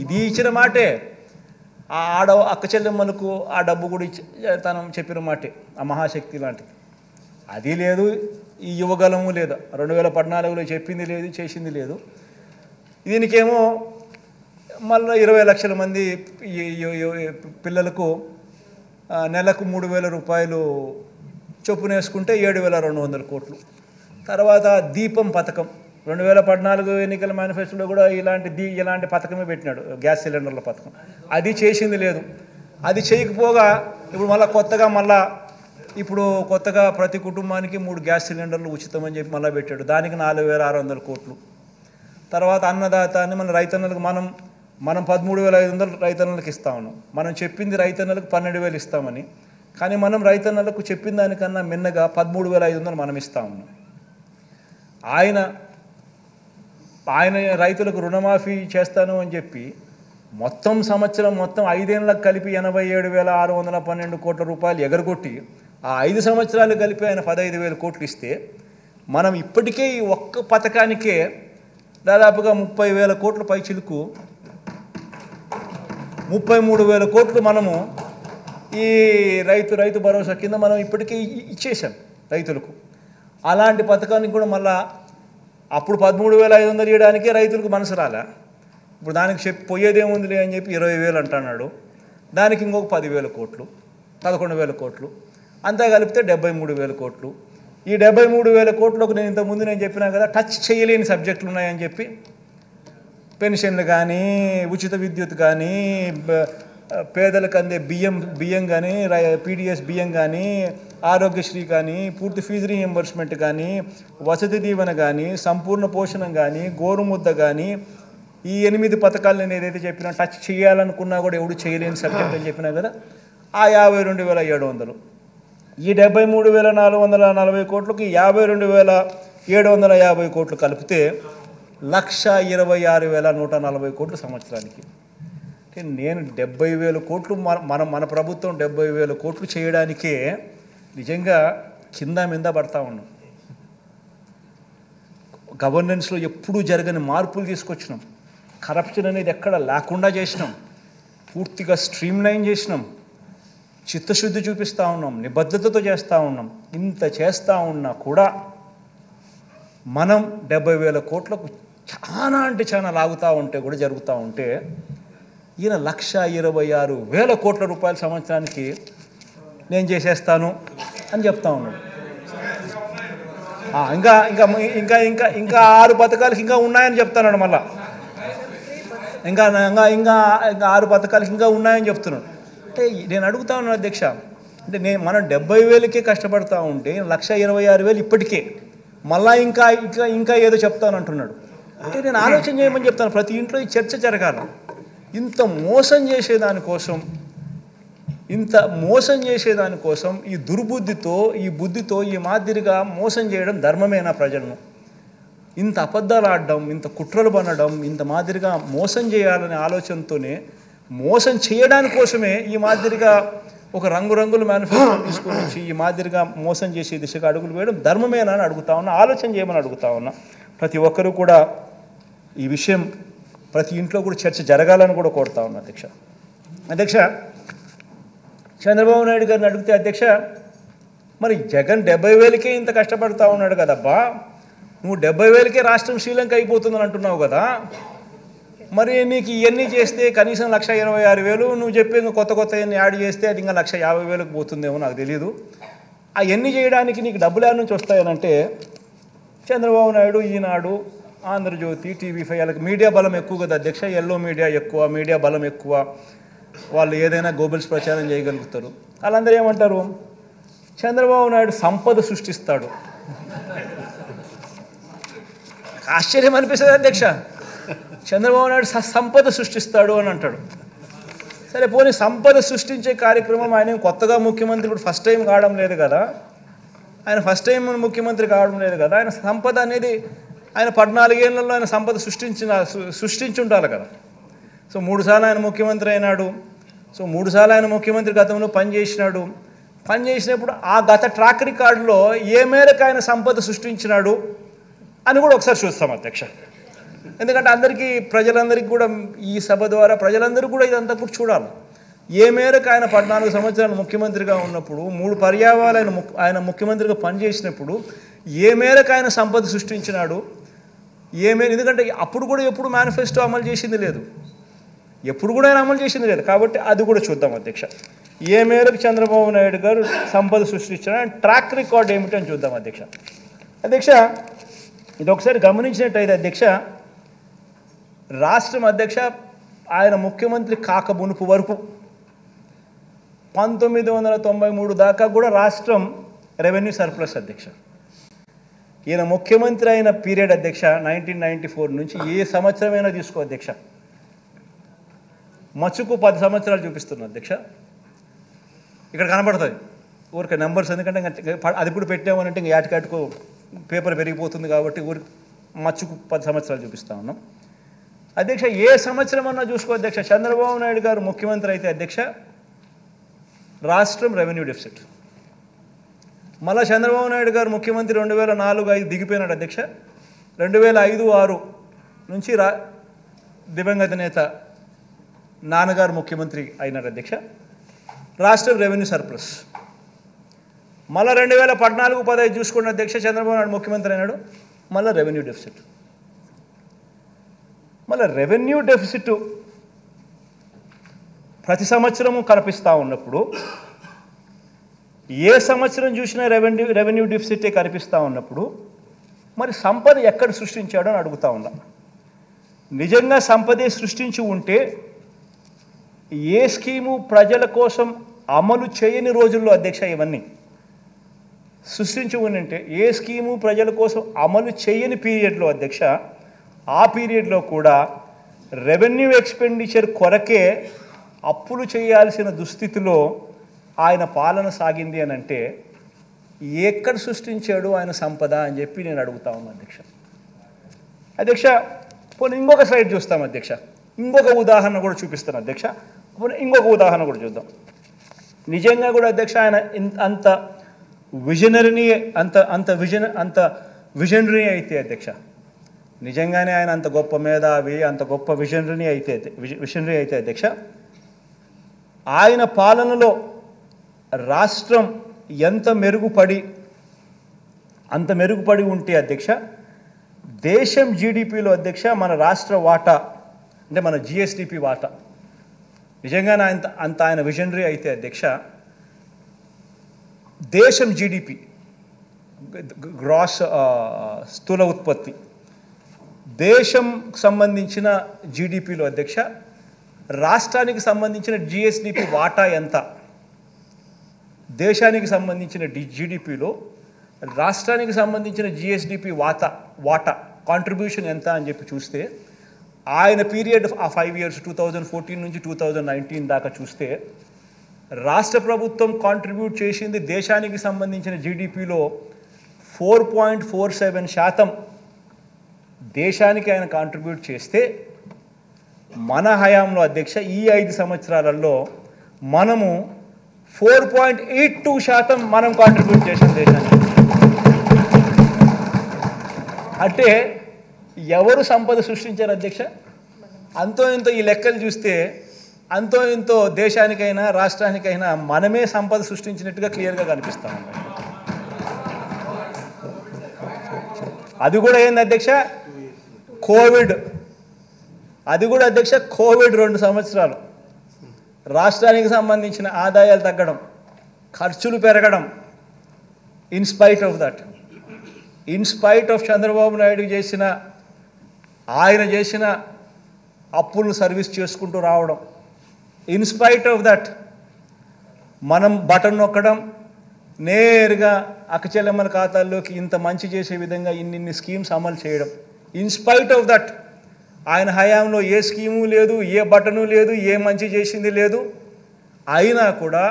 ఇది ఇచ్చిన మాటే. ఆ అక్క చెల్లెమ్మలకు ఆ డబ్బు కూడా తను చెప్పిన మాటే, ఆ మహాశక్తి లాంటిది. అది లేదు, ఈ యువగలము లేదు. 2014లో చెప్పింది లేదు, చేసింది లేదు. దీనికేమో మళ్ళీ 20 లక్షల మంది పిల్లలకు నెలకు 3,000 రూపాయలు చొప్పున వేసుకుంటే 7,200 కోట్లు. తర్వాత దీపం పథకం, 2014 ఎన్నికల మేనిఫెస్టోలో కూడా ఇలాంటి పథకమే పెట్టినాడు, గ్యాస్ సిలిండర్ల పథకం. అది చేసింది లేదు. అది చేయకపోగా ఇప్పుడు కొత్తగా ప్రతి కుటుంబానికి 3 గ్యాస్ సిలిండర్లు ఉచితమని చెప్పి మళ్ళీ పెట్టాడు. దానికి 4,600 కోట్లు. తర్వాత అన్నదాత అని మన రైతన్నలకు మనం 13,500 రైతన్నలకు ఇస్తా ఉన్నాం. మనం చెప్పింది రైతన్నలకు 12,000 ఇస్తామని, కానీ మనం రైతన్నలకు చెప్పిన దానికన్నా మిన్నగా 13,500 మనం ఇస్తా ఉన్నాం. ఆయన ఆయన రైతులకు రుణమాఫీ చేస్తాను అని చెప్పి మొత్తం సంవత్సరం మొత్తం 5 ఏళ్ళకు కలిపి 87,612 కోట్ల రూపాయలు ఎగరగొట్టి ఆ 5 సంవత్సరాలు కలిపి ఆయన 15,000 కోట్లు ఇస్తే మనం ఇప్పటికే ఈ ఒక్క పథకానికే దాదాపుగా 30,000 కోట్ల పైచిలుకు 33,000 కోట్లు మనము ఈ రైతు భరోసా కింద మనం ఇప్పటికే ఇచ్చేసాం రైతులకు. అలాంటి పథకానికి కూడా మళ్ళా అప్పుడు 13,500 ఇవ్వడానికే రైతులకు మనసు రాలే. ఇప్పుడు దానికి పోయేదేముందిలే అని చెప్పి 20,000 అంటున్నాడు. దానికి ఇంకొక 10,000 కోట్లు, 11,000 కోట్లు, అంతా కలిపితే 73,000 కోట్లు. ఈ 73,000 కోట్లకు నేను ఇంతకుముందు చెప్పినా కదా, టచ్ చేయలేని సబ్జెక్టులు ఉన్నాయని చెప్పి పెన్షన్లు కానీ, ఉచిత విద్యుత్ కానీ, పేదలకు అందే బియ్యం కానీ, పీడిఎస్ బియ్యం కానీ, ఆరోగ్యశ్రీ కానీ, పూర్తి ఫీజు రీఎంబర్స్మెంట్ కానీ, వసతి దీవెన కానీ, సంపూర్ణ పోషణం కానీ, గోరుముద్ద కానీ, ఈ 8 పథకాలు నేను ఏదైతే చెప్పినా టచ్ చేయాలనుకున్నా కూడా ఎవడు చేయలేని సబ్జెక్ట్ అని చెప్పినా కదా, ఆ 52,700 ఈ 73,440 కోట్లకి 52,750 కోట్లు కలిపితే 1,26,140 సంవత్సరానికి. అంటే నేను 70,000 కోట్లు మన ప్రభుత్వం 70,000 కోట్లు చేయడానికే నిజంగా కింద మీద పడతా ఉన్నాం. గవర్నెన్స్లో ఎప్పుడూ జరగని మార్పులు తీసుకొచ్చినాం. కరప్షన్ అనేది ఎక్కడ లేకుండా చేసినాం. పూర్తిగా స్ట్రీమ్లైన్ చేసినాం. చిత్తశుద్ధి చూపిస్తూ ఉన్నాం. నిబద్ధతతో చేస్తూ ఉన్నాం. ఇంత చేస్తూ ఉన్నా కూడా మనం 70,000 కోట్లకు చాలా అంటే చాలా లాగుతూ ఉంటే కూడా జరుగుతూ ఉంటే ఈయన 1,26,000 కోట్ల రూపాయల సంవత్సరానికి నేను చేసేస్తాను అని చెప్తా ఉన్నాడు. ఇంకా ఇంకా ఇంకా ఇంకా ఇంకా 6 పథకాలకి ఇంకా ఉన్నాయని చెప్తున్నాడు. మళ్ళా ఇంకా ఇంకా ఇంకా ఇంకా 6 పథకాలకి ఇంకా ఉన్నాయని చెప్తున్నాడు. అంటే నేను అడుగుతా ఉన్నాను అధ్యక్ష, అంటే మనం 70,000కే కష్టపడతా ఉంటే 1,26,000 ఇప్పటికే మళ్ళా ఇంకా ఇంకా ఇంకా ఏదో చెప్తాను అంటున్నాడు. అంటే నేను ఆలోచన చేయమని చెప్తాను. ప్రతి ఇంట్లో ఈ చర్చ జరగాలి. ఇంత మోసం చేసేదానికోసం ఈ దుర్బుద్ధితో ఈ బుద్ధితో ఈ మాదిరిగా మోసం చేయడం ధర్మమేనా? ప్రజలను ఇంత అబద్ధాలు ఆడడం, ఇంత కుట్రలు పనడం, ఇంత మాదిరిగా మోసం చేయాలనే ఆలోచనతోనే మోసం చేయడానికోసమే ఈ మాదిరిగా ఒక రంగురంగుల మేనిఫెస్టో తీసుకొని వచ్చి ఈ మాదిరిగా మోసం చేసే దిశగా అడుగులు వేయడం ధర్మమేనా అని అడుగుతా ఉన్నా. ఆలోచన చేయమని అడుగుతా ఉన్నా. ప్రతి ఒక్కరూ కూడా ఈ విషయం ప్రతి ఇంట్లో కూడా చర్చ జరగాలని కూడా కోరుతా ఉన్నా. అధ్యక్ష చంద్రబాబు నాయుడు గారిని అడిగితే అధ్యక్ష, మరి జగన్ 70,000కే ఇంత కష్టపడతా ఉన్నాడు కదబ్బా, నువ్వు 70,000కే రాష్ట్రం శ్రీలంక అయిపోతుందని అంటున్నావు కదా, మరి నీకు ఇవన్నీ చేస్తే కనీసం 1,26,000 నువ్వు చెప్పి ఇంకా కొత్త ఎన్ని యాడ్ చేస్తే అది ఇంకా 1,50,000కు పోతుందేమో నాకు తెలియదు. అవన్నీ చేయడానికి నీకు డబ్బులు యాడ్ నుంచి వస్తాయనంటే చంద్రబాబు నాయుడు, ఈనాడు, ఆంధ్రజ్యోతి, TV5 వాళ్ళకి మీడియా బలం ఎక్కువ కదా అధ్యక్ష. ఎల్లో మీడియా ఎక్కువ, మీడియా బలం ఎక్కువ. వాళ్ళు ఏదైనా గోబెల్స్ ప్రచారం చేయగలుగుతారు. వాళ్ళందరూ ఏమంటారు, చంద్రబాబు నాయుడు సంపద సృష్టిస్తాడు. ఆశ్చర్యం అనిపిస్తుంది అధ్యక్ష. చంద్రబాబు నాయుడు సంపద సృష్టిస్తాడు అని అంటాడు. సరే పోనీ సంపద సృష్టించే కార్యక్రమం ఆయన కొత్తగా ముఖ్యమంత్రి ఇప్పుడు ఫస్ట్ టైం కావడం లేదు కదా, ఆయన సంపద అనేది ఆయన 14 ఏళ్లలో ఆయన సంపద సృష్టించుంటారు కదా. సో 3 సార్లు ఆయన ముఖ్యమంత్రి అయినాడు. సో 3 సార్లు ఆయన ముఖ్యమంత్రి గతంలో పనిచేసినప్పుడు ఆ గత ట్రాక్ రికార్డులో ఏ మేరకు ఆయన సంపద సృష్టించినాడు అని కూడా ఒకసారి చూస్తాం అధ్యక్ష. ఎందుకంటే ప్రజలందరికీ కూడా ఈ సభ ద్వారా ప్రజలందరూ కూడా ఇదంతా కూడా చూడాలి. ఏ మేరకు ఆయన 14 సంవత్సరాలు ముఖ్యమంత్రిగా ఉన్నప్పుడు 3 పర్యాయాలు ఆయన ముఖ్యమంత్రిగా పనిచేసినప్పుడు ఏ మేరకు ఆయన సంపద సృష్టించినాడు, ఎందుకంటే అప్పుడు కూడా ఎప్పుడు మేనిఫెస్టో అమలు చేసింది లేదు, కాబట్టి అది కూడా చూద్దాం అధ్యక్ష. ఏ మేరకు చంద్రబాబు నాయుడు గారు సంపద సృష్టించిన ట్రాక్ రికార్డ్ ఏమిటి అని చూద్దాం అధ్యక్ష. ఇది ఒకసారి గమనించినట్టయితే అధ్యక్ష, రాష్ట్రం అధ్యక్ష ఆయన ముఖ్యమంత్రి కాక మునుపు వరకు 1993 దాకా కూడా రాష్ట్రం రెవెన్యూ సర్ప్లస్ అధ్యక్ష. ఈయన ముఖ్యమంత్రి అయిన పీరియడ్ అధ్యక్ష 1994 నుంచి ఏ సంవత్సరమైనా తీసుకో అధ్యక్ష, మచ్చుకు 10 సంవత్సరాలు చూపిస్తున్నా అధ్యక్ష. ఇక్కడ కనబడుతుంది ఊరికే నెంబర్స్, ఎందుకంటే అది ఇప్పుడు పెట్టామనంటే ఇంకా ఏటకాటుకు పేపర్ పెరిగిపోతుంది కాబట్టి మచ్చుకు 10 సంవత్సరాలు చూపిస్తా ఉన్నాం అధ్యక్ష. ఏ సంవత్సరం అన్నా చూసుకో అధ్యక్ష, చంద్రబాబు నాయుడు గారు ముఖ్యమంత్రి అయితే అధ్యక్ష రాష్ట్రం రెవెన్యూ డెఫిసిట్. మళ్ళా చంద్రబాబు నాయుడు గారు ముఖ్యమంత్రి 2004-05 దిగిపోయినాడు అధ్యక్ష. 2005-06 నుంచి దివంగత నేత నాన్నగారు ముఖ్యమంత్రి అయినారు అధ్యక్ష, రాష్ట్రం రెవెన్యూ సర్ప్లస్. మళ్ళీ 2014-15 చూసుకోండి అధ్యక్ష, చంద్రబాబు నాయుడు ముఖ్యమంత్రి అయినాడు, మళ్ళీ రెవెన్యూ డెఫిసిట్. మళ్ళీ రెవెన్యూ డెఫిసిట్ ప్రతి సంవత్సరము కనిపిస్తూ ఉన్నప్పుడు, ఏ సంవత్సరం చూసినా రెవెన్యూ డెఫిసిటే కనిపిస్తూ ఉన్నప్పుడు మరి సంపద ఎక్కడ సృష్టించాడో అని అడుగుతా ఉన్నా. నిజంగా సంపదే సృష్టించి ఉంటే ఏ స్కీము ప్రజల కోసం అమలు చేయని రోజుల్లో అధ్యక్ష ఇవన్నీ సృష్టించి ఉంటే, ఏ స్కీము ప్రజల కోసం అమలు చేయని పీరియడ్లో అధ్యక్ష, ఆ పీరియడ్లో కూడా రెవెన్యూ ఎక్స్పెండిచర్ కొరకే అప్పులు చేయాల్సిన దుస్థితిలో ఆయన పాలన సాగింది అని అంటే ఎక్కడ సృష్టించాడు ఆయన సంపద అని చెప్పి నేను అడుగుతా ఉన్నాను అధ్యక్ష. అధ్యక్ష పోనీ ఇంకొక స్లైడ్ చూస్తాం అధ్యక్ష, ఇంకొక ఉదాహరణ కూడా చూపిస్తాను అధ్యక్ష. పోనీ ఇంకొక ఉదాహరణ కూడా చూద్దాం. నిజంగా కూడా అధ్యక్ష ఆయన అంత విజనరీ అయితే అధ్యక్ష, నిజంగానే ఆయన అంత గొప్ప మేధావి, అంత గొప్ప విజనరీ అయితే అధ్యక్ష, ఆయన పాలనలో రాష్ట్రం అంత మెరుగుపడి ఉంటే అధ్యక్ష, దేశం జీడిపిలో అధ్యక్ష మన రాష్ట్ర వాటా అంటే మన జిఎస్డిపి వాటా నిజంగానే ఆయన విజనరీ అయితే అధ్యక్ష, దేశం జీడిపి గ్రాస్ స్థూల ఉత్పత్తి దేశం సంబంధించిన జీడిపిలో అధ్యక్ష రాష్ట్రానికి సంబంధించిన జిఎస్డిపి వాటా ఎంత, దేశానికి సంబంధించిన జీడిపిలో రాష్ట్రానికి సంబంధించిన జిఎస్డిపి వాటా కాంట్రిబ్యూషన్ ఎంత అని చెప్పి చూస్తే, ఆయన పీరియడ్ ఆ 5 years 2014 నుంచి 2019 దాకా చూస్తే రాష్ట్ర ప్రభుత్వం కాంట్రిబ్యూట్ చేసింది దేశానికి సంబంధించిన జీడిపిలో 4.47% దేశానికి ఆయన కాంట్రిబ్యూట్ చేస్తే, మన హయాంలో అధ్యక్ష ఈ 5 సంవత్సరాలలో మనము 4.82% మనం కాంట్రిబ్యూట్ చేసాం దేశానికి. అంటే ఎవరు సంపద సృష్టించారు అధ్యక్ష? అంతో ఇంతో ఈ లెక్కలు చూస్తే అంతో ఇంతో దేశానికైనా రాష్ట్రానికైనా మనమే సంపద సృష్టించినట్టుగా క్లియర్గా కనిపిస్తాం. అది కూడా ఏంది అధ్యక్ష, కోవిడ్. అది కూడా అధ్యక్ష కోవిడ్ 2 సంవత్సరాలు రాష్ట్రానికి సంబంధించిన ఆదాయాలు తగ్గడం, ఖర్చులు పెరగడం, ఇన్స్పైట్ ఆఫ్ చంద్రబాబు నాయుడు ఆయన చేసిన అప్పులను సర్వీస్ చేసుకుంటూ రావడం, ఇన్స్పైట్ ఆఫ్ దట్ మనం బటన్ నొక్కడం, నేరుగా అక్కచెల్లెమ్మల ఖాతాల్లోకి ఇంత మంచి చేసే విధంగా ఇన్ని స్కీమ్స్ అమలు చేయడం, ఇన్స్పైట్ ఆఫ్ దట్ ఆయన హయాంలో ఏ స్కీము లేదు, ఏ బటను లేదు, ఏ మంచి చేసింది లేదు. అయినా కూడా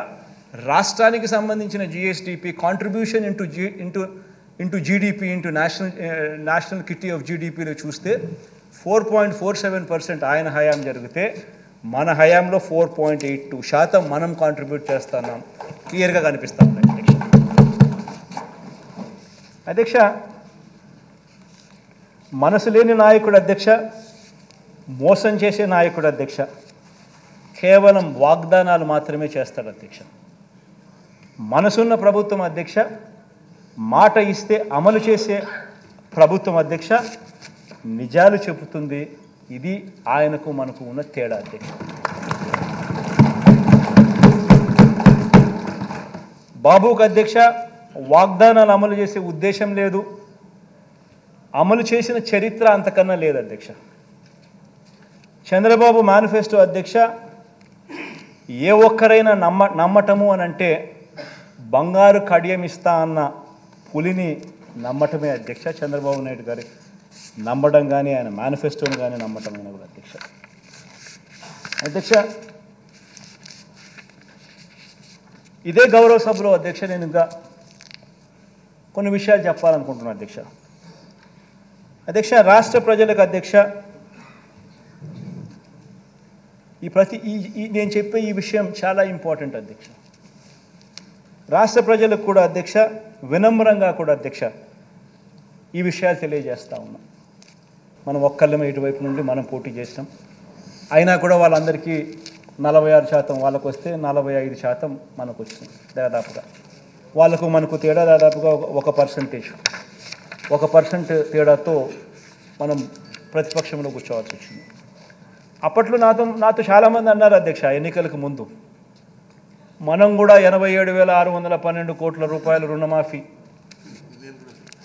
రాష్ట్రానికి సంబంధించిన GSDP contribution into GDP into national kitty of జీడిపిలో చూస్తే 4.47% ఆయన హయాం జరిగితే, మన హయాంలో 4.82% మనం కాంట్రిబ్యూట్ చేస్తున్నాం, క్లియర్గా కనిపిస్తాం అధ్యక్ష. మనసు లేని నాయకుడు అధ్యక్ష, మోసం చేసే నాయకుడు అధ్యక్ష, కేవలం వాగ్దానాలు మాత్రమే చేస్తాడు అధ్యక్ష. మనసున్న ప్రభుత్వం అధ్యక్ష, మాట ఇస్తే అమలు చేసే ప్రభుత్వం అధ్యక్ష, నిజాలు చెబుతుంది. ఇది ఆయనకు మనకు ఉన్న తేడా అధ్యక్ష. బాబుకు అధ్యక్ష వాగ్దానాలు అమలు చేసే ఉద్దేశం లేదు, అమలు చేసిన చరిత్ర అంతకన్నా లేదు అధ్యక్ష. చంద్రబాబు మేనిఫెస్టో అధ్యక్ష ఏ ఒక్కరైనా నమ్మటము అని అంటే బంగారు కడియం ఇస్తా అన్న పులిని నమ్మటమే అధ్యక్ష. చంద్రబాబు నాయుడు గారి నమ్మడం కానీ ఆయన మేనిఫెస్టోని కానీ నమ్మటమైన కూడా అధ్యక్ష. ఇదే గౌరవ సభలో అధ్యక్ష నేను ఇంకా కొన్ని విషయాలు చెప్పాలనుకుంటున్నాను అధ్యక్ష. అధ్యక్ష, రాష్ట్ర ప్రజలకు అధ్యక్ష నేను చెప్పే ఈ విషయం చాలా ఇంపార్టెంట్ అధ్యక్ష. రాష్ట్ర ప్రజలకు కూడా అధ్యక్ష, వినమ్రంగా కూడా అధ్యక్ష ఈ విషయాలు తెలియజేస్తూ ఉన్నాం. మనం ఒక్కళ్ళమే ఇటువైపు నుండి మనం పోటీ చేసినాం. అయినా కూడా వాళ్ళందరికీ 46% వాళ్ళకు వస్తే 45% మనకు వచ్చింది. దాదాపుగా వాళ్ళకు మనకు తేడా దాదాపుగా 1% తేడాతో మనం ప్రతిపక్షంలో కూర్చోవాల్సి వచ్చింది. అప్పట్లో నాతో చాలామంది అన్నారు అధ్యక్ష, ఎన్నికలకు ముందు మనం కూడా 87,612 కోట్ల రూపాయలు రుణమాఫీ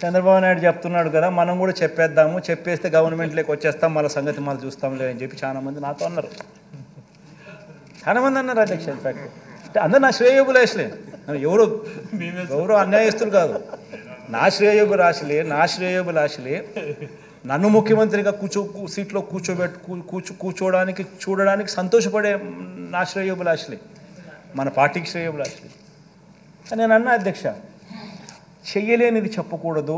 చంద్రబాబు నాయుడు చెప్తున్నాడు కదా, మనం కూడా చెప్పేద్దాము, చెప్పేస్తే గవర్నమెంట్లోకి వచ్చేస్తాం, మళ్ళీ సంగతి మళ్ళీ చూస్తాంలే అని చెప్పి చాలామంది నాతో అన్నారు. చాలామంది అన్నారు అధ్యక్ష. ఇన్ఫ్యాక్ట్ అంటే అందరూ నా శ్రేయోభిలాషులే, ఎవరు అన్యాయస్తులు కాదు, నా శ్రేయోభిలాషులే. నన్ను ముఖ్యమంత్రిగా సీట్లో కూర్చోడానికి చూడడానికి సంతోషపడే నా శ్రేయోభిలాషులే, మన పార్టీకి శ్రేయోభిలాషులే. నేను అన్నా అధ్యక్ష, చెయ్యలేనిది చెప్పకూడదు,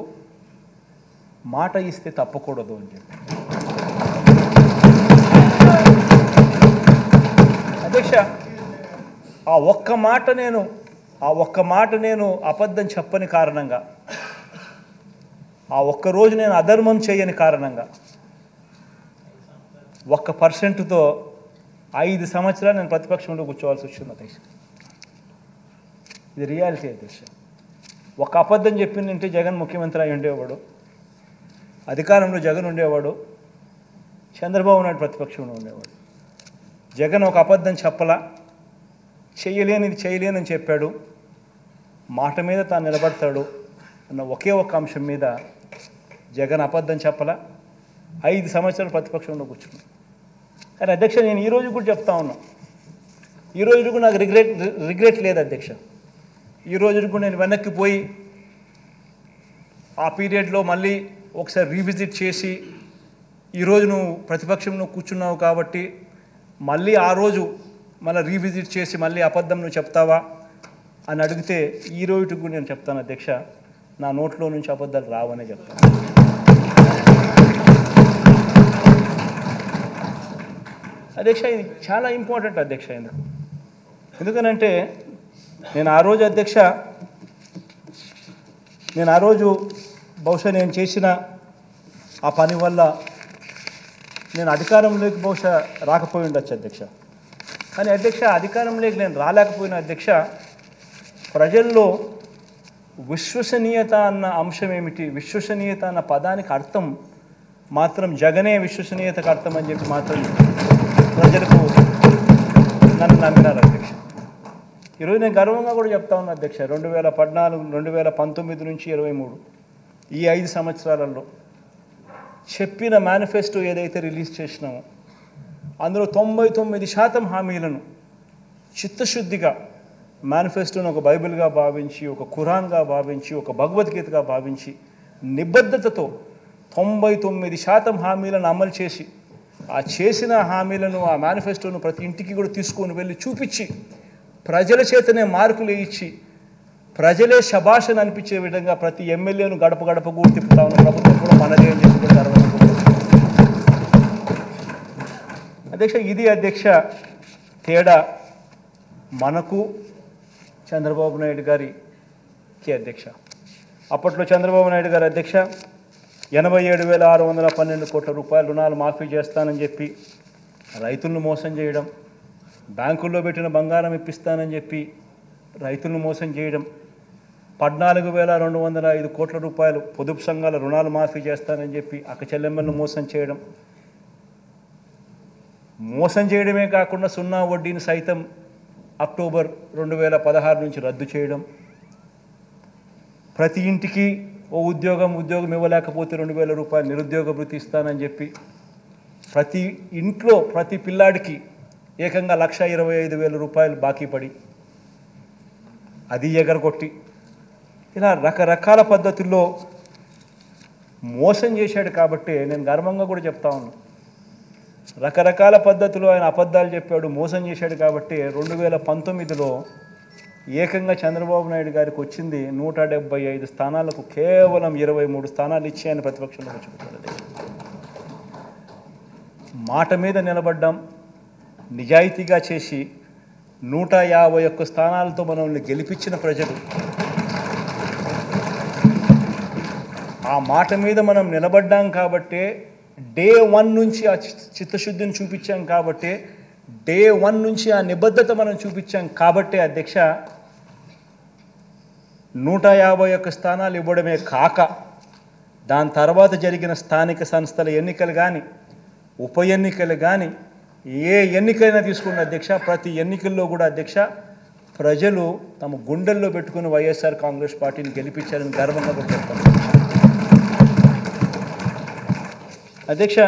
మాట ఇస్తే తప్పకూడదు అని చెప్పి. అధ్యక్ష, ఆ ఒక్క మాట నేను అబద్ధం చెప్పని కారణంగా, ఆ ఒక్కరోజు నేను అధర్మం చేయని కారణంగా 1%తో 5 సంవత్సరాలు నేను ప్రతిపక్షంలో కూర్చోవాల్సి వచ్చింది అధ్యక్ష. ఇది రియాలిటీ అధ్యక్ష. ఒక అబద్ధం చెప్పిందంటే జగన్ ముఖ్యమంత్రి అయి ఉండేవాడు, అధికారంలో జగన్ ఉండేవాడు, చంద్రబాబు నాయుడు ప్రతిపక్షంలో ఉండేవాడు. జగన్ ఒక అబద్ధం చెప్పలా, చేయలేనని చెప్పాడు, మాట మీద తాను నిలబడతాడు అన్న ఒకే ఒక్క అంశం మీద జగన్ అబద్ధం చెప్పలా, 5 సంవత్సరాలు ప్రతిపక్షంలో కూర్చున్నాను. కానీ అధ్యక్ష, నేను ఈరోజు కూడా చెప్తా ఉన్నా, ఈరోజు కూడా నాకు రిగ్రెట్ లేదు అధ్యక్ష. ఈరోజు కూడా నేను వెనక్కి పోయి ఆ పీరియడ్లో మళ్ళీ ఒకసారి రీవిజిట్ చేసి, ఈరోజు నువ్వు ప్రతిపక్షంలో కూర్చున్నావు కాబట్టి మళ్ళీ ఆ రోజు మళ్ళీ రీవిజిట్ చేసి మళ్ళీ అబద్ధం నువ్వు చెప్తావా అని అడిగితే ఈరోజు కూడా నేను చెప్తాను అధ్యక్ష, నా నోట్లో నుంచి అబద్ధాలు రావనే చెప్తాను. అధ్యక్ష, ఇది చాలా ఇంపార్టెంట్ అధ్యక్ష. ఎందుకనంటే నేను ఆ రోజు బహుశా నేను చేసిన ఆ పని వల్ల నేను అధికారంలోకి బహుశా రాకపోయి ఉండొచ్చు అధ్యక్ష. కానీ అధ్యక్ష, అధికారంలోకి నేను రాలేకపోయిన అధ్యక్ష, ప్రజల్లో విశ్వసనీయత అన్న అంశం ఏమిటి, విశ్వసనీయత అన్న పదానికి అర్థం మాత్రం జగనే విశ్వసనీయతకు అర్థం అని చెప్పి మాత్రం ప్రజలకు నన్ను నమ్మినారు అధ్యక్ష. ఈరోజు నేను గర్వంగా కూడా చెప్తా ఉన్నా అధ్యక్ష, 2014, 2019 నుంచి 23 ఈ 5 సంవత్సరాలలో చెప్పిన మేనిఫెస్టో ఏదైతే రిలీజ్ చేసినామో అందులో 99% హామీలను చిత్తశుద్ధిగా మేనిఫెస్టోను ఒక బైబిల్గా భావించి, ఒక ఖురాన్గా భావించి, ఒక భగవద్గీతగా భావించి నిబద్ధతతో 99% హామీలను అమలు చేసి, ఆ చేసిన హామీలను, ఆ మేనిఫెస్టోను ప్రతి ఇంటికి కూడా తీసుకొని వెళ్ళి చూపించి, ప్రజల చేతనే మార్కులు ఇచ్చి, ప్రజలే శభాషను అనిపించే విధంగా ప్రతి ఎమ్మెల్యేను గడప గడప కూడా తిప్పుతా ఉన్న ప్రభుత్వం కూడా మనదే అని చెప్పి కూడా అధ్యక్ష. ఇది అధ్యక్ష తేడా మనకు చంద్రబాబు నాయుడు గారికి అధ్యక్ష. అప్పట్లో చంద్రబాబు నాయుడు గారు అధ్యక్ష 87,612 కోట్ల రూపాయల రుణాలు మాఫీ చేస్తానని చెప్పి రైతులను మోసం చేయడం, బ్యాంకుల్లో పెట్టిన బంగారం ఇప్పిస్తానని చెప్పి రైతులను మోసం చేయడం, 14,205 కోట్ల రూపాయలు పొదుపు సంఘాల రుణాలు మాఫీ చేస్తానని చెప్పి అక్క చెల్లెమ్మలను మోసం చేయడమే కాకుండా సున్నా వడ్డీని సైతం అక్టోబర్ 2016 నుంచి రద్దు చేయడం, ప్రతి ఇంటికి ఓ ఉద్యోగం ఇవ్వలేకపోతే 2,000 రూపాయలు నిరుద్యోగ భృతి ఇస్తానని చెప్పి ప్రతి ఇంట్లో ప్రతి పిల్లాడికి ఏకంగా 1,25,000 రూపాయలు బాకీ పడి అది ఎగరగొట్టి ఇలా రకరకాల పద్ధతుల్లో మోసం చేశాడు. కాబట్టి నేను గర్వంగా కూడా చెప్తా ఉన్నాను, రకరకాల పద్ధతులు ఆయన అబద్ధాలు చెప్పాడు, మోసం చేశాడు. కాబట్టి 2019లో ఏకంగా చంద్రబాబు నాయుడు గారికి వచ్చింది 175 స్థానాలకు కేవలం 23 స్థానాలు ఇచ్చి ఆయన ప్రతిపక్షంలో కూర్చుంటున్నారు. మాట మీద నిలబడ్డాం, నిజాయితీగా చేసి 151 స్థానాలతో మనల్ని గెలిపించిన ప్రజలు, ఆ మాట మీద మనం నిలబడ్డాం కాబట్టే డే 1 నుంచి ఆ చిత్తశుద్ధిని చూపించాం కాబట్టే డే 1 నుంచి ఆ నిబద్ధత మనం చూపించాం కాబట్టే అధ్యక్ష 151 స్థానాలు ఇవ్వడమే కాక దాని తర్వాత జరిగిన స్థానిక సంస్థల ఎన్నికలు కానీ ఉప ఎన్నికలు కానీ ఏ ఎన్నికైనా తీసుకున్న అధ్యక్ష ప్రతి ఎన్నికల్లో కూడా అధ్యక్ష ప్రజలు తమ గుండెల్లో పెట్టుకుని వైఎస్ఆర్ కాంగ్రెస్ పార్టీని గెలిపించారని గర్వంగా కూడా చెప్తాను అధ్యక్ష.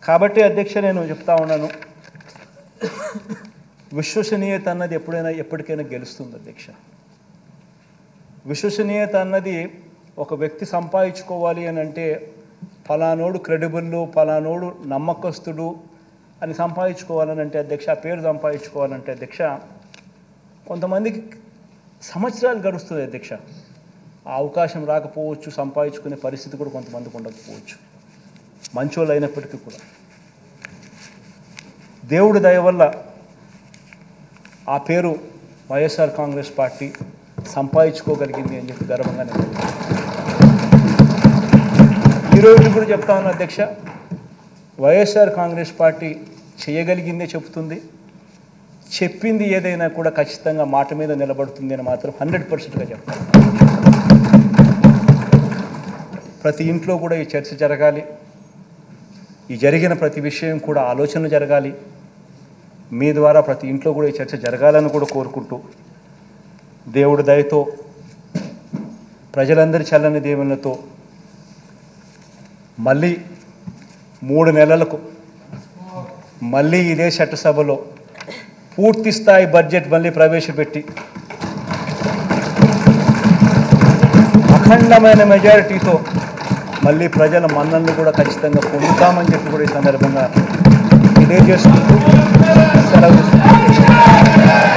కాబట్టి అధ్యక్ష నేను చెప్తా ఉన్నాను, విశ్వసనీయత అన్నది ఎప్పటికైనా గెలుస్తుంది అధ్యక్ష. విశ్వసనీయత అన్నది ఒక వ్యక్తి సంపాదించుకోవాలి అని అంటే ఫలానోడు క్రెడిబుల్, ఫలానోడు నమ్మకస్తుడు అని సంపాదించుకోవాలని అంటే అధ్యక్ష, ఆ పేరు సంపాదించుకోవాలంటే అధ్యక్ష కొంతమందికి సంవత్సరాలు గడుస్తుంది అధ్యక్ష. ఆ అవకాశం రాకపోవచ్చు, సంపాదించుకునే పరిస్థితి కూడా కొంతమందికి ఉండకపోవచ్చు, మంచోళ్ళు అయినప్పటికీ కూడా. దేవుడి దయ వల్ల ఆ పేరు వైఎస్ఆర్ కాంగ్రెస్ పార్టీ సంపాదించుకోగలిగింది అని చెప్పి గర్వంగా నేను ఈరోజు కూడా చెప్తా ఉన్నా అధ్యక్ష, వైఎస్ఆర్ కాంగ్రెస్ పార్టీ చేయగలిగిందే చెప్తుంది, చెప్పింది ఏదైనా కూడా ఖచ్చితంగా మాట మీద నిలబడుతుంది అని మాత్రం 100%గా చెప్తాను. ప్రతి ఇంట్లో కూడా ఈ చర్చ జరగాలి, ఈ జరిగిన ప్రతి విషయం కూడా ఆలోచన జరగాలి, మీ ద్వారా ప్రతి ఇంట్లో కూడా ఈ చర్చ జరగాలని కూడా కోరుకుంటూ దేవుడి దయతో ప్రజలందరి చల్లని దీవెనలతో మళ్ళీ 3 నెలలకు మళ్ళీ ఇదే చట్టసభలో పూర్తి స్థాయి బడ్జెట్ మళ్ళీ ప్రవేశపెట్టి అఖండమైన మెజారిటీతో మళ్ళీ ప్రజల మన్ననలు కూడా ఖచ్చితంగా పొందుతామని చెప్పి కూడా ఈ సందర్భంగా తెలియజేసుకుంటూ సెలవు తీసుకుంటున్నాను.